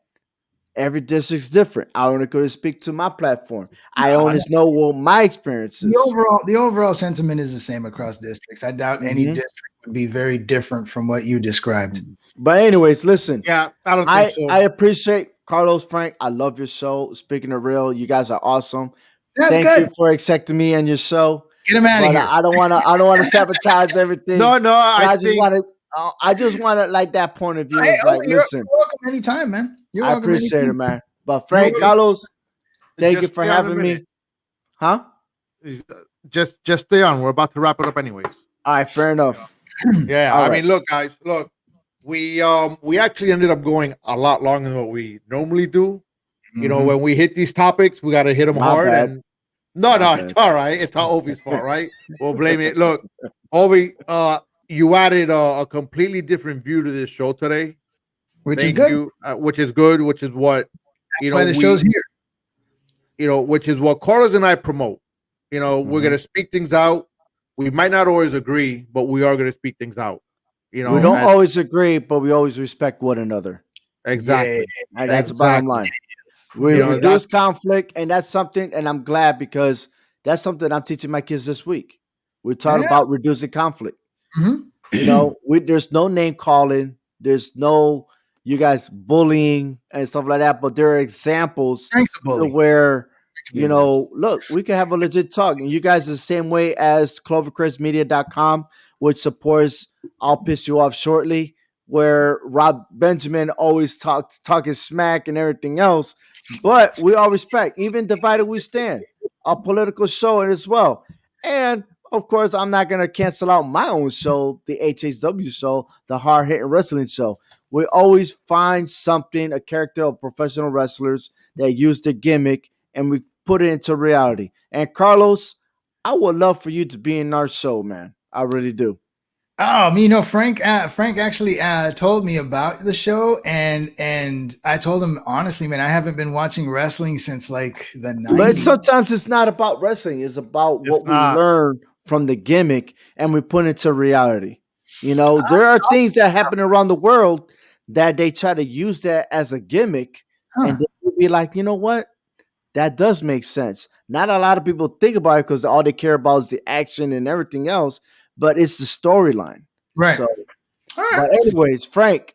Speaker 7: every district's different. I only going to speak to my platform. I only know what my experience is.
Speaker 4: The overall sentiment is the same across districts. I doubt any district would be very different from what you described.
Speaker 7: But anyways, listen.
Speaker 5: Yeah, I don't think so.
Speaker 7: I appreciate Carlos, Frank. I love your show. Speaking of real, you guys are awesome.
Speaker 4: Thank
Speaker 7: you for accepting me on your show.
Speaker 4: Get him out of here.
Speaker 7: I don't want to sabotage everything.
Speaker 5: No,
Speaker 7: I just want to like that point of view.
Speaker 4: Hey,
Speaker 7: like, listen,
Speaker 4: you're welcome anytime, man. You're welcome.
Speaker 7: I appreciate it, man. But Frank, Carlos, thank you for having me. Huh?
Speaker 5: Just stay on. We're about to wrap it up, anyways.
Speaker 7: All right, fair enough.
Speaker 5: Yeah, I mean, look, guys, we actually ended up going a lot longer than what we normally do. You know, when we hit these topics, we got to hit them
Speaker 7: My
Speaker 5: hard.
Speaker 7: bad.
Speaker 5: And no, it's all right. It's all Ovi's fault, right? We'll blame it. Look, Ovi, you added a completely different view to this show today.
Speaker 4: Which
Speaker 5: Thank
Speaker 4: is good.
Speaker 5: you. Which is good. Which is what
Speaker 4: That's why the show's here.
Speaker 5: You know, which is what Carlos and I promote. You know, we're gonna speak things out. We might not always agree, but we are gonna speak things out. You know,
Speaker 7: We don't always agree, but we always respect one another.
Speaker 5: exactly.
Speaker 7: And that's the bottom line. We
Speaker 5: You know,
Speaker 7: reduce conflict, and that's something, and I'm glad because that's something I'm teaching my kids this week. We're talking about reducing conflict. You know, there's no name calling, there's no you guys bullying and stuff like that, but there are examples where you know, look, we can have a legit talk, and you guys are the same way as ClovercrestMedia.com, which supports I'll Piss You Off Shortly, where Rob Benjamin always talking smack and everything else. But we all respect, even Divided We Stand, a political show as well. And of course, I'm not going to cancel out my own show, the HHW show, the Hard Hitting Wrestling Show. We always find something, a character of professional wrestlers that use their gimmick, and we put it into reality. And Carlos, I would love for you to be in our show, man. I really do.
Speaker 4: Oh, you know, Frank actually told me about the show, and I told him honestly, man, I haven't been watching wrestling since like the 90s.
Speaker 7: But sometimes it's not about wrestling; it's about what we learn from the gimmick and we put it into reality. You know, there are things that happen around the world that they try to use that as a gimmick, and they'll be like, you know what? That does make sense. Not a lot of people think about it because all they care about is the action and everything else, but it's the storyline.
Speaker 4: Right.
Speaker 7: So, but anyways, Frank,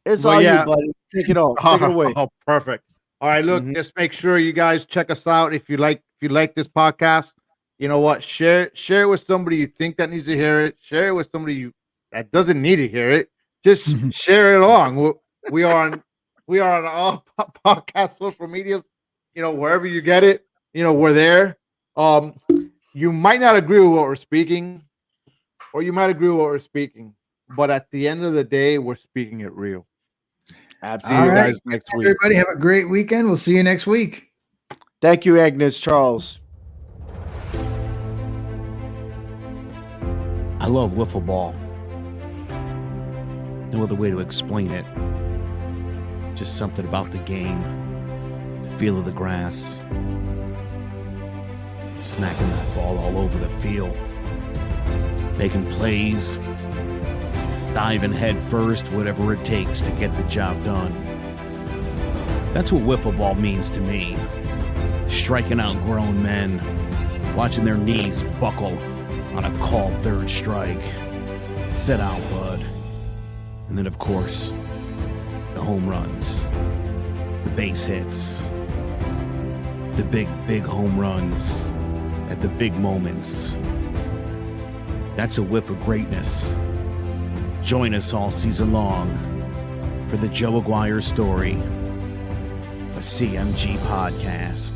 Speaker 7: it's all you, buddy. Take it off. Take it away.
Speaker 5: Oh, perfect. All right, look, just make sure you guys check us out. If you like this podcast, you know what? Share it with somebody you think that needs to hear it. Share it with somebody that doesn't need to hear it. Just share it along. We are on all podcast social medias. You know, wherever you get it, you know, we're there. You might not agree with what we're speaking, or you might agree with what we're speaking, but at the end of the day, we're speaking it real.
Speaker 7: Absolutely.
Speaker 5: See you guys next week.
Speaker 4: Everybody have a great weekend. We'll see you next week.
Speaker 7: Thank you, Agnes Charles.
Speaker 9: I love wiffle ball. No other way to explain it. Just something about the game. The feel of the grass. Smacking that ball all over the field. Making plays. Diving head first, whatever it takes to get the job done. That's what wiffle ball means to me. Striking out grown men. Watching their knees buckle on a called third strike. Sit out, bud. And then, of course, the home runs. The base hits. The big home runs at the big moments. That's a whiff of greatness. Join us all season long for the Joe Aguirre Story, a CMG podcast.